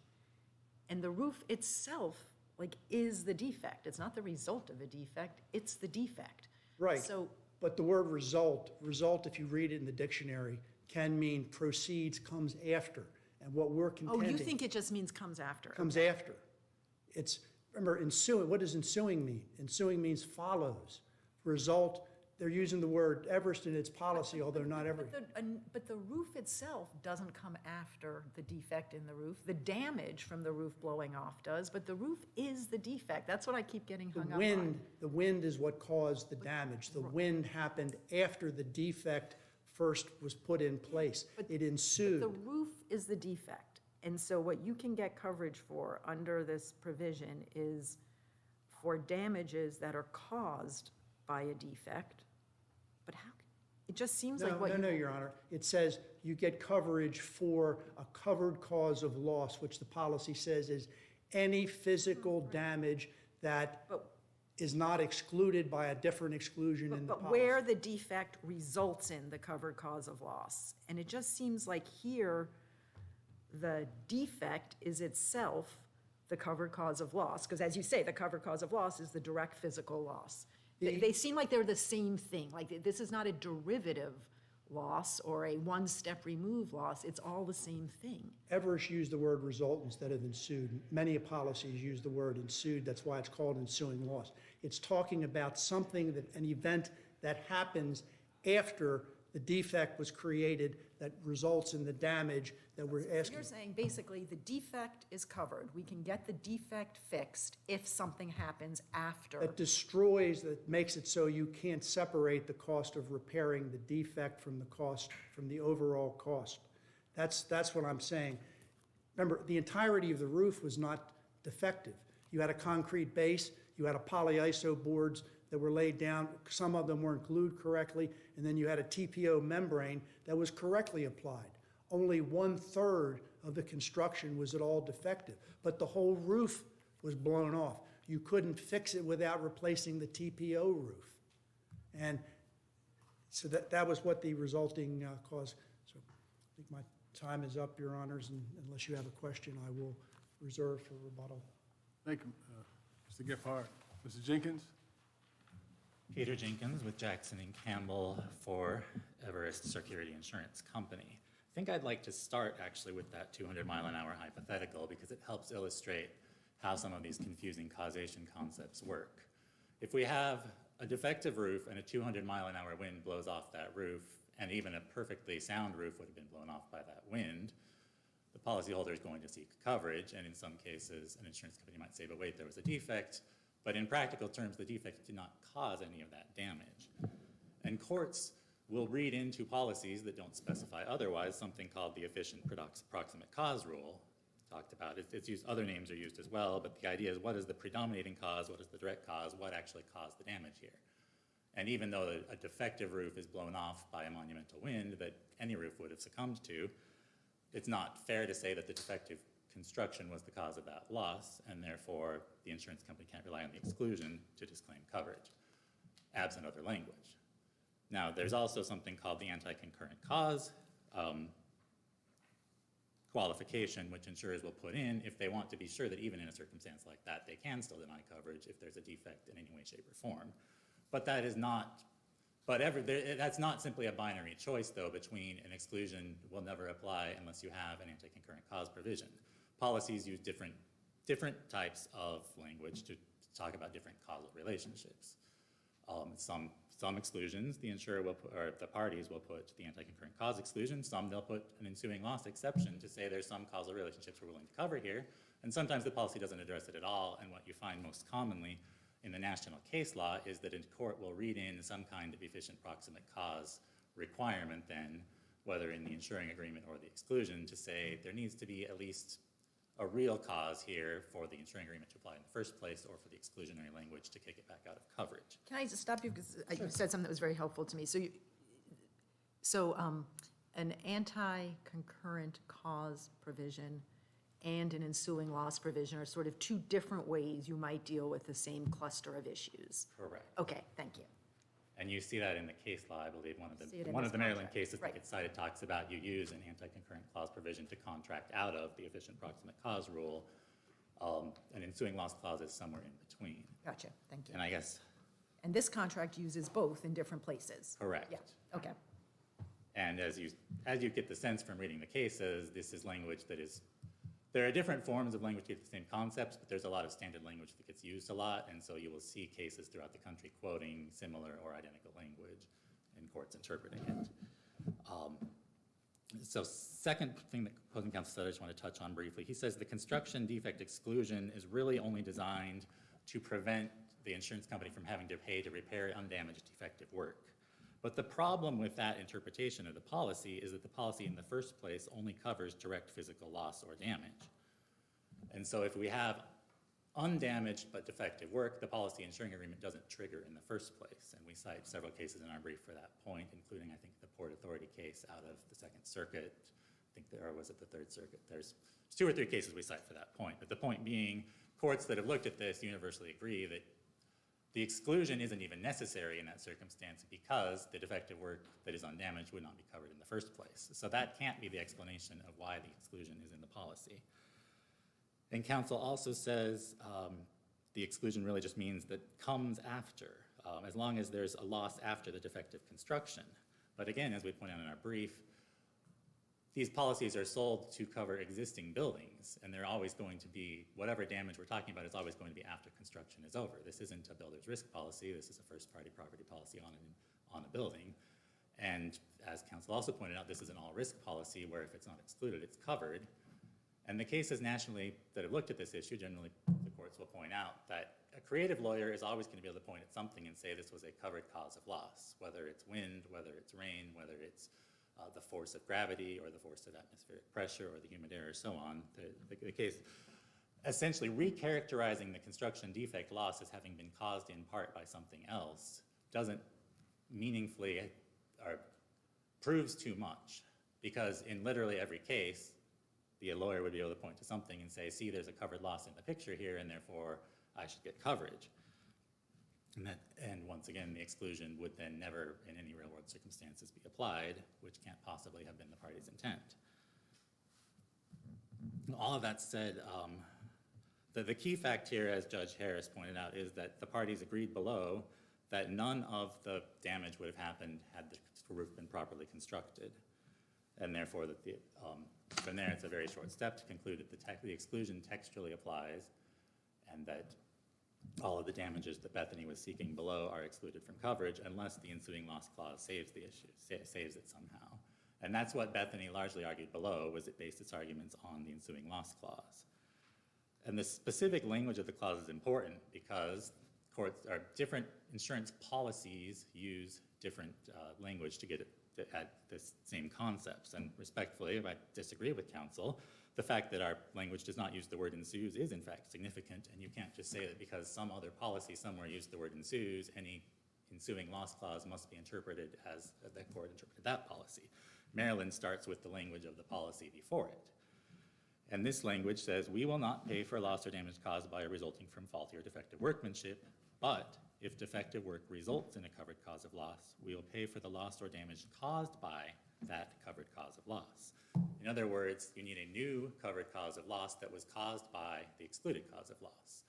And the roof itself, is the defect. It's not the result of a defect, it's the defect. Right. So, but the word result, if you read it in the dictionary, can mean proceeds, comes after. And what we're contending. oh, you think it just means comes after? Comes after. It's, remember, ensuing, what does ensuing mean? Ensuing means follows. Result, they're using the word Everest in its policy, although not every. But the roof itself doesn't come after the defect in the roof. The damage from the roof blowing off does, but the roof is the defect. That's what I keep getting hung up on. The wind is what caused the damage. The wind happened after the defect first was put in place. It ensued. The roof is the defect. And so what you can get coverage for under this provision is for damages that are caused by a defect. But how, it just seems like what No, Your Honor. It says you get coverage for a covered cause of loss, which the policy says is any physical damage that is not excluded by a different exclusion in the policy. But where the defect results in the covered cause of loss. And it just seems like here, the defect is itself the covered cause of loss. Because as you say, the covered cause of loss is the direct physical loss. They seem like they're the same thing. Like this is not a derivative loss or a one-step remove loss. It's all the same thing. Everest used the word result instead of ensued. Many policies use the word ensued. That's why it's called ensuing loss. It's talking about something, an event that happens after the defect was created that results in the damage that we're asking. You're saying basically the defect is covered. We can get the defect fixed if something happens after. That destroys, that makes it so you can't separate the cost of repairing the defect from the cost, from the overall cost. That's what I'm saying. Remember, the entirety of the roof was not defective. You had a concrete base, you had a polyiso boards that were laid down, some of them weren't glued correctly, and then you had a TPO membrane that was correctly applied. Only 1/3 of the construction was at all defective, but the whole roof was blown off. You couldn't fix it without replacing the TPO roof. And so that was what the resulting cause. So I think my time is up, Your Honors, and unless you have a question, I will reserve for rebuttal. Thank you, Mr. Gephardt. Mr. Jenkins? Peter Jenkins with Jackson and Campbell for Everest Security Insurance Company. think I'd like to start actually with that 200-mile-an-hour hypothetical because it helps illustrate how some of these confusing causation concepts work. If we have a defective roof and a 200-mile-an-hour wind blows off that roof, and even a perfectly sound roof would have been blown off by that wind, the policyholder is going to seek coverage, and in some cases, an insurance company might say, but wait, there was a defect. But in practical terms, the defect did not cause any of that damage. And courts will read into policies that don't specify otherwise something called the efficient proximate cause rule. Talked about it. It's used, other names are used as well, but the idea is what is the predominating cause, what is the direct cause, what actually caused the damage here. And even though a defective roof is blown off by a monumental wind that any roof would have succumbed to, it's not fair to say that the defective construction was the cause of that loss, and therefore the insurance company can't rely on the exclusion to disclaim coverage, absent other language. Now, there's also something called the anti-concurrent cause qualification, which insurers will put in if they want to be sure that even in a circumstance like that, they can still deny coverage if there's a defect in any way, shape, or form. But that is not, that's not simply a binary choice, though, between an exclusion will never apply unless you have an anti-concurrent cause provision. Policies use different types of language to talk about different causal relationships. Some exclusions, the insurer will put, or the parties will put the anti-concurrent cause exclusion. Some they'll put an ensuing loss exception to say there's some causal relationships we're willing to cover here. And sometimes the policy doesn't address it at all. And what you find most commonly in the national case law is that a court will read in some kind of efficient proximate cause requirement then, whether in the insuring agreement or the exclusion, to say there needs to be at least a real cause here for the insuring agreement to apply in the first place or for the exclusionary language to kick it back out of coverage. Can I just stop you because you said something that was very helpful to me. So an anti-concurrent cause provision and an ensuing loss provision are sort of two different ways you might deal with the same cluster of issues. Correct. Okay, thank you. And you see that in the case law, I believe one of the Maryland cases that gets cited talks about you use an anti-concurrent clause provision to contract out of the efficient proximate cause rule. An ensuing loss clause is somewhere in between. Gotcha, thank you. And I guess. And this contract uses both in different places. Correct. Yeah, okay. And as you get the sense from reading the cases, this is language that is, there are different forms of language to get the same concepts, but there's a lot of standard language that gets used a lot, and so you will see cases throughout the country quoting similar or identical language and courts interpreting it. So second thing that opposing counsel said I just want to touch on briefly, he says the construction defect exclusion is really only designed to prevent the insurance company from having to pay to repair undamaged defective work. But the problem with that interpretation of the policy is that the policy in the first place only covers direct physical loss or damage. And so if we have undamaged but defective work, the policy insuring agreement doesn't trigger in the first place. And we cite several cases in our brief for that point, including, I think, the Port Authority case out of the Second Circuit. I think or was it the Third Circuit? There's 2 or 3 cases we cite for that point. But the point being, courts that have looked at this universally agree that the exclusion isn't even necessary in that circumstance because the defective work that is undamaged would not be covered in the first place. So that can't be the explanation of why the exclusion is in the policy. And counsel also says the exclusion really just means that comes after, as long as there's a loss after the defective construction. But again, as we point out in our brief, these policies are sold to cover existing buildings, and they're always going to be, whatever damage we're talking about is always going to be after construction is over. This isn't a builder's risk policy, this is a first-party property policy on a building. And as counsel also pointed out, this is an all-risk policy where if it's not excluded, it's covered. And the cases nationally that have looked at this issue, generally the courts will point out that a creative lawyer is always going to be able to point at something and say this was a covered cause of loss, whether it's wind, whether it's rain, whether it's the force of gravity or the force of atmospheric pressure or the humid air or so on. The case essentially recharacterizing the construction defect loss as having been caused in part by something else doesn't meaningfully or proves too much, because in literally every case, the lawyer would be able to point to something and say, see, there's a covered loss in the picture here, and therefore I should get coverage. And once again, the exclusion would then never, in any real-world circumstances, be applied, which can't possibly have been the party's intent. All of that said, the key fact here, as Judge Harris pointed out, is that the parties agreed below that none of the damage would have happened had the roof been properly constructed. and therefore that from there it's a very short step to conclude that the exclusion textually applies, and that all of the damages that Bethany was seeking below are excluded from coverage unless the ensuing loss clause saves the issue, saves it somehow. And that's what Bethany largely argued below, was it based its arguments on the ensuing loss clause. And the specific language of the clause is important because different insurance policies use different language to get at the same concepts. And respectfully, I disagree with counsel. The fact that our language does not use the word ensues is in fact significant, and you can't just say that because some other policy somewhere used the word ensues, any ensuing loss clause must be interpreted as the court interpreted that policy. Maryland starts with the language of the policy before it. And this language says, we will not pay for loss or damage caused by or resulting from faulty or defective workmanship, but if defective work results in a covered cause of loss, we will pay for the loss or damage caused by that covered cause of loss. In other words, you need a new covered cause of loss that was caused by the excluded cause of loss.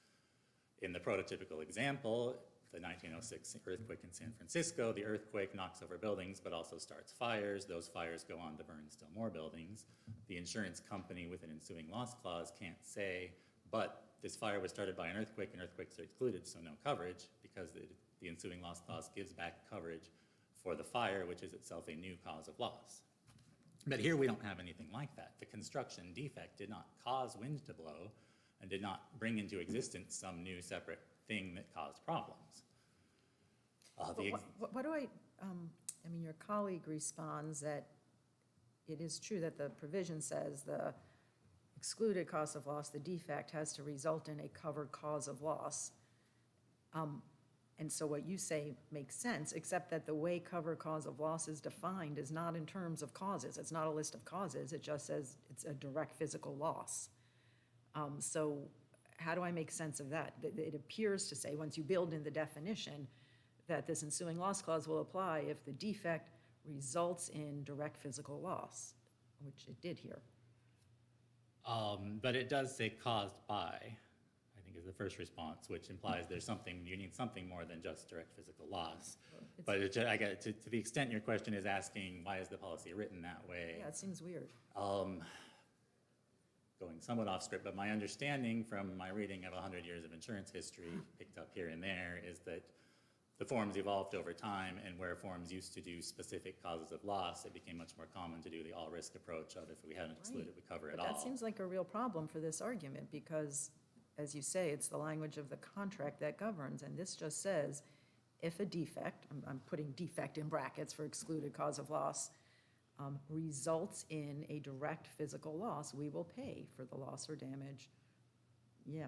In the prototypical example, the 1906 earthquake in San Francisco, the earthquake knocks over buildings but also starts fires. Those fires go on to burn still more buildings. The insurance company with an ensuing loss clause can't say, but this fire was started by an earthquake and earthquakes are excluded, so no coverage, because the ensuing loss clause gives back coverage for the fire, which is itself a new cause of loss. But here we don't have anything like that. The construction defect did not cause wind to blow and did not bring into existence some new separate thing that caused problems. What do I mean, your colleague responds that it is true that the provision says the excluded cause of loss, the defect, has to result in a covered cause of loss. And so what you say makes sense, except that the way covered cause of loss is defined is not in terms of causes. It's not a list of causes. It just says it's a direct physical loss. So how do I make sense of that? It appears to say, once you build in the definition, that this ensuing loss clause will apply if the defect results in direct physical loss, which it did here. But it does say caused by, I think is the first response, which implies there's something, you need something more than just direct physical loss. But I get to the extent your question is asking, why is the policy written that way? Yeah, it seems weird. Going somewhat off script, but my understanding from my reading of 100 years of insurance history picked up here and there is that the forms evolved over time, and where forms used to do specific causes of loss, it became much more common to do the all-risk approach of if we hadn't excluded, we cover it all. That seems like a real problem for this argument because, as you say, it's the language of the contract that governs, and this just says if a defect, I'm putting defect in brackets for excluded cause of loss, results in a direct physical loss, we will pay for the loss or damage,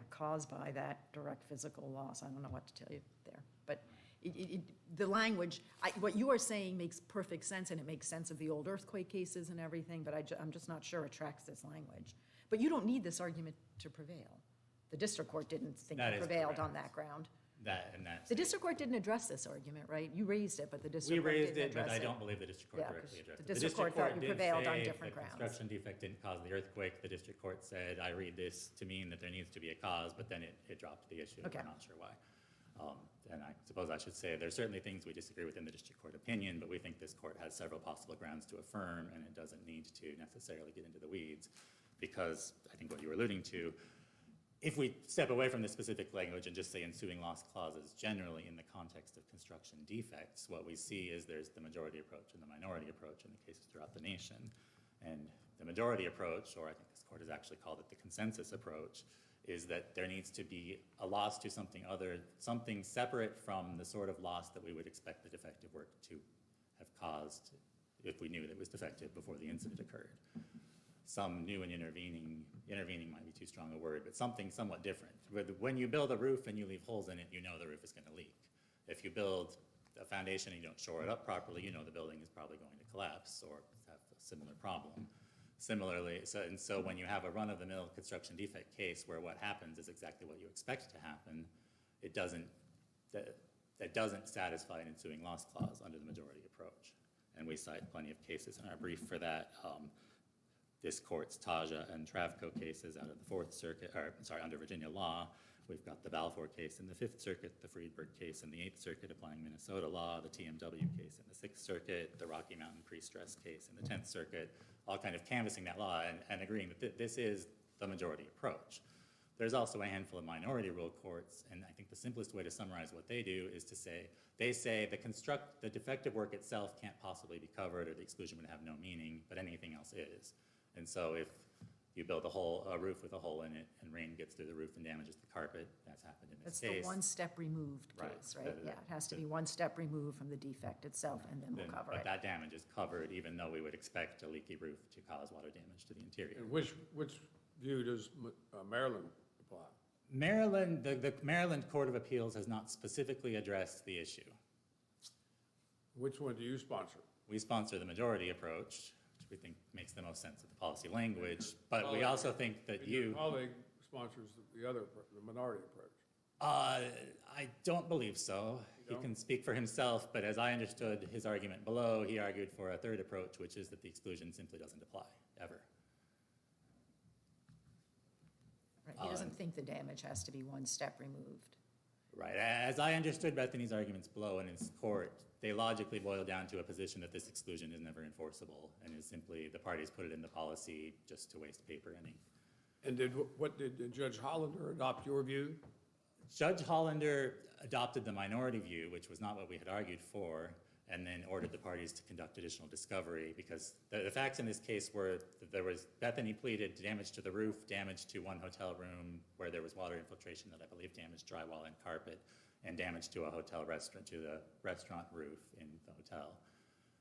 caused by that direct physical loss. I don't know what to tell you there, but the language, what you are saying makes perfect sense, and it makes sense of the old earthquake cases and everything, but I'm just not sure it tracks this language. But you don't need this argument to prevail. The district court didn't think it prevailed on that ground. The district court didn't address this argument, right? You raised it, but the district court didn't address it. We raised it, but I don't believe the district court directly addressed it. The district court thought you prevailed on different grounds. The construction defect didn't cause the earthquake. The district court said, I read this to mean that there needs to be a cause, but then it dropped the issue. Okay. I'm not sure why. And I suppose I should say there's certainly things we disagree with in the district court opinion, but we think this court has several possible grounds to affirm, and it doesn't need to necessarily get into the weeds, because I think what you were alluding to, if we step away from the specific language and just say ensuing loss clauses generally in the context of construction defects, what we see is there's the majority approach and the minority approach in the cases throughout the nation. And the majority approach, or I think this court has actually called it the consensus approach, is that there needs to be a loss to something separate from the sort of loss that we would expect the defective work to have caused if we knew that it was defective before the incident occurred. Some new and intervening might be too strong a word, but something somewhat different. When you build a roof and you leave holes in it, you know the roof is going to leak. If you build a foundation and you don't shore it up properly, you know the building is probably going to collapse or have a similar problem. Similarly, so when you have a run-of-the-mill construction defect case where what happens is exactly what you expect to happen, that doesn't satisfy an ensuing loss clause under the majority approach. And we cite plenty of cases in our brief for that. This court's Taja and Travco cases out of the Fourth Circuit, under Virginia law, We've got the Balfour case in the Fifth Circuit, the Friedberg case in the Eighth Circuit applying Minnesota law, the TMW case in the Sixth Circuit, the Rocky Mountain pre-stress case in the Tenth Circuit, all kind of canvassing that law and agreeing that this is the majority approach. There's also a handful of minority rule courts, and I think the simplest way to summarize what they do is to say, they say the defective work itself can't possibly be covered or the exclusion would have no meaning, but anything else is. And so if you build a roof with a hole in it and rain gets through the roof and damages the carpet, that's happened in this That's case. the one step removed case, right? Yeah, it has to be one step removed from the defect itself, and then we'll cover But it. that damage is covered even though we would expect a leaky roof to cause water damage to the interior. And which view does Maryland apply? Maryland, the Maryland Court of Appeals has not specifically addressed the issue. Which one do you sponsor? We sponsor the majority approach, which we think makes the most sense of the policy language, but we also think that Your colleague sponsors the minority approach. I don't believe so. He can speak for himself, but as I understood his argument below, he argued for a third approach, which is that the exclusion simply doesn't apply, ever. Right, he doesn't think the damage has to be one step removed. Right. As I understood Bethany's arguments below in his court, they logically boil down to a position that this exclusion is never enforceable and is simply the parties put it in the policy just to waste paper and ink. And did Judge Hollander adopt your view? Judge Hollander adopted the minority view, which was not what we had argued for, and then ordered the parties to conduct additional discovery because the facts in this case were that Bethany pleaded damage to the roof, damage to one hotel room where there was water infiltration that I believe damaged drywall and carpet, and damage to the restaurant roof in the hotel.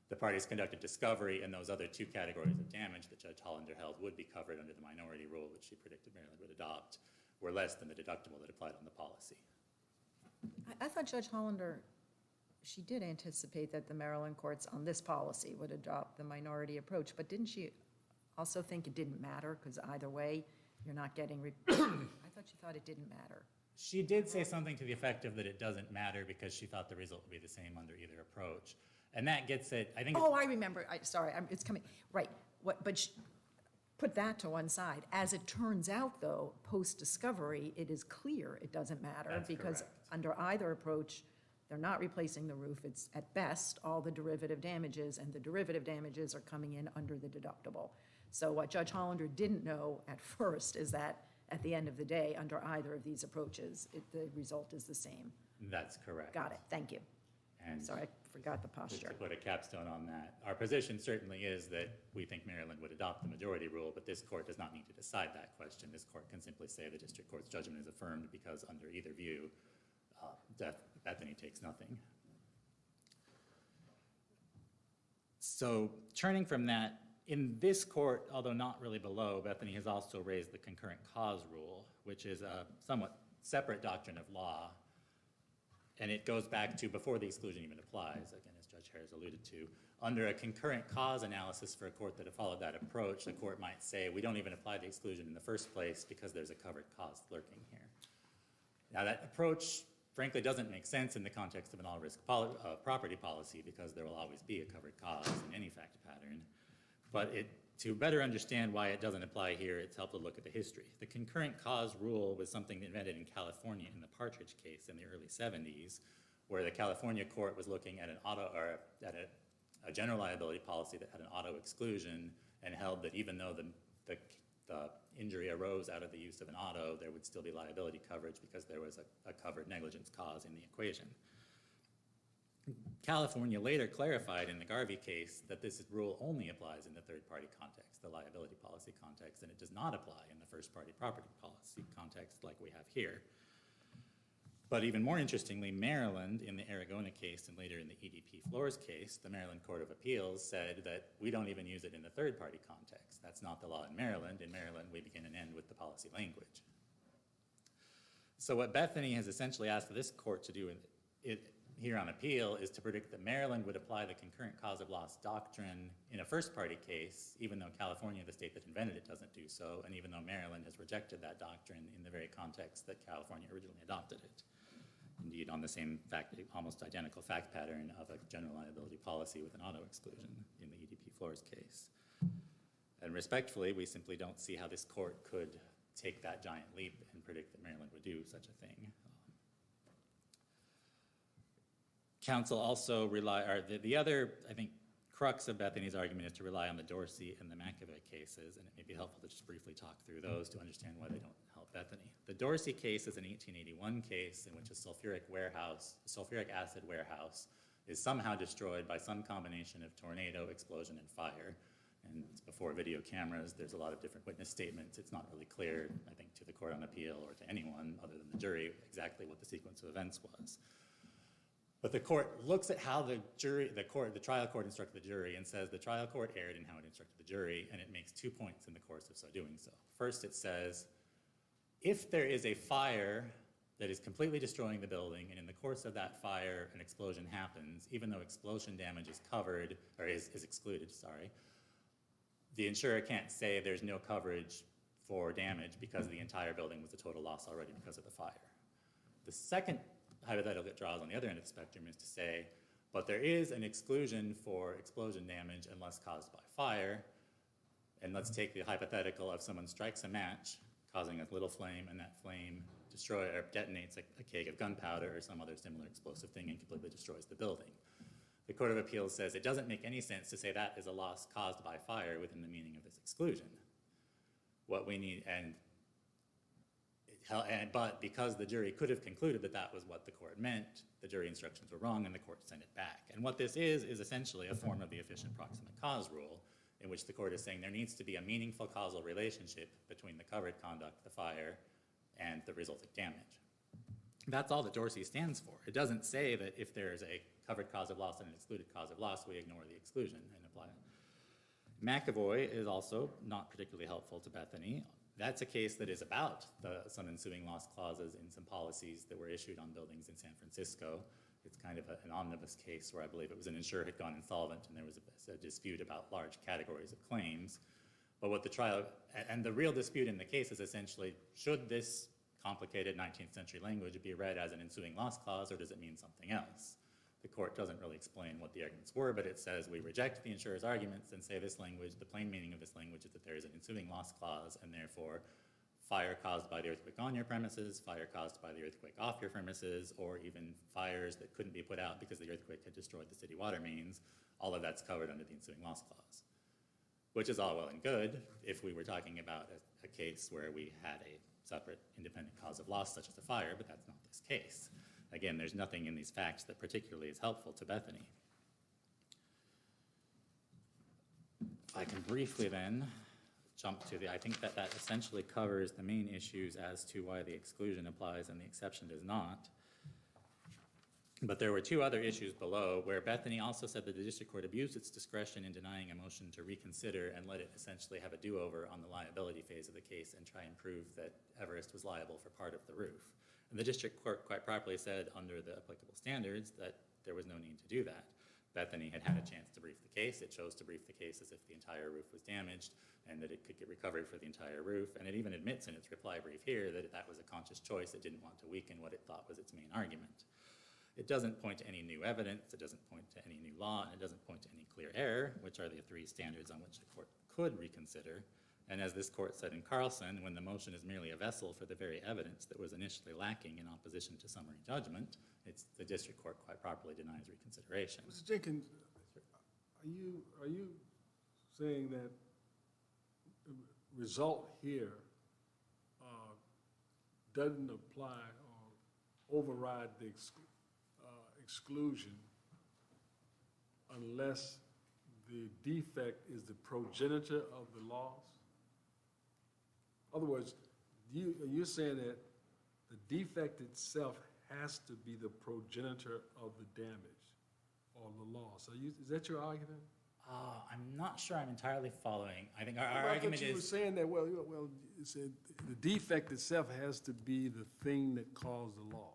The parties conducted discovery, and those other two categories of damage that Judge Hollander held would be covered under the minority rule, which she predicted Maryland would adopt, were less than the deductible that applied on the policy. I thought Judge Hollander, she did anticipate that the Maryland courts on this policy would adopt the minority approach, but didn't she also think it didn't matter because either way, you're not getting, I thought she thought it didn't matter. She did say something to the effect of that it doesn't matter because she thought the result would be the same under either approach. And that gets it, I think. Oh, I remember, sorry, it's coming, right. Put that to one side. As it turns out, though, post-discovery, it is clear it doesn't matter. That's because correct. under either approach, they're not replacing the roof. It's at best all the derivative damages, and the derivative damages are coming in under the deductible. So what Judge Hollander didn't know at first is that at the end of the day, under either of these approaches, the result is the same. That's correct. Got it, thank you. And Sorry, I forgot the just posture. to put a capstone on that, our position certainly is that we think Maryland would adopt the majority rule, but this court does not need to decide that question. This court can simply say the district court's judgment is affirmed because under either view, Bethany takes nothing. So turning from that, in this court, although not really below, Bethany has also raised the concurrent cause rule, which is a somewhat separate doctrine of law. And it goes back to before the exclusion even applies, again, as Judge Harris alluded to. Under a concurrent cause analysis for a court that had followed that approach, the court might say, we don't even apply the exclusion in the first place because there's a covered cause lurking here. Now that approach, frankly, doesn't make sense in the context of an all-risk property policy because there will always be a covered cause in any fact pattern. But to better understand why it doesn't apply here, it's helpful to look at the history. The concurrent cause rule was something invented in California in the Partridge case in the early 70s, where the California court was looking at a general liability policy that had an auto exclusion and held that even though the injury arose out of the use of an auto, there would still be liability coverage because there was a covered negligence cause in the equation. California later clarified in the Garvey case that this rule only applies in the third-party context, the liability policy context, and it does not apply in the first-party property policy context like we have here. But even more interestingly, Maryland, in the Aragona case and later in the EDP Floors case, the Maryland Court of Appeals said that we don't even use it in the third-party context. That's not the law in Maryland. In Maryland, we begin and end with the policy language. So what Bethany has essentially asked this court to do here on appeal is to predict that Maryland would apply the concurrent cause of loss doctrine in a first-party case, even though California, the state that invented it, doesn't do so, and even though Maryland has rejected that doctrine in the very context that California originally adopted it. Indeed, on the same almost identical fact pattern of a general liability policy with an auto exclusion in the EDP Floors case. And respectfully, we simply don't see how this court could take that giant leap and predict that Maryland would do such a thing. Counsel also the other, I think, crux of Bethany's argument is to rely on the Dorsey and the McAvoy cases, and it may be helpful to just briefly talk through those to understand why they don't help Bethany. The Dorsey case is an 1881 case in which a sulfuric acid warehouse is somehow destroyed by some combination of tornado, explosion, and fire. And it's before video cameras. There's a lot of different witness statements. It's not really clear, I think, to the court on appeal or to anyone other than the jury exactly what the sequence of events was. But the court looks at how the trial court instructed the jury and says the trial court erred in how it instructed the jury, and it makes 2 points in the course of so doing so. First, it says, if there is a fire that is completely destroying the building, and in the course of that fire, an explosion happens, even though explosion damage is covered, or is excluded, sorry, the insurer can't say there's no coverage for damage because the entire building was a total loss already because of the fire. The second hypothetical it draws on the other end of the spectrum is to say, but there is an exclusion for explosion damage unless caused by fire. And let's take the hypothetical of someone strikes a match, causing a little flame, and that flame detonates a keg of gunpowder or some other similar explosive thing and completely destroys the building. The Court of Appeals says it doesn't make any sense to say that is a loss caused by fire within the meaning of this exclusion. What we need, but because the jury could have concluded that that was what the court meant, the jury instructions were wrong and the court sent it back. And what this is essentially a form of the efficient proximate cause rule, in which the court is saying there needs to be a meaningful causal relationship between the covered conduct, the fire, and the resulting damage. That's all that Dorsey stands for. It doesn't say that if there's a covered cause of loss and an excluded cause of loss, we ignore the exclusion and apply it. McAvoy is also not particularly helpful to Bethany. That's a case that is about some ensuing loss clauses in some policies that were issued on buildings in San Francisco. It's kind of an omnibus case where I believe it was an insurer had gone insolvent and there was a dispute about large categories of claims. But what the trial, and the real dispute in the case is essentially, should this complicated 19th century language be read as an ensuing loss clause, or does it mean something else? The court doesn't really explain what the arguments were, but it says we reject the insurer's arguments and say this language, the plain meaning of this language is that there is an ensuing loss clause, and therefore fire caused by the earthquake on your premises, fire caused by the earthquake off your premises, or even fires that couldn't be put out because the earthquake had destroyed the city water mains, all of that's covered under the ensuing loss clause. Which is all well and good if we were talking about a case where we had a separate independent cause of loss such as a fire, but that's not this case. Again, there's nothing in these facts that particularly is helpful to Bethany. If I can briefly then jump to I think that essentially covers the main issues as to why the exclusion applies and the exception does not. But there were two other issues below where Bethany also said that the district court abused its discretion in denying a motion to reconsider and let it essentially have a do-over on the liability phase of the case and try and prove that Everest was liable for part of the roof. And the district court quite properly said under the applicable standards that there was no need to do that. Bethany had had a chance to brief the case. It chose to brief the case as if the entire roof was damaged and that it could get recovered for the entire roof. And it even admits in its reply brief here that that was a conscious choice. It didn't want to weaken what it thought was its main argument. It doesn't point to any new evidence, it doesn't point to any new law, and it doesn't point to any clear error, which are the three standards on which the court could reconsider. And as this court said in Carlson, when the motion is merely a vessel for the very evidence that was initially lacking in opposition to summary judgment, the district court quite properly denies reconsideration. Mr. Jenkins, are you saying that the result here doesn't apply or override the exclusion unless the defect is the progenitor of the loss? In other words, you're saying that the defect itself has to be the progenitor of the damage or the loss. Is that your argument? I'm not sure I'm entirely following. I think our argument I thought you were saying that, well, you said the defect itself has to be the thing that caused the loss.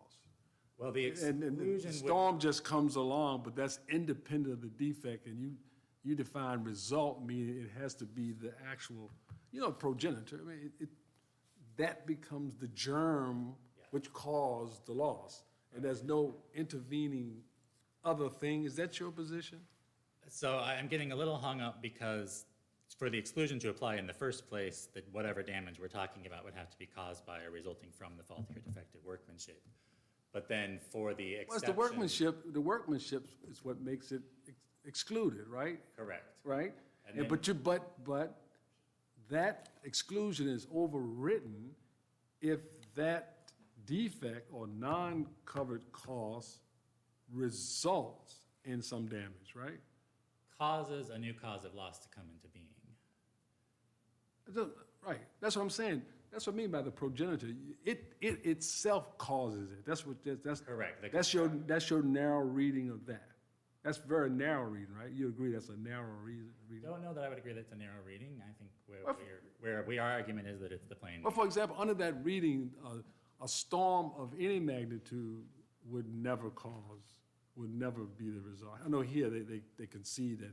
Well, the exclusion and the storm just comes along, but that's independent of the defect, and you define result meaning it has to be the actual, progenitor. I mean, that becomes the germ which caused the loss, and there's no intervening other thing. Is that your position? So I'm getting a little hung up because for the exclusion to apply in the first place, that whatever damage we're talking about would have to be caused by or resulting from the faulty or defective workmanship. But then for the Well, it's exception. the workmanship is what makes it excluded, right? Correct. Right? And And but that exclusion is overwritten if that defect or non-covered cause results in some damage, right? Causes a new cause of loss to come into being. Right, that's what I'm saying. That's what I mean by the progenitor. It itself causes it. That's Correct. That's your narrow reading of that. That's very narrow reading, right? You agree that's a narrow reading? Don't know that I would agree that's a narrow reading. I think our argument is that it's the plain. Well, for example, under that reading, a storm of any magnitude would never be the result. I know here they concede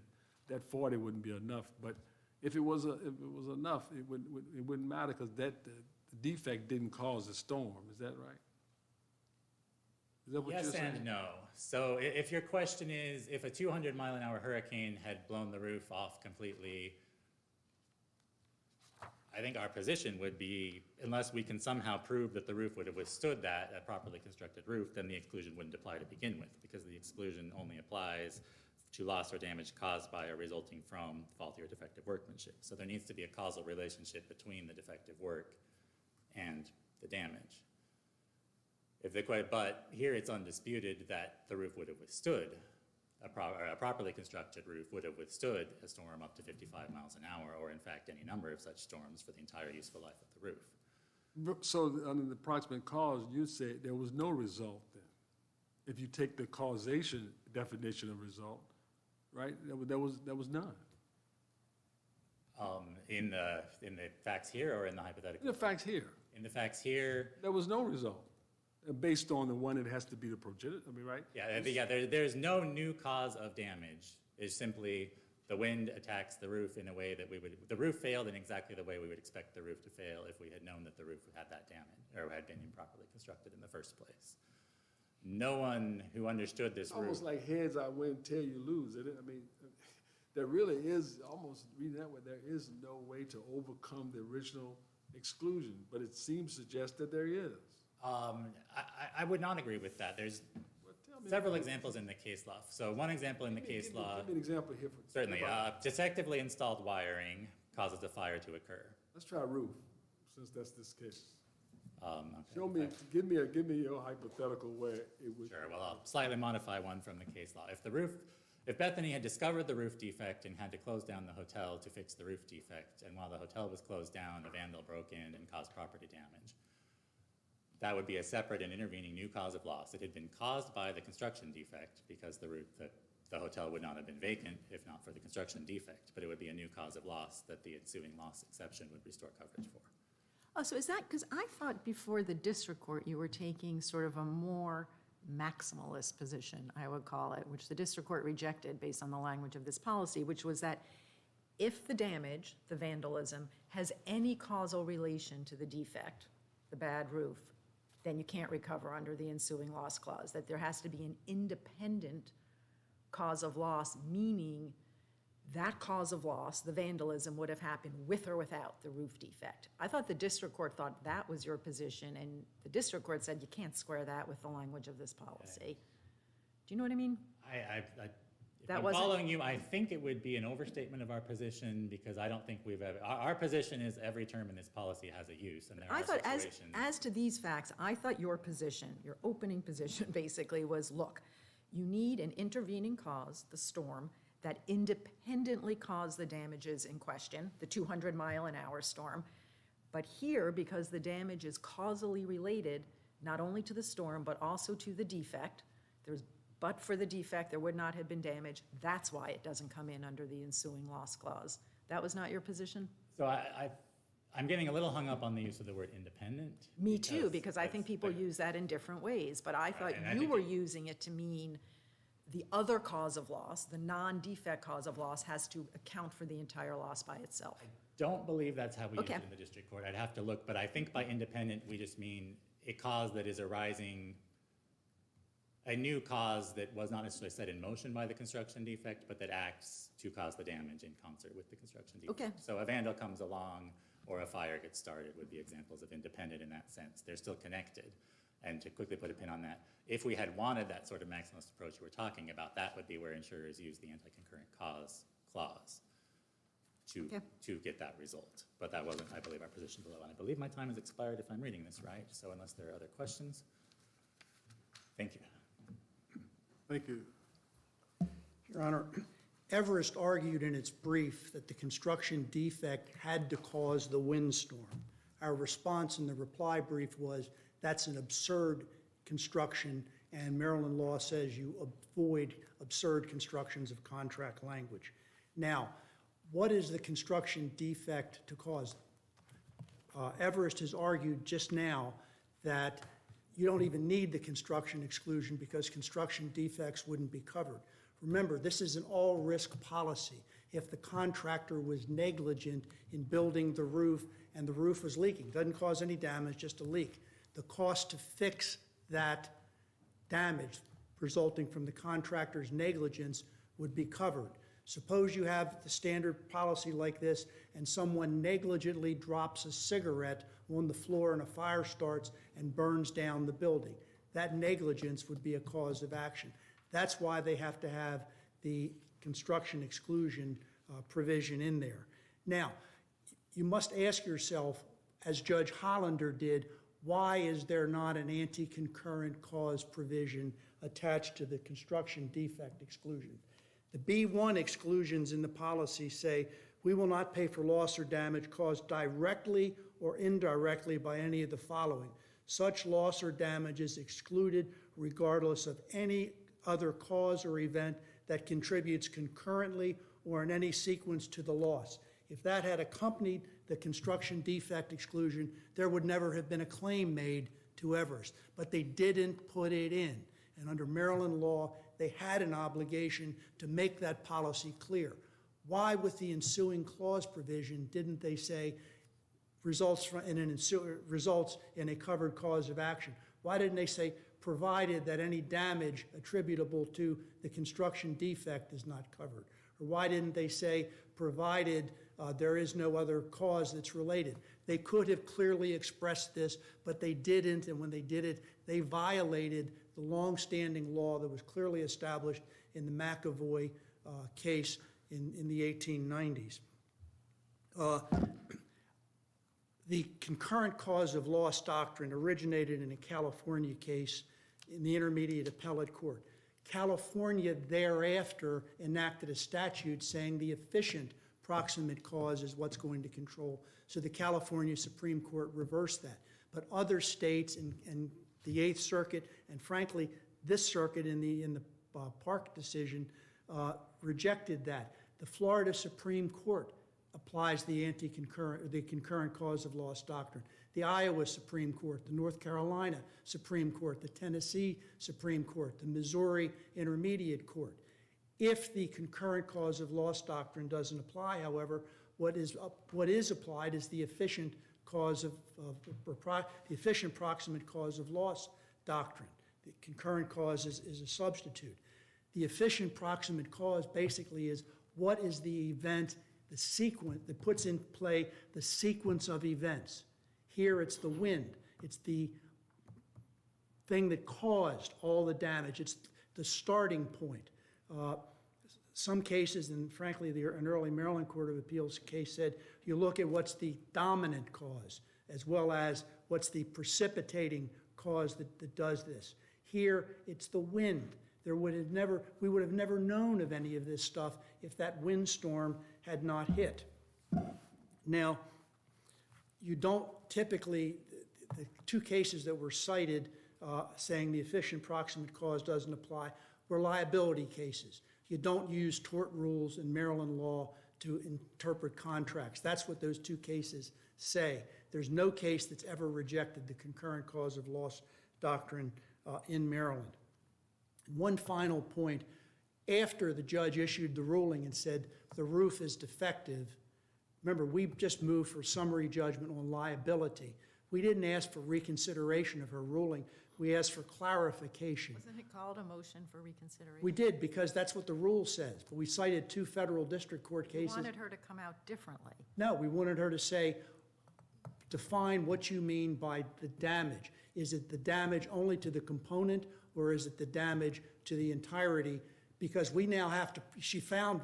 that 40 wouldn't be enough, but if it was enough, it wouldn't matter because the defect didn't cause the storm. Is that right? Is that what you're Yes saying? and no. So if your question is, if a 200-mile-an-hour hurricane had blown the roof off completely, I think our position would be, unless we can somehow prove that the roof would have withstood that, a properly constructed roof, then the exclusion wouldn't apply to begin with, because the exclusion only applies to loss or damage caused by or resulting from faulty or defective workmanship. So there needs to be a causal relationship between the defective work and the damage. But here it's undisputed that the roof would have withstood, a properly constructed roof would have withstood a storm up to 55 miles an hour, or in fact any number of such storms for the entire useful life of the roof. So under the proximate cause, you say there was no result then. If you take the causation definition of result, right, there was none. In the facts here or in the hypothetical? The facts here, In the facts here, there was no result. Based on the one, it has to be the progenitor, I mean, right? there's no new cause of damage. It's simply the wind attacks the roof in a way that the roof failed in exactly the way we would expect the roof to fail if we had known that the roof had that damage or had been improperly constructed in the first place. No one who understood this It's roof. almost like heads I win, tail you lose, isn't it? I mean, there really is, almost reading that way, there is no way to overcome the original exclusion, but it seems to suggest that there is. I would not agree with that. There's several examples in the case law. So one example in the case law. Give me an example here. Certainly. Defectively installed wiring causes a fire to occur. Let's try roof, since that's this case. Okay. Show me, give me your hypothetical where it would. Sure, well, I'll slightly modify one from the case law. If Bethany had discovered the roof defect and had to close down the hotel to fix the roof defect, and while the hotel was closed down, a vandal broke in and caused property damage, that would be a separate and intervening new cause of loss. It had been caused by the construction defect because the hotel would not have been vacant if not for the construction defect, but it would be a new cause of loss that the ensuing loss exception would restore coverage for. Oh, so is that, because I thought before the district court you were taking sort of a more maximalist position, I would call it, which the district court rejected based on the language of this policy, which was that if the damage, the vandalism, has any causal relation to the defect, the bad roof, then you can't recover under the ensuing loss clause, that there has to be an independent cause of loss, meaning that cause of loss, the vandalism, would have happened with or without the roof defect. I thought the district court thought that was your position, and the district court said you can't square that with the language of this policy. Do you know what I mean? If I'm following you, I think it would be an overstatement of our position because I don't think we've ever, our position is every term in this policy has a use, and there are situations. As to these facts, I thought your position, your opening position basically was, look, you need an intervening cause, the storm, that independently caused the damages in question, the 200-mile-an-hour storm. But here, because the damage is causally related, not only to the storm, but also to the defect, but for the defect, there would not have been damage. That's why it doesn't come in under the ensuing loss clause. That was not your position? So I'm getting a little hung up on the use of the word independent. Me too, because I think people use that in different ways, but I thought you were using it to mean the other cause of loss, the non-defect cause of loss, has to account for the entire loss by itself. I don't believe that's how we use Okay. it in the district court. I'd have to look, but I think by independent, we just mean a cause that is arising, a new cause that was not necessarily set in motion by the construction defect, but that acts to cause the damage in concert with the construction defect. Okay. So a vandal comes along or a fire gets started would be examples of independent in that sense. They're still connected. And to quickly put a pin on that, if we had wanted that sort of maximalist approach you were talking about, that would be where insurers use the anti-concurrent cause clause to get that result. But that wasn't, I believe, our position below. And I believe my time has expired if I'm reading this right. So unless there are other questions, thank you. Thank you. Your Honor, Everest argued in its brief that the construction defect had to cause the windstorm. Our response in the reply brief was that's an absurd construction, and Maryland law says you avoid absurd constructions of contract language. Now, what is the construction defect to cause? Everest has argued just now that you don't even need the construction exclusion because construction defects wouldn't be covered. Remember, this is an all-risk policy. If the contractor was negligent in building the roof and the roof was leaking, doesn't cause any damage, just a leak, the cost to fix that damage resulting from the contractor's negligence would be covered. Suppose you have the standard policy like this and someone negligently drops a cigarette on the floor and a fire starts and burns down the building. That negligence would be a cause of action. That's why they have to have the construction exclusion provision in there. Now, you must ask yourself, as Judge Hollander did, why is there not an anti-concurrent cause provision attached to the construction defect exclusion? The B1 exclusions in the policy say, we will not pay for loss or damage caused directly or indirectly by any of the following. Such loss or damage is excluded regardless of any other cause or event that contributes concurrently or in any sequence to the loss. If that had accompanied the construction defect exclusion, there would never have been a claim made to Everest. But they didn't put it in. And under Maryland law, they had an obligation to make that policy clear. Why, with the ensuing clause provision, didn't they say results in a covered cause of action? Why didn't they say provided that any damage attributable to the construction defect is not covered? Or why didn't they say provided there is no other cause that's related? They could have clearly expressed this, but they didn't, and when they did it, they violated the long-standing law that was clearly established in the McAvoy case in the 1890s. The concurrent cause of loss doctrine originated in a California case in the Intermediate Appellate Court. California thereafter enacted a statute saying the efficient proximate cause is what's going to control. So the California Supreme Court reversed that. But other states and the Eighth Circuit, and frankly, this circuit in the Park decision rejected that. The Florida Supreme Court applies the concurrent cause of loss doctrine. The Iowa Supreme Court, the North Carolina Supreme Court, the Tennessee Supreme Court, the Missouri Intermediate Court. If the concurrent cause of loss doctrine doesn't apply, however, what is applied is the efficient proximate cause of loss doctrine. The concurrent cause is a substitute. The efficient proximate cause basically is what is the event, the sequence that puts in play the sequence of events. Here it's the wind. It's the thing that caused all the damage. It's the starting point. Some cases, and frankly, an early Maryland Court of Appeals case said, you look at what's the dominant cause, as well as what's the precipitating cause that does this. Here, it's the wind. We would have never known of any of this stuff if that windstorm had not hit. Now, you don't typically, the two cases that were cited saying the efficient proximate cause doesn't apply were liability cases. You don't use tort rules in Maryland law to interpret contracts. That's what those two cases say. There's no case that's ever rejected the concurrent cause of loss doctrine in Maryland. One final point, after the judge issued the ruling and said the roof is defective, remember, we just moved for summary judgment on liability. We didn't ask for reconsideration of her ruling. We asked for clarification. Wasn't it called a motion for reconsideration? We did, because that's what the rule says. But we cited 2 federal district court You cases. wanted her to come out differently. No, we wanted her to say, define what you mean by the damage. Is it the damage only to the component, or is it the damage to the entirety? Because we now have to, she found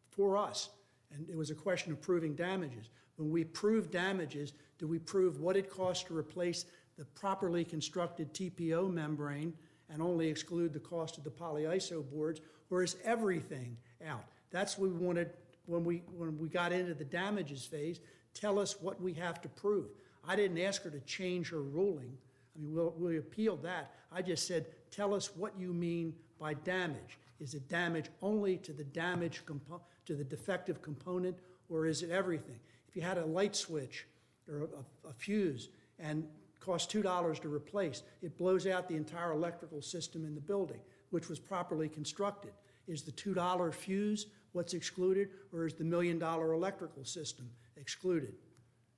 for us, and it was a question of proving damages. When we prove damages, do we prove what it costs to replace the properly constructed TPO membrane and only exclude the cost of the polyiso boards, or is everything out? That's what we wanted when we got into the damages phase. Tell us what we have to prove. I didn't ask her to change her ruling. I mean, we appealed that. I just said, tell us what you mean by damage. Is it damage only to the to the defective component, or is it everything? If you had a light switch or a fuse and cost $2 to replace, it blows out the entire electrical system in the building, which was properly constructed. Is the $2 fuse what's excluded, or is the $1 million electrical system excluded?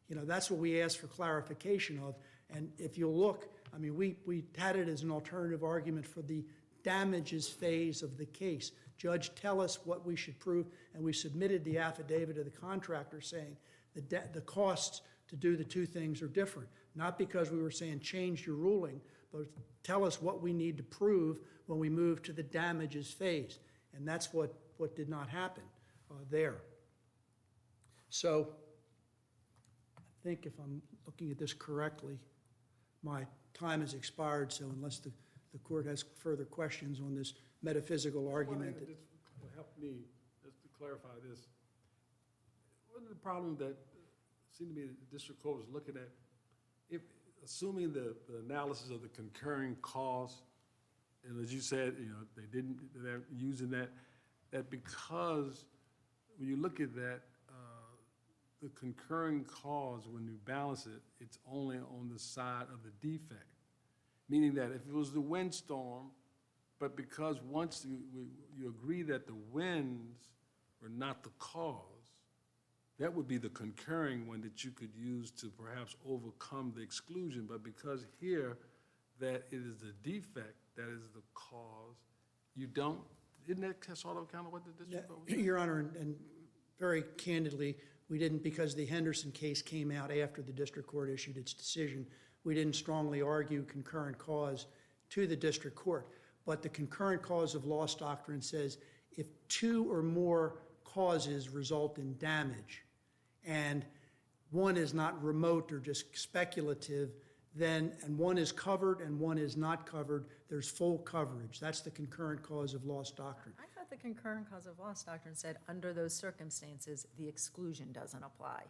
You know, that's what we asked for clarification of. And if you look, I mean, we had it as an alternative argument for the damages phase of the case. Judge, tell us what we should prove, and we submitted the affidavit of the contractor saying the costs to do the 2 things are different. Not because we were saying change your ruling, but tell us what we need to prove when we move to the damages phase. And that's what did not happen there. So I think if I'm looking at this correctly, my time has expired, so unless the court has further questions on this metaphysical argument. That will help me, just to clarify this. One of the problems that seemed to me the district court was looking at, if assuming the analysis of the concurring cause, and as you said, you know, they're using that because when you look at that, the concurring cause, when you balance it, it's only on the side of the defect. Meaning that if it was the windstorm, but because once you agree that the winds were not the cause, that would be the concurring one that you could use to perhaps overcome the exclusion. But because here that it is the defect that is the cause, you don't, isn't that sort of kind of what the district court was saying? Your Honor, and very candidly, we didn't, because the Henderson case came out after the district court issued its decision, we didn't strongly argue concurrent cause to the district court. But the concurrent cause of loss doctrine says if 2 or more causes result in damage and one is not remote or just speculative, then, and one is covered and one is not covered, there's full coverage. That's the concurrent cause of loss doctrine. I thought the concurrent cause of loss doctrine said under those circumstances, the exclusion doesn't apply.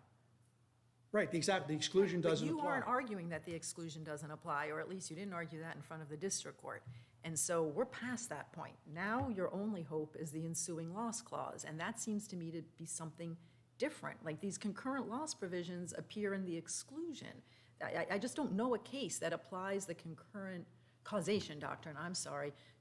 Right, exactly. The exclusion doesn't apply. But you aren't arguing that the exclusion doesn't apply, or at least you didn't argue that in front of the district court. And so we're past that point. Now your only hope is the ensuing loss clause, and that seems to me to be something different. Like these concurrent loss provisions appear in the exclusion. I just don't know a case that applies the concurrent causation doctrine,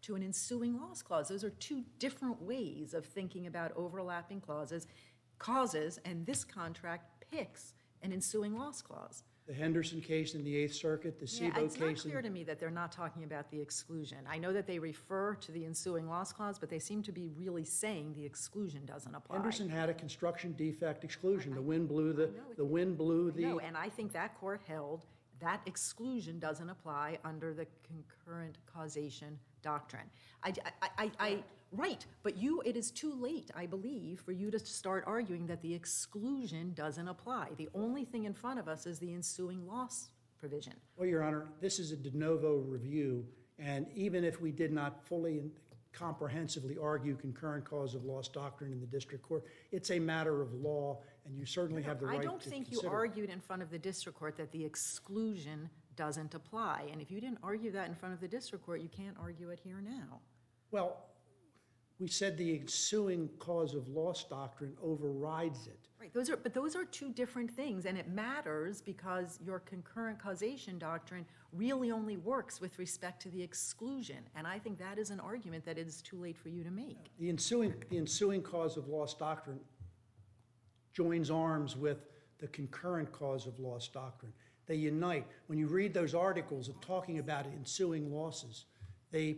to an ensuing loss clause. Those are 2 different ways of thinking about overlapping causes, and this contract picks an ensuing loss clause. The Henderson case in the 8th Circuit, the SIBO case. It's not clear to me that they're not talking about the exclusion. I know that they refer to the ensuing loss clause, but they seem to be really saying the exclusion doesn't apply. Henderson had a construction defect exclusion. The wind blew the. No, and I think that court held that exclusion doesn't apply under the concurrent causation doctrine. Right, but it is too late, I believe, for you to start arguing that the exclusion doesn't apply. The only thing in front of us is the ensuing loss provision. Well, Your Honor, this is a de novo review, and even if we did not fully and comprehensively argue concurrent cause of loss doctrine in the district court, it's a matter of law, and you certainly have the right to consider. I don't think you argued in front of the district court that the exclusion doesn't apply, and if you didn't argue that in front of the district court, you can't argue it here now. Well, we said the ensuing cause of loss doctrine overrides it. Right, but those are 2 different things, and it matters because your concurrent causation doctrine really only works with respect to the exclusion, and I think that is an argument that it is too late for you to make. The ensuing cause of loss doctrine joins arms with the concurrent cause of loss doctrine. They unite. When you read those articles of talking about ensuing losses, they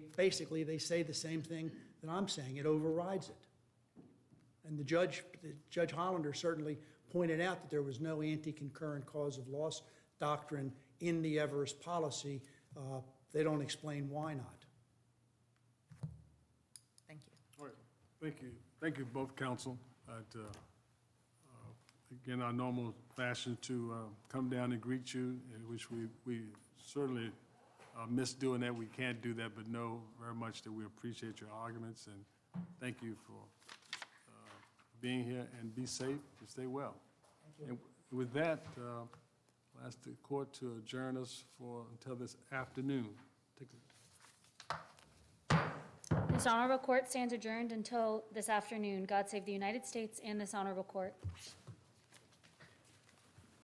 say the same thing that I'm saying. It overrides it. And Judge Hollander certainly pointed out that there was no anti-concurrent cause of loss doctrine in the Everest policy. They don't explain why not. Thank you. All right, thank you. Thank you both, counsel. Again, our normal fashion to come down and greet you, which we certainly miss doing that. We can't do that, but know very much that we appreciate your arguments, and thank you for being here, and be safe and stay well. And with that, I'll ask the court to adjourn us until this afternoon. This honorable court stands adjourned until this afternoon. God save the United States and this honorable court.